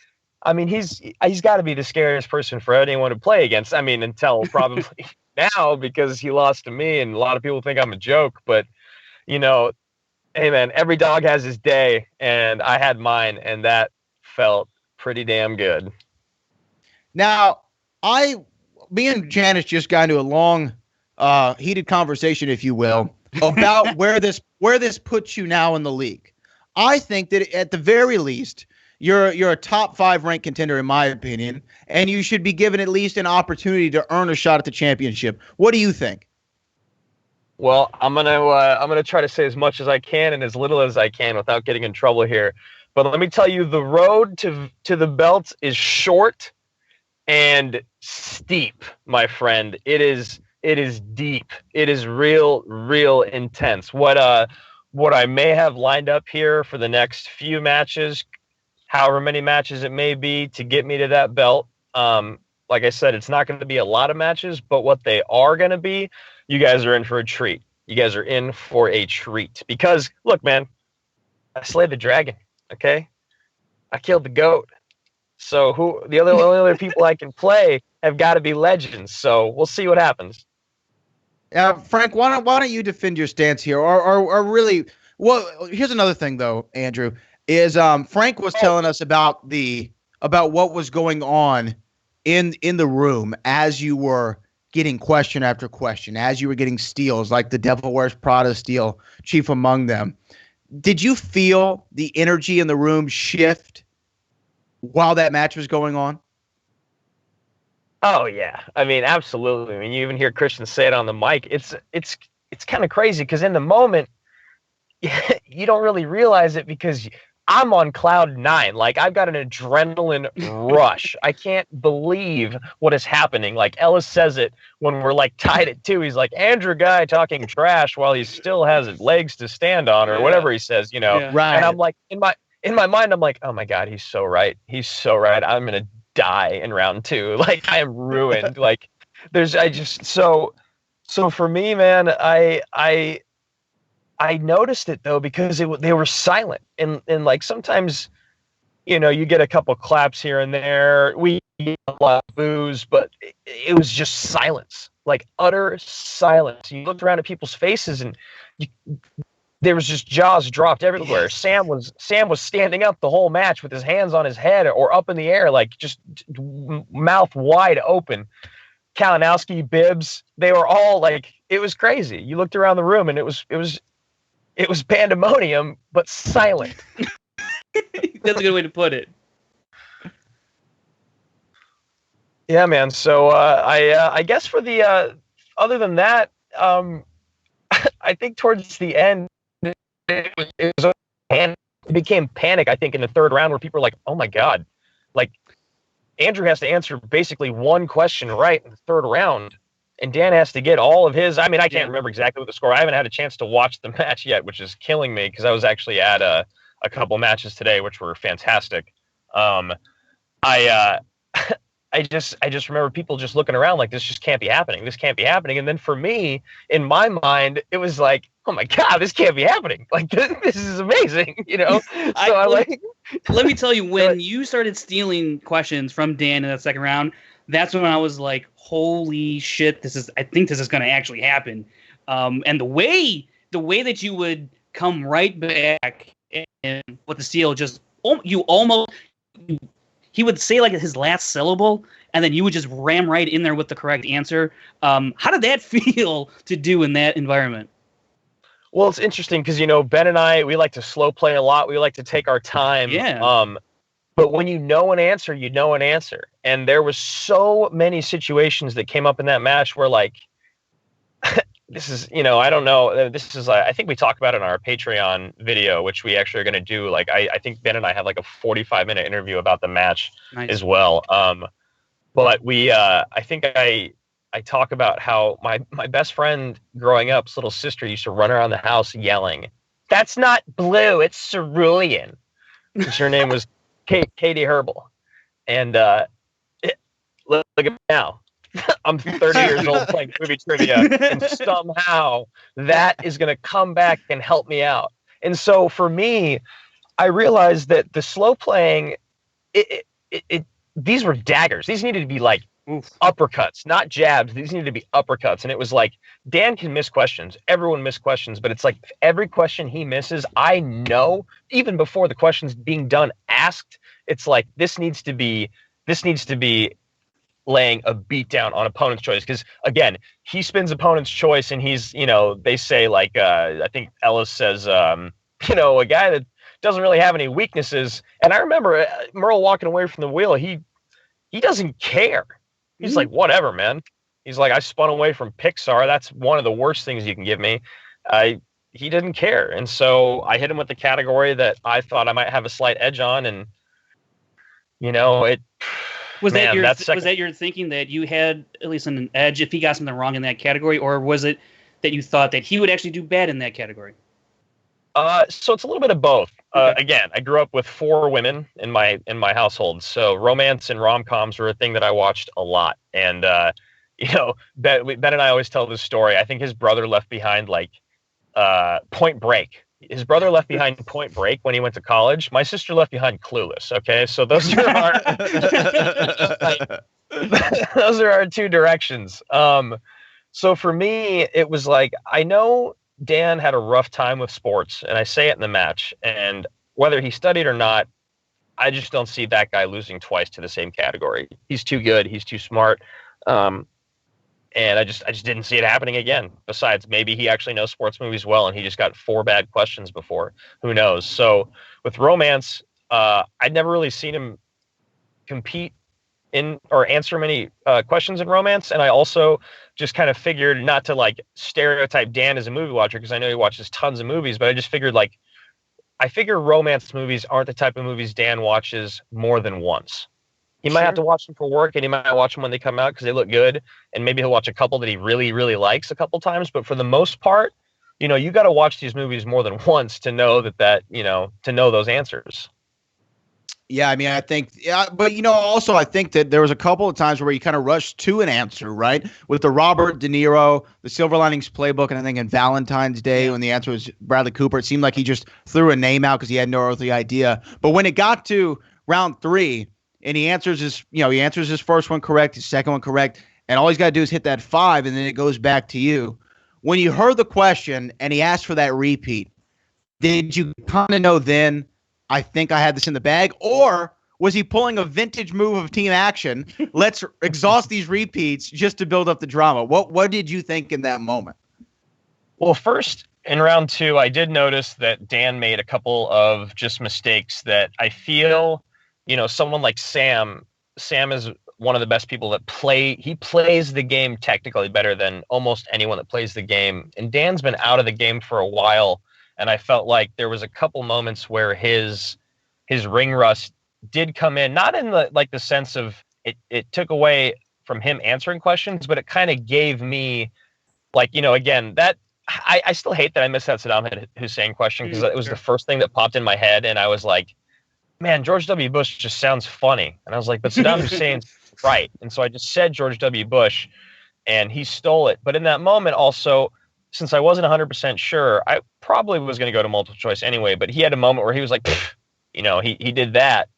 got to be the scariest person for anyone to play against. I mean, until probably now, because he lost to me and a lot of people think I'm a joke. But, hey, man, every dog has his day, and I had mine, and that felt pretty damn good. Now, me and Janisch just got into a long, heated conversation, if you will, about where this puts you now in the league. I think that at the very least, you're a top 5 ranked contender, in my opinion, and you should be given at least an opportunity to earn a shot at the championship. What do you think? Well, I'm gonna try to say as much as I can and as little as I can without getting in trouble here. But let me tell you, the road to the belt is short and steep, my friend. It is deep. It is real intense. What I may have lined up here for the next few matches, however many matches it may be, to get me to that belt. Like I said, it's not going to be a lot of matches, but what they are going to be, you guys are in for a treat. You guys are in for a treat. Because, look, man, I slayed the dragon, okay? I killed the GOAT. So only other people I can play have got to be legends. So we'll see what happens. Frank, why don't you defend your stance here? Or really, well, here's another thing though, Andrew, is Frank was telling us about what was going on in the room as you were getting question after question, as you were getting steals, like the Devil Wears Prada steal, chief among them. Did you feel the energy in the room shift while that match was going on? Oh yeah, I mean, absolutely. I mean, you even hear Christian say it on the mic. It's kind of crazy because in the moment, you don't really realize it because I'm on cloud 9. Like, I've got an adrenaline rush. I can't believe what is happening. Like, Ellis says it when we're like tied at 2. He's like, Andrew Ghai talking trash while he still has legs to stand on, or whatever he says, Yeah. Right. And I'm like, in my mind, I'm like, oh my God, he's so right. He's so right. I'm gonna die in round 2. Like, I am ruined. Like, so for me, man, I noticed it though because they were silent, and like sometimes, you get a couple claps here and there. We a lot of booze, but it was just silence, like utter silence. You looked around at people's faces, and there was just jaws dropped everywhere. Yes. Sam was standing up the whole match with his hands on his head or up in the air, like just mouth wide open. Kalinowski, Bibbs, they were all like, it was crazy. You looked around the room, and it was pandemonium, but silent. That's a good way to put it. Yeah, man. So I guess for the other than that, I think towards the end it became panic. I think in the third round where people were like, "Oh my god!" Like Andrew has to answer basically one question right in the third round, and Dan has to get all of his. I mean, I can't remember exactly what the score. I haven't had a chance to watch the match yet, which is killing me because I was actually at a couple matches today, which were fantastic. I just remember people just looking around like, this just can't be happening. This can't be happening. And then for me, in my mind, it was like, oh my god, this can't be happening. Like this is amazing, you know. So let me tell you, when you started stealing questions from Dan in that second round, that's when I was like, holy shit, I think this is going to actually happen. And the way that you would come right back and with the steal, he would say like his last syllable, and then you would just ram right in there with the correct answer. How did that feel to do in that environment? Well, it's interesting because, you know, Ben and I, we like to slow play a lot. We like to take our time. Yeah. But when you know an answer, you know an answer. And there was so many situations that came up in that match where, like, this is, you know, I don't know. This is, I think we talked about it in our Patreon video, which we actually are going to do. Like, I think Ben and I have like a 45-minute interview about the match as well. But we, I think I talk about how my best friend growing up's little sister used to run around the house yelling, "That's not blue, it's cerulean." Her name was Katie Herbal. And look at me now. I'm 30 years old playing movie trivia, and somehow that is going to come back and help me out. And so for me, I realized that the slow playing, these were daggers. These needed to be like uppercuts, not jabs. These needed to be uppercuts. And it was like, Dan can miss questions. Everyone missed questions, but it's like every question he misses, I know, even before the question's being done asked, it's like, this needs to be laying a beat down on opponent's choice. Because again, he spins opponent's choice, and he's, you know, they say like, I think Ellis says, you know, a guy that doesn't really have any weaknesses. And I remember Merle walking away from the wheel. He doesn't care. He's like, whatever, man. He's like, I spun away from Pixar. That's one of the worst things you can give me. He didn't care. And so I hit him with the category that I thought I might have a slight edge on. And, you know, was that your thinking that you had at least an edge if he got something wrong in that category, or was it that you thought that he would actually do bad in that category? So it's a little bit of both. Okay. Again, I grew up with 4 women in my household, so romance and rom-coms were a thing that I watched a lot. And you know, Ben and I always tell this story. I think his brother left behind like Point Break. His brother left behind Point Break when he went to college. My sister left behind Clueless. Okay, so those are those are our 2 directions. So for me, it was like, I know Dan had a rough time with sports, and I say it in the match. And whether he studied or not, I just don't see that guy losing twice to the same category. He's too good. He's too smart. And I just didn't see it happening again. Besides, maybe he actually knows sports movies well, and he just got 4 bad questions before. Who knows? So with romance, I'd never really seen him compete in or answer many questions in romance. And I also just kind of figured not to like stereotype Dan as a movie watcher, because I know he watches tons of movies, but I just figured like, I figure romance movies aren't the type of movies Dan watches more than once. He might have to watch them for work, and he might watch them when they come out because they look good. And maybe he'll watch a couple that he really, really likes a couple times. But for the most part, you know, you got to watch these movies more than once to know that, you know, to know those answers. Yeah, I mean, I think, but, you know, also I think that there was a couple of times where you kind of rushed to an answer, right? With the Robert De Niro, the Silver Linings Playbook, and I think in Valentine's Day when the answer was Bradley Cooper, it seemed like he just threw a name out because he had no earthly idea. But when it got to round 3, and he answers his first one correct, his second one correct, and all he's got to do is hit that 5, and then it goes back to you. When you heard the question and he asked for that repeat, did you kind of know then, I think I had this in the bag? Or was he pulling a vintage move of team action? Let's exhaust these repeats just to build up the drama. What did you think in that moment? Well, first, in round 2, I did notice that Dan made a couple of just mistakes that I feel, someone like Sam is one of the best people that he plays the game technically better than almost anyone that plays the game. And Dan's been out of the game for a while. And I felt like there was a couple moments where his ring rust did come in, not in the sense of it took away from him answering questions, but it kind of gave me again, that I still hate that I missed that Saddam Hussein question because it was the first thing that popped in my head. And I was like, man, George W. Bush just sounds funny. And I was like, but Saddam Hussein's right. And so I just said George W. Bush and he stole it. But in that moment also, since I wasn't 100% sure, I probably was going to go to multiple choice anyway, but he had a moment where he was like, he did that.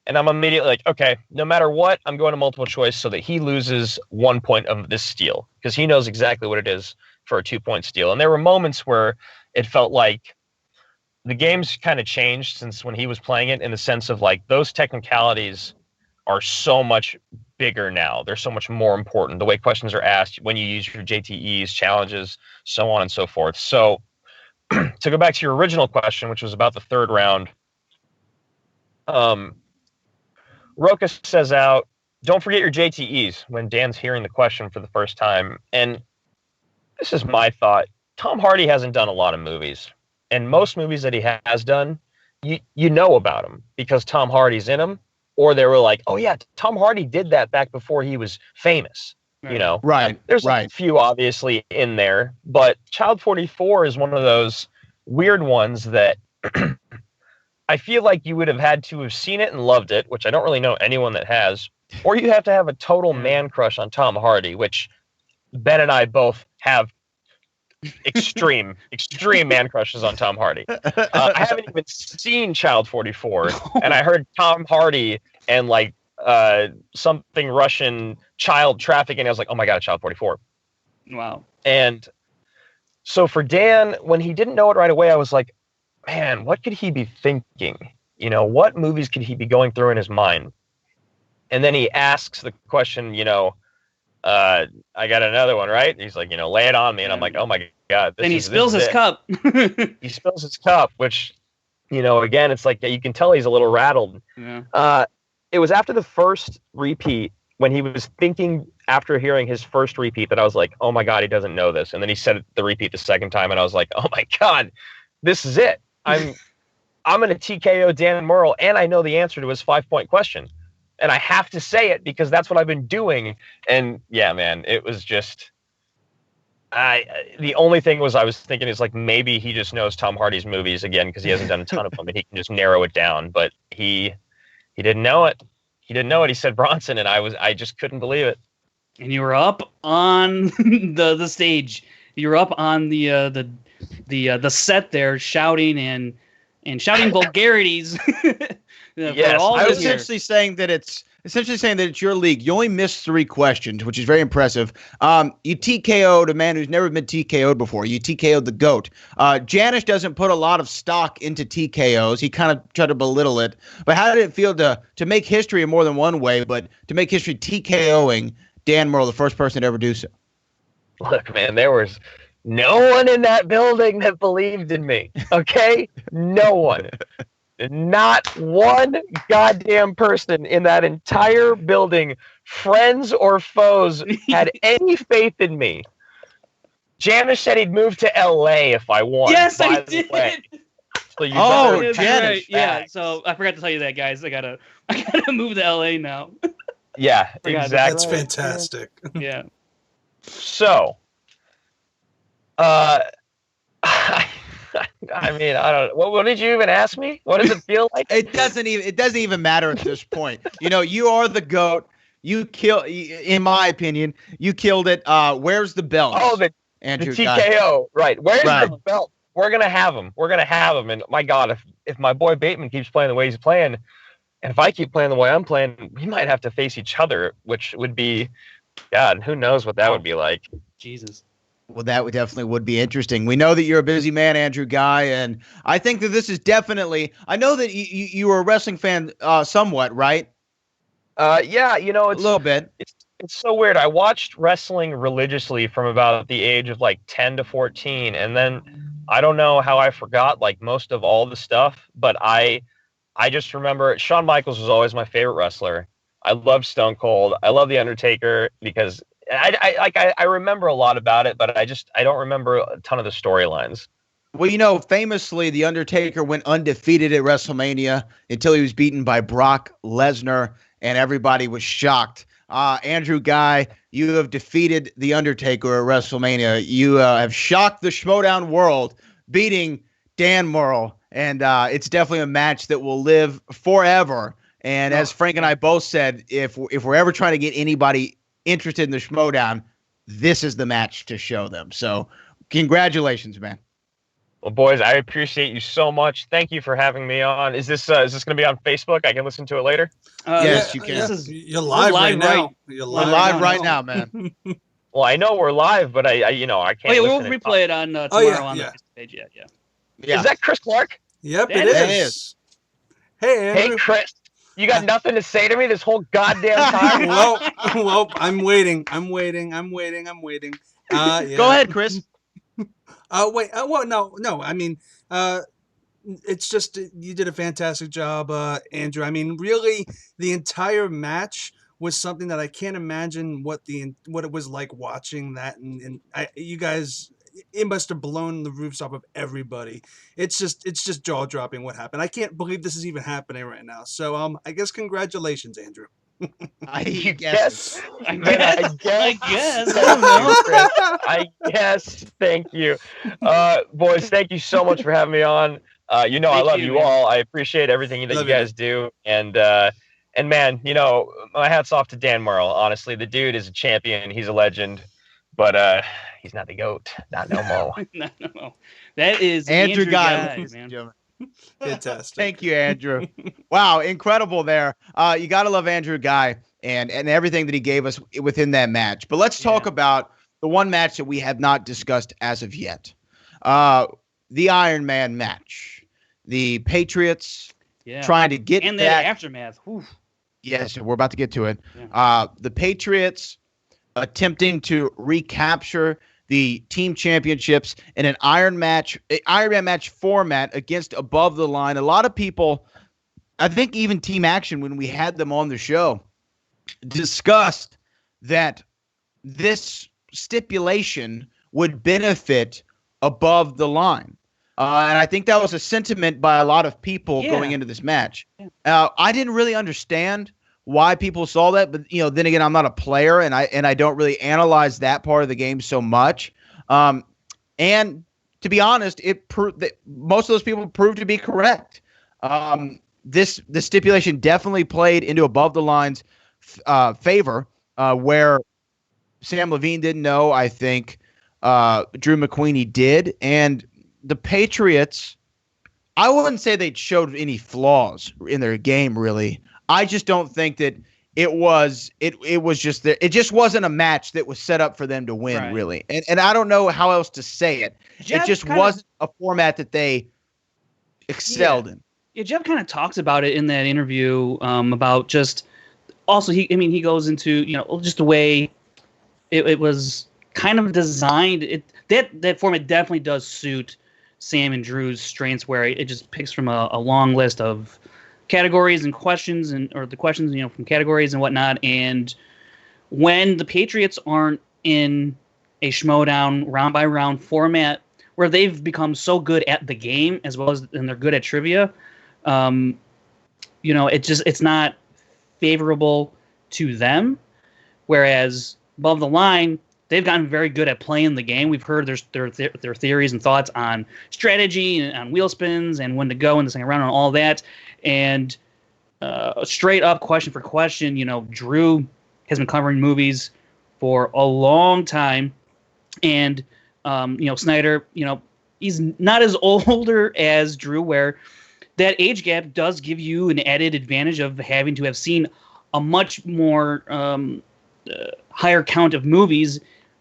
And I'm immediately like, okay, no matter what, I'm going to multiple choice so that he loses 1 point of this steal because he knows exactly what it is for a 2-point steal. And there were moments where it felt like the game's kind of changed since when he was playing it in the sense of like those technicalities are so much bigger now. They're so much more important. The way questions are asked, when you use your JTEs, challenges, so on and so forth. So to go back to your original question, which was about the third round, Roca says out, don't forget your JTEs when Dan's hearing the question for the first time. And this is my thought. Tom Hardy hasn't done a lot of movies. And most movies that he has done, you know about him because Tom Hardy's in them. Or they were like, oh, yeah, Tom Hardy did that back before he was famous, Right. There's a few, obviously, in there. But Child 44 is one of those weird ones that I feel like you would have had to have seen it and loved it, which I don't really know anyone that has. Or you have to have a total man crush on Tom Hardy, which Ben and I both have extreme man crushes on Tom Hardy. I haven't even seen Child 44, and I heard Tom Hardy and like something Russian child trafficking. I was like, oh my god, Child 44. Wow. And so for Dan, when he didn't know it right away, I was like, man, what could he be thinking? What movies could he be going through in his mind? And then he asks the question, I got another one, right? He's like, lay it on me. And I'm like, oh my God. And he spills his cup. He spills his cup, which, again, it's like, you can tell he's a little rattled. Yeah. It was after the first repeat when he was thinking after hearing his first repeat that I was like, oh my God, he doesn't know this. And then he said the repeat the second time. And I was like, oh my God, this is it. I'm going to TKO Dan Murrell. And I know the answer to his 5-point question. And I have to say it because that's what I've been doing. And yeah, man, it was just, the only thing I was thinking is like, maybe he just knows Tom Hardy's movies again, because he hasn't done a ton of them and he can just narrow it down. But he didn't know it. He didn't know it. He said Bronson, and I just couldn't believe it. And you were up on the stage. You were up on the set there, shouting and shouting vulgarities. Yes, I was essentially saying that it's your league. You only missed 3 questions, which is very impressive. You TKO'd a man who's never been TKO'd before. You TKO'd the GOAT. Janisch doesn't put a lot of stock into TKOs. He kind of tried to belittle it. But how did it feel to make history in more than one way, but to make history TKOing Dan Murrell, the first person to ever do so? Look, man, there was no one in that building that believed in me. Okay? No one. Not one goddamn person in that entire building, friends or foes, had any faith in me. Janisch said he'd move to LA if I won. Yes, I did. So you Janisch. Right. Yeah, so I forgot to tell you that, guys. I gotta move to LA now. Yeah, exactly. That's fantastic. Yeah. So, I mean, I don't. What did you even ask me? What does it feel like? It doesn't even matter at this point. You are the GOAT. You in my opinion, you killed it. Where's the belt? Oh, the Andrew TKO. Ghai. Right. Where's the belt? We're gonna have him. And my God, if my boy Bateman keeps playing the way he's playing, And if I keep playing the way I'm playing, we might have to face each other, which would be, God, who knows what that would be like. Jesus. Well, that would be interesting. We know that you're a busy man, Andrew Ghai, and I think that this is definitely. I know that you were a wrestling fan, somewhat, right? Yeah, A little bit. It's so weird. I watched wrestling religiously from about the age of like 10 to 14, and then I don't know how I forgot like most of all the stuff, but I just remember Shawn Michaels was always my favorite wrestler. I love Stone Cold. I love The Undertaker because I remember a lot about it, but I don't remember a ton of the storylines. Well, famously, The Undertaker went undefeated at WrestleMania until he was beaten by Brock Lesnar, and everybody was shocked. Andrew Ghai, you have defeated The Undertaker at WrestleMania. You have shocked the Schmoedown world, beating Dan Murrell, and it's definitely a match that will live forever. And as Frank and I both said, if we're ever trying to get anybody interested in the Schmoedown, this is the match to show them. So congratulations, man. Well, boys, I appreciate you so much. Thank you for having me on. Is this going to be on Facebook? I can listen to it later? Yes, you can. You're live right now. You're live right now, man. Well, I know we're live, but I can't. Oh, yeah, we'll replay it on tomorrow on the page. Yeah. Is that Chris Clark? Yep, It it is. Hey, Andrew. Hey, Chris. You got nothing to say to me this whole goddamn time? well, I'm waiting. Yeah. Go ahead, Chris. Wait. Well, no. I mean, it's just you did a fantastic job, Andrew. I mean, really, the entire match was something that I can't imagine what it was like watching that, and you guys. It must have blown the roofs off of everybody. It's just jaw dropping what happened. I can't believe this is even happening right now. So I guess congratulations, Andrew. I guess. I guess. I don't know. I guess. Thank you. Boys, thank you so much for having me on. I love you all. I appreciate everything that you guys do. And man, my hat's off to Dan Murrell. Honestly, the dude is a champion. He's a legend. But he's not the GOAT. Not no more. No. That is Andrew Ghai, man. Fantastic. Thank you, Andrew. Wow, incredible there. You got to love Andrew Ghai and everything that he gave us within that match. But let's talk about the one match that we have not discussed as of yet. The Iron Man match. The Patriots trying to get and back. the aftermath. Whew. Yes, we're about to get to it. Yeah. The Patriots attempting to recapture the team championships in an Iron Man match format against Above the Line. A lot of people, I think even Team Action, when we had them on the show, discussed that this stipulation would benefit Above the Line. And I think that was a sentiment by a lot of people going into this match. I didn't really understand why people saw that, but then again, I'm not a player, and I don't really analyze that part of the game so much. And to be honest, it proved that most of those people proved to be correct. The stipulation definitely played into Above the Line's favor, where Sam Levine didn't know. I think Drew McQueenie did, and the Patriots. I wouldn't say they showed any flaws in their game, really. I just don't think that it was just there. It just wasn't a match that was set up for them to win, really. And I don't know how else to say it. Jeff it just wasn't a format that they excelled in. Yeah, Jeff kind of talks about it in that interview about just also he goes into just the way it was kind of designed. That format definitely does suit Sam and Drew's strengths, where it just picks from a long list of categories and questions or the questions from categories and whatnot. And when the Patriots aren't in a Schmoedown round by round format where they've become so good at the game as well as and they're good at trivia, it's not favorable to them. Whereas Above the Line, they've gotten very good at playing the game. We've heard their theories and thoughts on strategy and on wheel spins and when to go in the second round and all that. And straight up question for question, Drew has been covering movies for a long time. And, Snyder, he's not as older as Drew, where that age gap does give you an added advantage of having to have seen a much more higher count of movies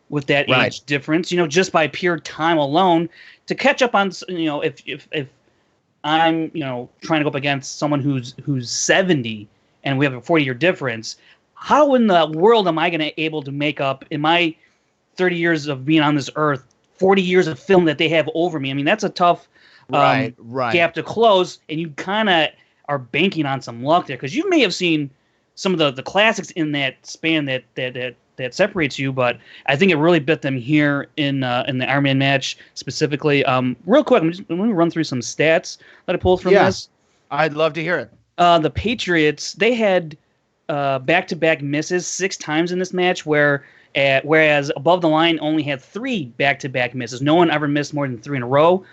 with that age difference, just by pure time alone to catch up on, if I'm, trying to go up against someone who's 70 and we have a 40-year difference, how in the world am I going to able to make up in my 30 years of being on this earth, 40 years of film that they have over me? I mean, that's a tough gap to close, and you kind of are banking on some luck there because you may have seen some of the classics in that span that separates you, but I think it really bit them here in the Iron Man match specifically. Real quick, let me run through some stats that I pulled from this. I'd love to hear it. The Patriots, they had back-to-back misses 6 times in this match, whereas Above the Line only had 3 back-to-back misses. No one ever missed more than 3 in a row,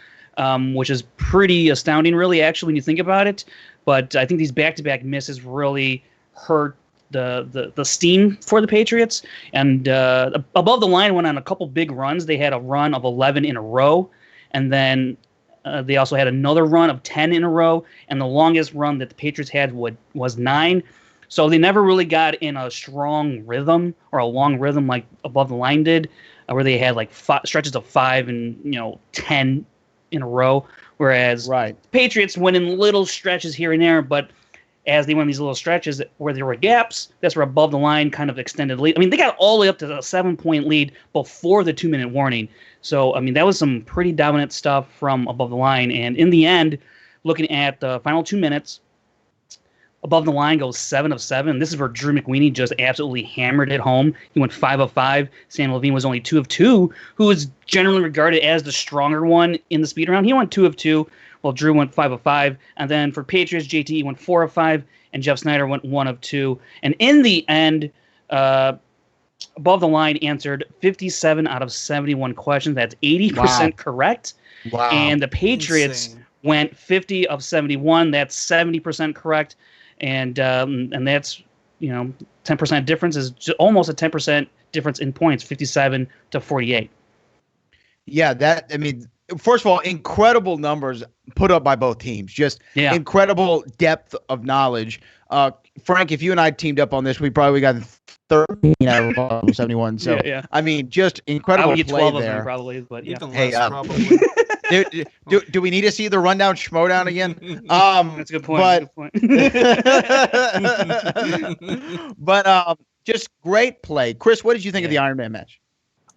which is pretty astounding, really, actually, when you think about it. But I think these back-to-back misses really hurt the steam for the Patriots. And Above the Line went on a couple big runs. They had a run of 11 in a row, and then they also had another run of 10 in a row, and the longest run that the Patriots had was 9. So they never really got in a strong rhythm or a long rhythm like Above the Line did, where they had like stretches of 5 and 10 in a row. Whereas the Patriots went in little stretches here and there, but as they went these little stretches where there were gaps, that's where Above the Line kind of extended lead. I mean, they got all the way up to a 7-point lead before the 2-minute warning. So, I mean, that was some pretty dominant stuff from Above the Line. And in the end, looking at the final 2 minutes, Above the Line goes 7 of 7. This is where Drew McWeeny just absolutely hammered it home. He went 5 of 5. Sam Levine was only 2 of 2, who is generally regarded as the stronger one in the speed round. He went 2 of 2, while Drew went 5 of 5. And then for Patriots, JT went 4 of 5, and Jeff Snyder went 1 of 2. And in the end, Above the Line answered 57 out of 71 questions. That's 80% correct. Wow. And the Patriots went 50 of 71. That's 70% correct. And that's 10% difference is almost a 10% difference in points, 57 to 48. Yeah, first of all, incredible numbers put up by both teams. Just incredible depth of knowledge. Frank, if you and I teamed up on this, we probably got 13 out of 71. So I mean, just incredible I would get play 12 there. of them probably, but Even less, probably. Do we need to see the rundown Schmoedown again? That's a good point. But just great play. Chris, what did you think of the Iron Man match?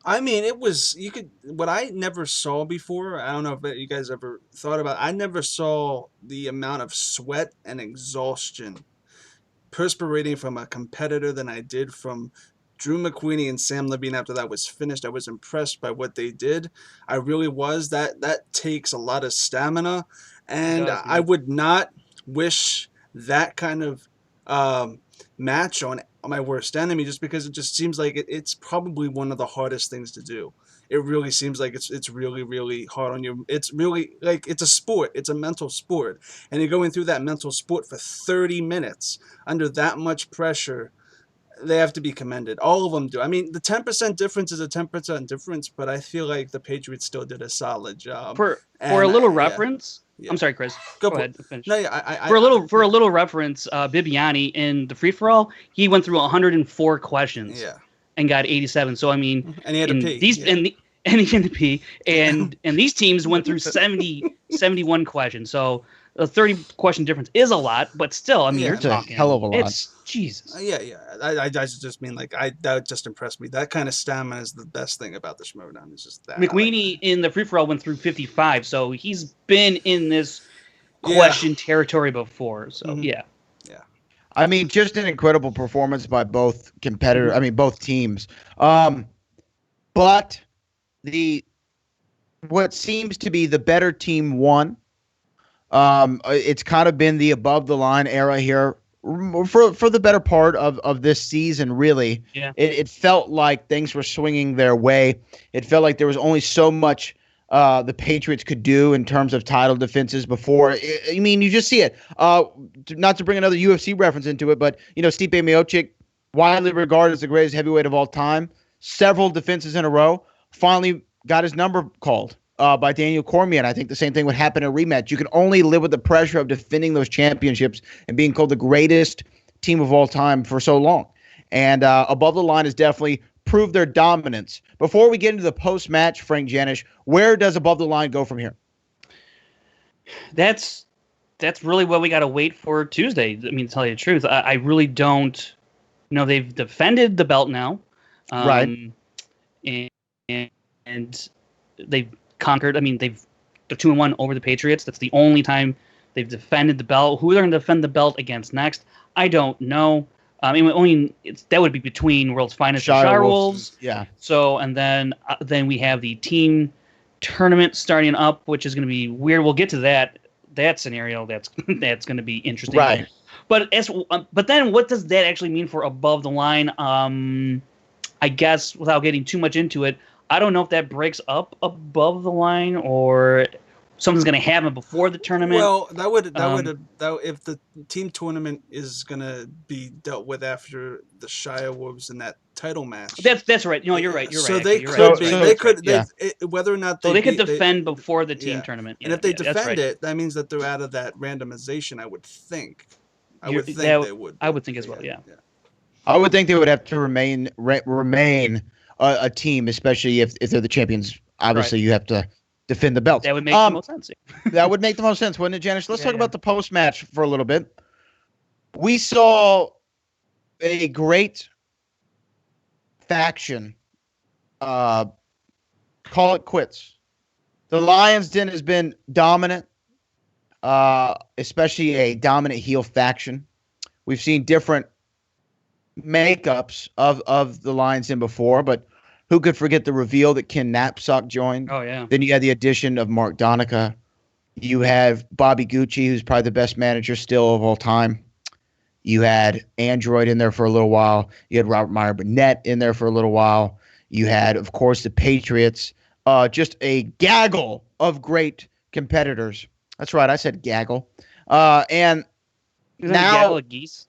I mean, it was what I never saw before. I don't know if you guys ever thought about it. I never saw the amount of sweat and exhaustion perspiring from a competitor than I did from Drew McWeeny and Sam Levine after that was finished. I was impressed by what they did. I really was. That takes a lot of stamina, and I would not wish that kind of match on my worst enemy, just because it just seems like it's probably one of the hardest things to do. It really seems like it's really, really hard on you. It's really like it's a sport. It's a mental sport, and you're going through that mental sport for 30 minutes under that much pressure. They have to be commended. All of them do. I mean, the 10% difference is a 10% difference, but I feel like the Patriots still did a solid job. For a little reference, I'm sorry, Chris. Go ahead. Finish. No, for a little reference, Bibbiani in the free for all, he went through 104 questions. And got 87. So I mean, and he had to pee. And he had to pee. And these teams went through 71 questions. So a 30-question difference is a lot, but still, I mean, you're talking a hell of a lot. It's Jesus. I just mean like that just impressed me. That kind of stamina is the best thing about the Schmoedown. It's just that McWeeny in the free for all went through 55, so he's been in this question territory before. So I mean, just an incredible performance by both competitors. I mean, both teams. But what seems to be the better team won. It's kind of been the Above the Line era here for the better part of this season. Really, it felt like things were swinging their way. It felt like there was only so much the Patriots could do in terms of title defenses before. I mean, you just see it. Not to bring another UFC reference into it, but Stipe Miocic, widely regarded as the greatest heavyweight of all time, several defenses in a row, finally got his number called by Daniel Cormier. And I think the same thing would happen in a rematch. You can only live with the pressure of defending those championships and being called the greatest team of all time for so long. And Above the Line has definitely proved their dominance. Before we get into the post-match, Frank Janisch, where does Above the Line go from here? That's really what we got to wait for Tuesday. I mean, to tell you the truth, I really don't. They've defended the belt now, right? And they've conquered. I mean, they're 2-1 over the Patriots. That's the only time they've defended the belt. Who they're going to defend the belt against next, I don't know. I mean, that would be between World's Finest and Shire Wolves. Yeah. So, and then we have the team tournament starting up, which is going to be weird. We'll get to that scenario. That's going to be interesting. Right. But then what does that actually mean for Above the Line? I guess without getting too much into it, I don't know if that breaks up Above the Line or something's going to happen before the tournament. Well, if the team tournament is going to be dealt with after the Shire Wolves in that title match. That's right. You're right. You're so right. They you're could right. be. So they could. Yeah. Whether or not they could defend before the team tournament. And if they defend right. it, that means that they're out of that randomization. I would think. They would. I would think as well. Yeah. I would think they would have to remain a team, especially if they're the champions. Obviously, you have to defend the belt. That would make the most sense. That would make the most sense, wouldn't it, Janisch? Let's talk about the post-match for a little bit. We saw a great faction call it quits. The Lions Den has been dominant, especially a dominant heel faction. We've seen different makeups of the Lions Den before, but who could forget the reveal that Ken Knapsack joined? Oh, yeah. Then you had the addition of Mark Donica. You have Bobby Gucci, who's probably the best manager still of all time. You had Android in there for a little while. You had Robert Meyer Burnett in there for a little while. You had, of course, the Patriots. Just a gaggle of great competitors. That's right, I said gaggle. And Is that now, a gaggle of geese?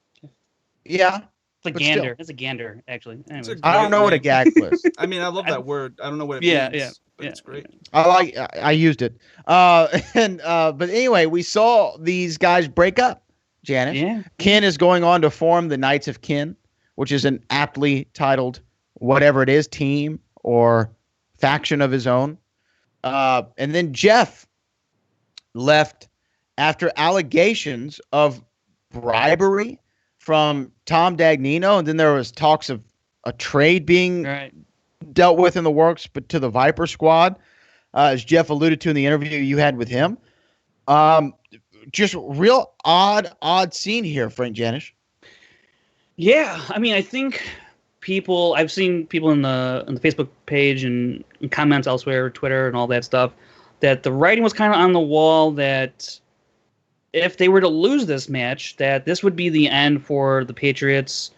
Yeah. It's a gander. Still. It's a gander, actually. I don't know what a gaggle is. I mean, I love that word. I don't know what it means. But it's great. I used it. But anyway, we saw these guys break up, Janisch. Yeah. Ken is going on to form the Knights of Ken, which is an aptly titled whatever it is, team or faction of his own. And then Jeff left after allegations of bribery from Tom Dagnino, and then there was talks of a trade being dealt with in the works, but to the Viper Squad, as Jeff alluded to in the interview you had with him. Just real odd scene here, Frank Janisch. Yeah, I mean, I think I've seen people in the Facebook page and comments elsewhere, Twitter and all that stuff, that the writing was kind of on the wall that if they were to lose this match, that this would be the end for the Patriots,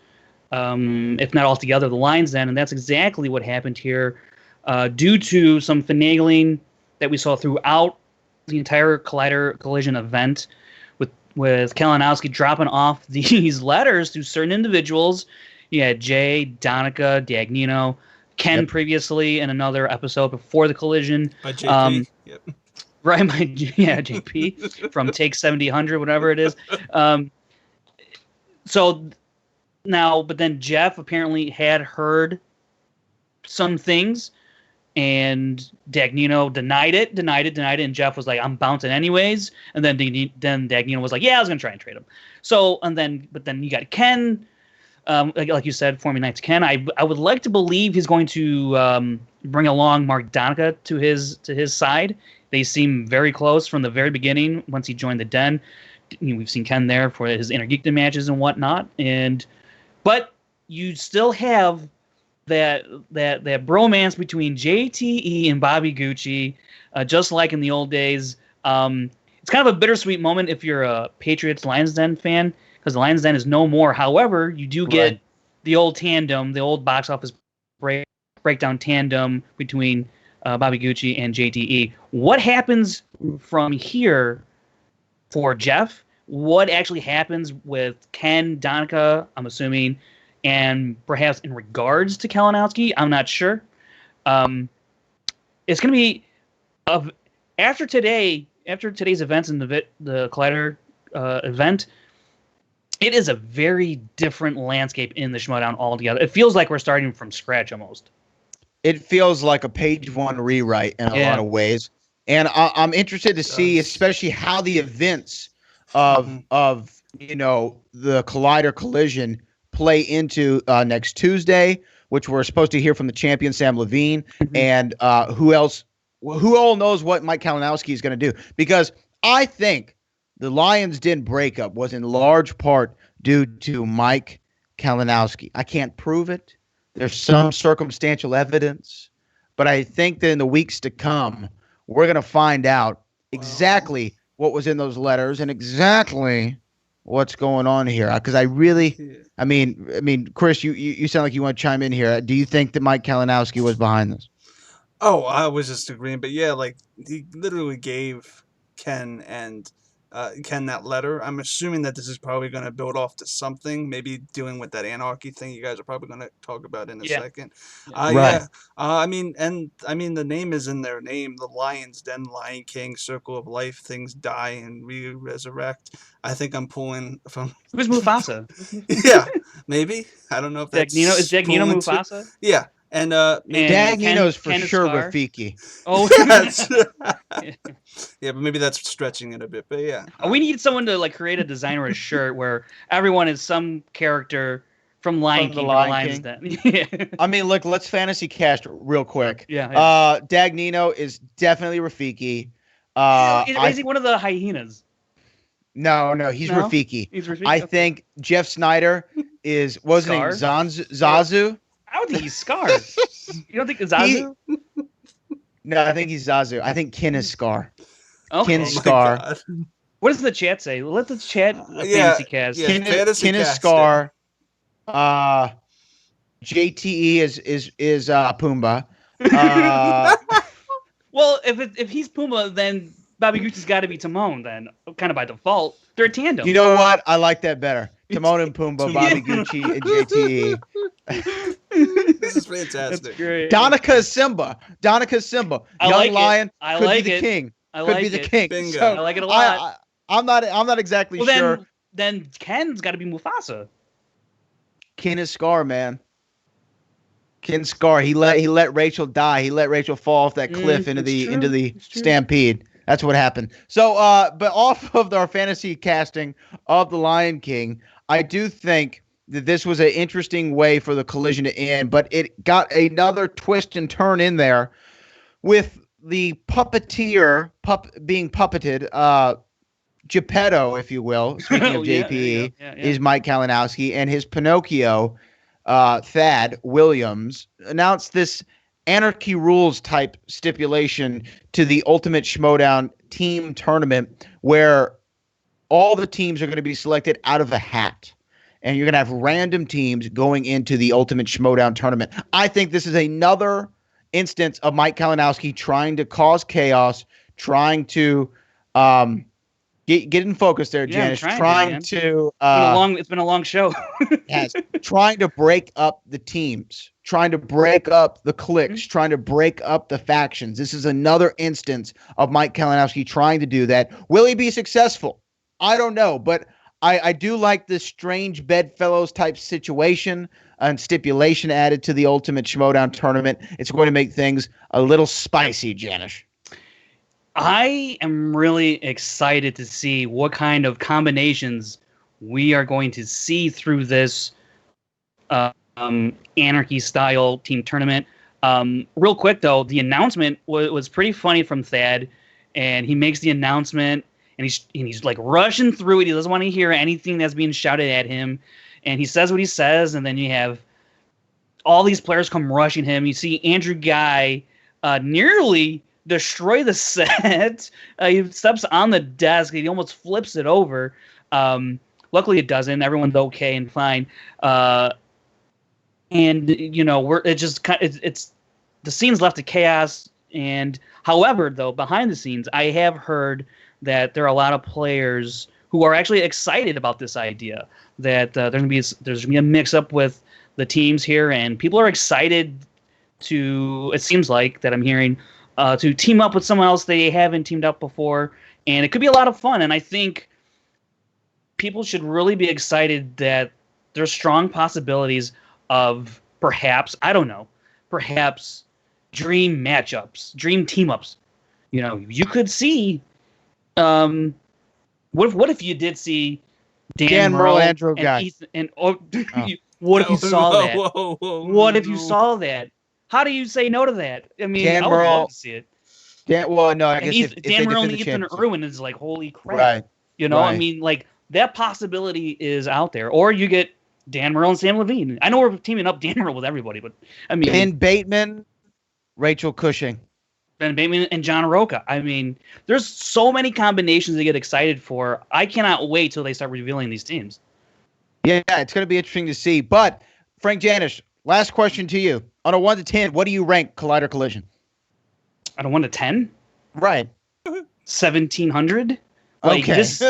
if not altogether the Lions Den, and that's exactly what happened here, due to some finagling that we saw throughout the entire Collision event, with Kalinowski dropping off these letters to certain individuals. You had Jay, Donica, Dagnino, Ken previously in another episode before the Collision. By JP. Yep. Right, JP from Take 70-100, whatever it is. So now, but then Jeff apparently had heard some things, and Dagnino denied it, and Jeff was like, "I'm bouncing anyways." And then Dagnino was like, "Yeah, I was gonna try and trade him." So but then you got Ken, like you said, forming Knights Ken. I would like to believe he's going to bring along Mark Donica to his side. They seem very close from the very beginning. Once he joined the Den, we've seen Ken there for his Inner Geekdom matches and whatnot. But you still have that bromance between JTE and Bobby Gucci, just like in the old days. It's kind of a bittersweet moment if you're a Patriots Lions Den fan, because the Lions Den is no more. However, you do get the old tandem, the old box office breakdown tandem between Bobby Gucci and JTE. What happens from here for Jeff? What actually happens with Ken, Donica, I'm assuming, and perhaps in regards to Kalinowski? I'm not sure. It's going to be After today's events and the Collider event, it is a very different landscape in the Schmoedown altogether. It feels like we're starting from scratch almost. It feels like a page one rewrite in a lot of ways. And I'm interested to see, especially how the events of the Collider collision play into next Tuesday, which we're supposed to hear from the champion Sam Levine, and who all knows what Mike Kalinowski is going to do. Because I think the Lions Den breakup was in large part due to Mike Kalinowski. I can't prove it. There's some circumstantial evidence, but I think that in the weeks to come, we're going to find out exactly what was in those letters and exactly what's going on here. Because I mean, Chris, you sound like you want to chime in here. Do you think that Mike Kalinowski was behind this? Oh, I was just agreeing, but yeah, like he literally gave Ken that letter. I'm assuming that this is probably going to build off to something, maybe dealing with that anarchy thing you guys are probably going to talk about in a second. Right. Yeah. I mean, the name is in their name, the Lions Den, Lion King, Circle of Life, things die and resurrect. I think I'm pulling from. Who's Mufasa? Yeah, maybe. I don't know if that's Is Dagnino pulling Mufasa? Yeah. And Dagnino's for Ken sure Scar? Rafiki. Oh, yes. Yeah, but maybe that's stretching it a bit. But yeah, we need someone to like create a design or a shirt where everyone is some character from Lion King. Yeah. I mean, look, let's fantasy cast real quick. Yeah. Dagnino is definitely Rafiki. Is he one of the hyenas? No, he's Rafiki. He's Rafiki. I think Jeff Snyder wasn't he Zazu? I don't think he's Scar. You don't think it's Zazu? No, I think he's Zazu. I think Ken is Scar. Okay. Ken Scar. What does the chat say? Let the chat fantasy cast. Yeah, Ken is cast Scar. JTE is Pumbaa. Well, if he's Pumbaa, then Bobby Gucci's got to be Timon. Then, kind of by default, they're a tandem. You know what? I like that better. Timon and Pumbaa, Bobby Gucci and JTE. This is fantastic. That's great. Donica is Simba. I Young like Lion I could like be the it. king. I Could like be the it. king. Bingo. So I like it a lot. I'm not exactly sure. Then Ken's got to be Mufasa. Ken is Scar, man. Ken Scar. He let Rachel die. He let Rachel fall off that cliff into the stampede. That's what happened. So, but off of our fantasy casting of the Lion King, I do think that this was an interesting way for the collision to end, but it got another twist and turn in there with the puppeteer being puppeted. Geppetto, if you will, speaking of JPE, is Mike Kalinowski, and his Pinocchio, Thad Williams, announced this Anarchy Rules type stipulation to the Ultimate Schmoedown team tournament where all the teams are going to be selected out of a hat. And you're going to have random teams going into the Ultimate Schmoedown tournament. I think this is another instance of Mike Kalinowski trying to cause chaos, trying to get in focus there, Janisch. It's been a long show. Yes, trying to break up the teams, trying to break up the cliques, trying to break up the factions. This is another instance of Mike Kalinowski trying to do that. Will he be successful? I don't know, but I do like this strange bedfellows type situation and stipulation added to the Ultimate Schmoedown tournament. It's going to make things a little spicy, Janisch. I am really excited to see what kind of combinations we are going to see through this anarchy-style team tournament. Real quick, though, the announcement was pretty funny from Thad, and he makes the announcement, and he's like rushing through it. He doesn't want to hear anything that's being shouted at him, and he says what he says, and then you have all these players come rushing him. You see Andrew Ghai nearly destroy the set. He steps on the desk. He almost flips it over. Luckily, it doesn't. Everyone's okay and fine. And it's the scene's left to chaos. And however, though, behind the scenes, I have heard that there are a lot of players who are actually excited about this idea. That there's gonna be a mix up with the teams here, and people are excited to. It seems like that I'm hearing to team up with someone else they haven't teamed up before, and it could be a lot of fun. And I think people should really be excited that there's strong possibilities of perhaps dream matchups, dream team-ups. You could see. What if you did see Dan Murrell, Andrew and Ghai. Ethan, what if you saw that? What if you saw that? How do you say no to that? I mean, Dan I would Murrell- love to see it. I And guess if Dan they Murrell defend and the Ethan championship. Irwin is like, holy crap. Right. I Right. mean, like, that possibility is out there. Or you get Dan Murrell and Sam Levine. I know we're teaming up Dan Murrell with everybody, but I mean, Ben Bateman, Rachel Cushing. Ben Bateman and John Roca. I mean, there's so many combinations to get excited for. I cannot wait till they start revealing these teams. Yeah, it's going to be interesting to see. But Frank Janisch, last question to you. On a 1 to 10, what do you rank Collider Collision? On a 1 to 10, Right. 1,700. Like, Okay. this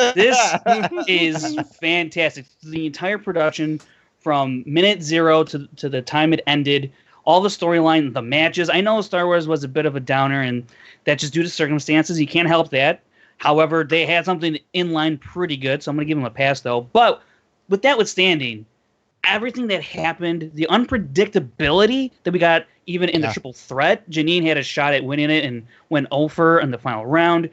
is fantastic. The entire production from minute 0 to the time it ended, all the storyline, the matches. I know Star Wars was a bit of a downer, and that's just due to circumstances. You can't help that. However, they had something in line pretty good, so I'm going to give them a pass, though. But with that withstanding, everything that happened, the unpredictability that we got even in the triple threat, Janine had a shot at winning it and went over in the final round.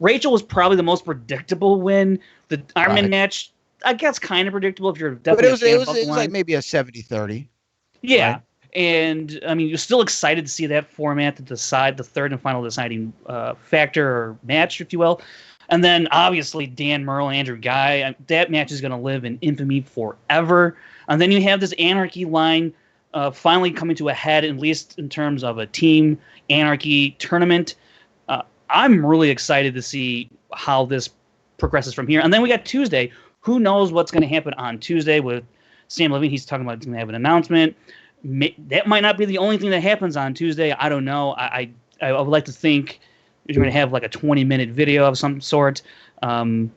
Rachel was probably the most predictable win. The Iron Man match, I guess, kind of predictable if you're definitely But it was like maybe a 70-30. Yeah. Right. And, I mean, you're still excited to see that format to decide the third and final deciding factor or match, if you will. And then, obviously, Dan Murrell and Andrew Ghai. That match is going to live in infamy forever. And then you have this Anarchy line finally coming to a head, at least in terms of a team Anarchy tournament. I'm really excited to see how this progresses from here. And then we got Tuesday. Who knows what's going to happen on Tuesday with Sam Levine? He's talking about he's going to have an announcement. That might not be the only thing that happens on Tuesday. I don't know. I would like to think you're going to have like a 20-minute video of some sort. Something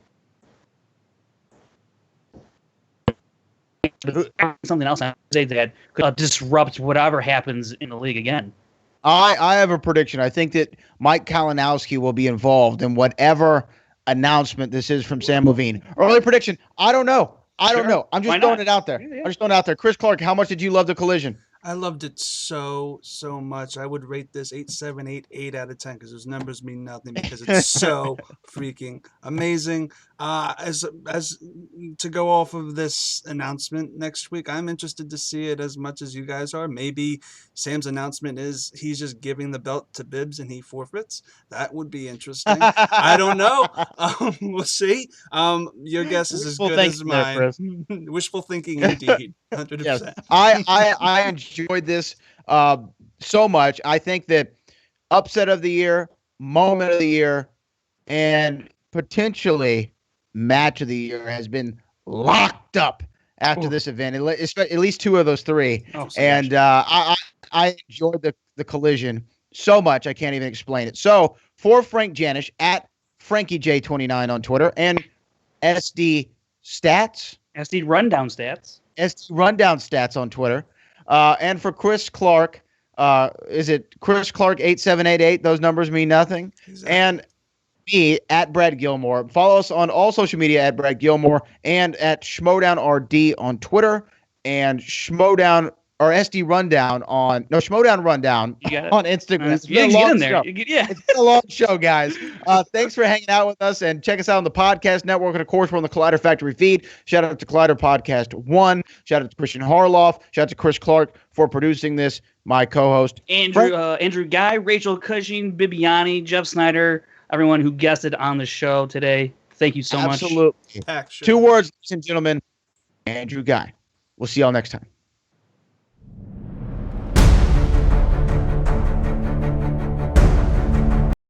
else on Tuesday that could disrupt whatever happens in the league again. I have a prediction. I think that Mike Kalinowski will be involved in whatever announcement this is from Sam Levine. Early prediction. I don't know. I don't know. I'm just throwing it out there. I'm just throwing it out there. Chris Clark, how much did you love the collision? I loved it so much. I would rate this 8, 7, 8, 8 out of 10 because those numbers mean nothing because it's so freaking amazing. As to go off of this announcement next week, I'm interested to see it as much as you guys are. Maybe Sam's announcement is he's just giving the belt to Bibbs and he forfeits. That would be interesting. I don't know. We'll see. Your guess is as good as mine. Wishful thinking indeed. 100%. Yes. I enjoyed this so much. I think that upset of the year, moment of the year, and potentially match of the year has been locked up after this event. At least 2 of those 3. And I enjoyed the collision so much I can't even explain it. So for Frank Janisch at FrankieJ29 on Twitter and SD Rundown Stats on Twitter. And for Chris Clark, is it Chris Clark 8788? Those numbers mean nothing. Exactly. And me at Brad Gilmore. Follow us on all social media at Brad Gilmore and at Schmoedown RD on Twitter and Schmoedown or SD Rundown Schmoedown Rundown on Instagram. It's been a long show. It's been a long show, guys. Thanks for hanging out with us and check us out on the podcast network. And of course, we're on the Collider Factory feed. Shout out to Collider Podcast 1. Shout out to Christian Harloff. Shout out to Chris Clark for producing this. My co-host Andrew Ghai, Rachel Cushing, Bibbiani, Jeff Snyder, everyone who guested on the show today. Thank you so much. Absolutely. 2 words, ladies and gentlemen. Andrew Ghai. We'll see y'all next time.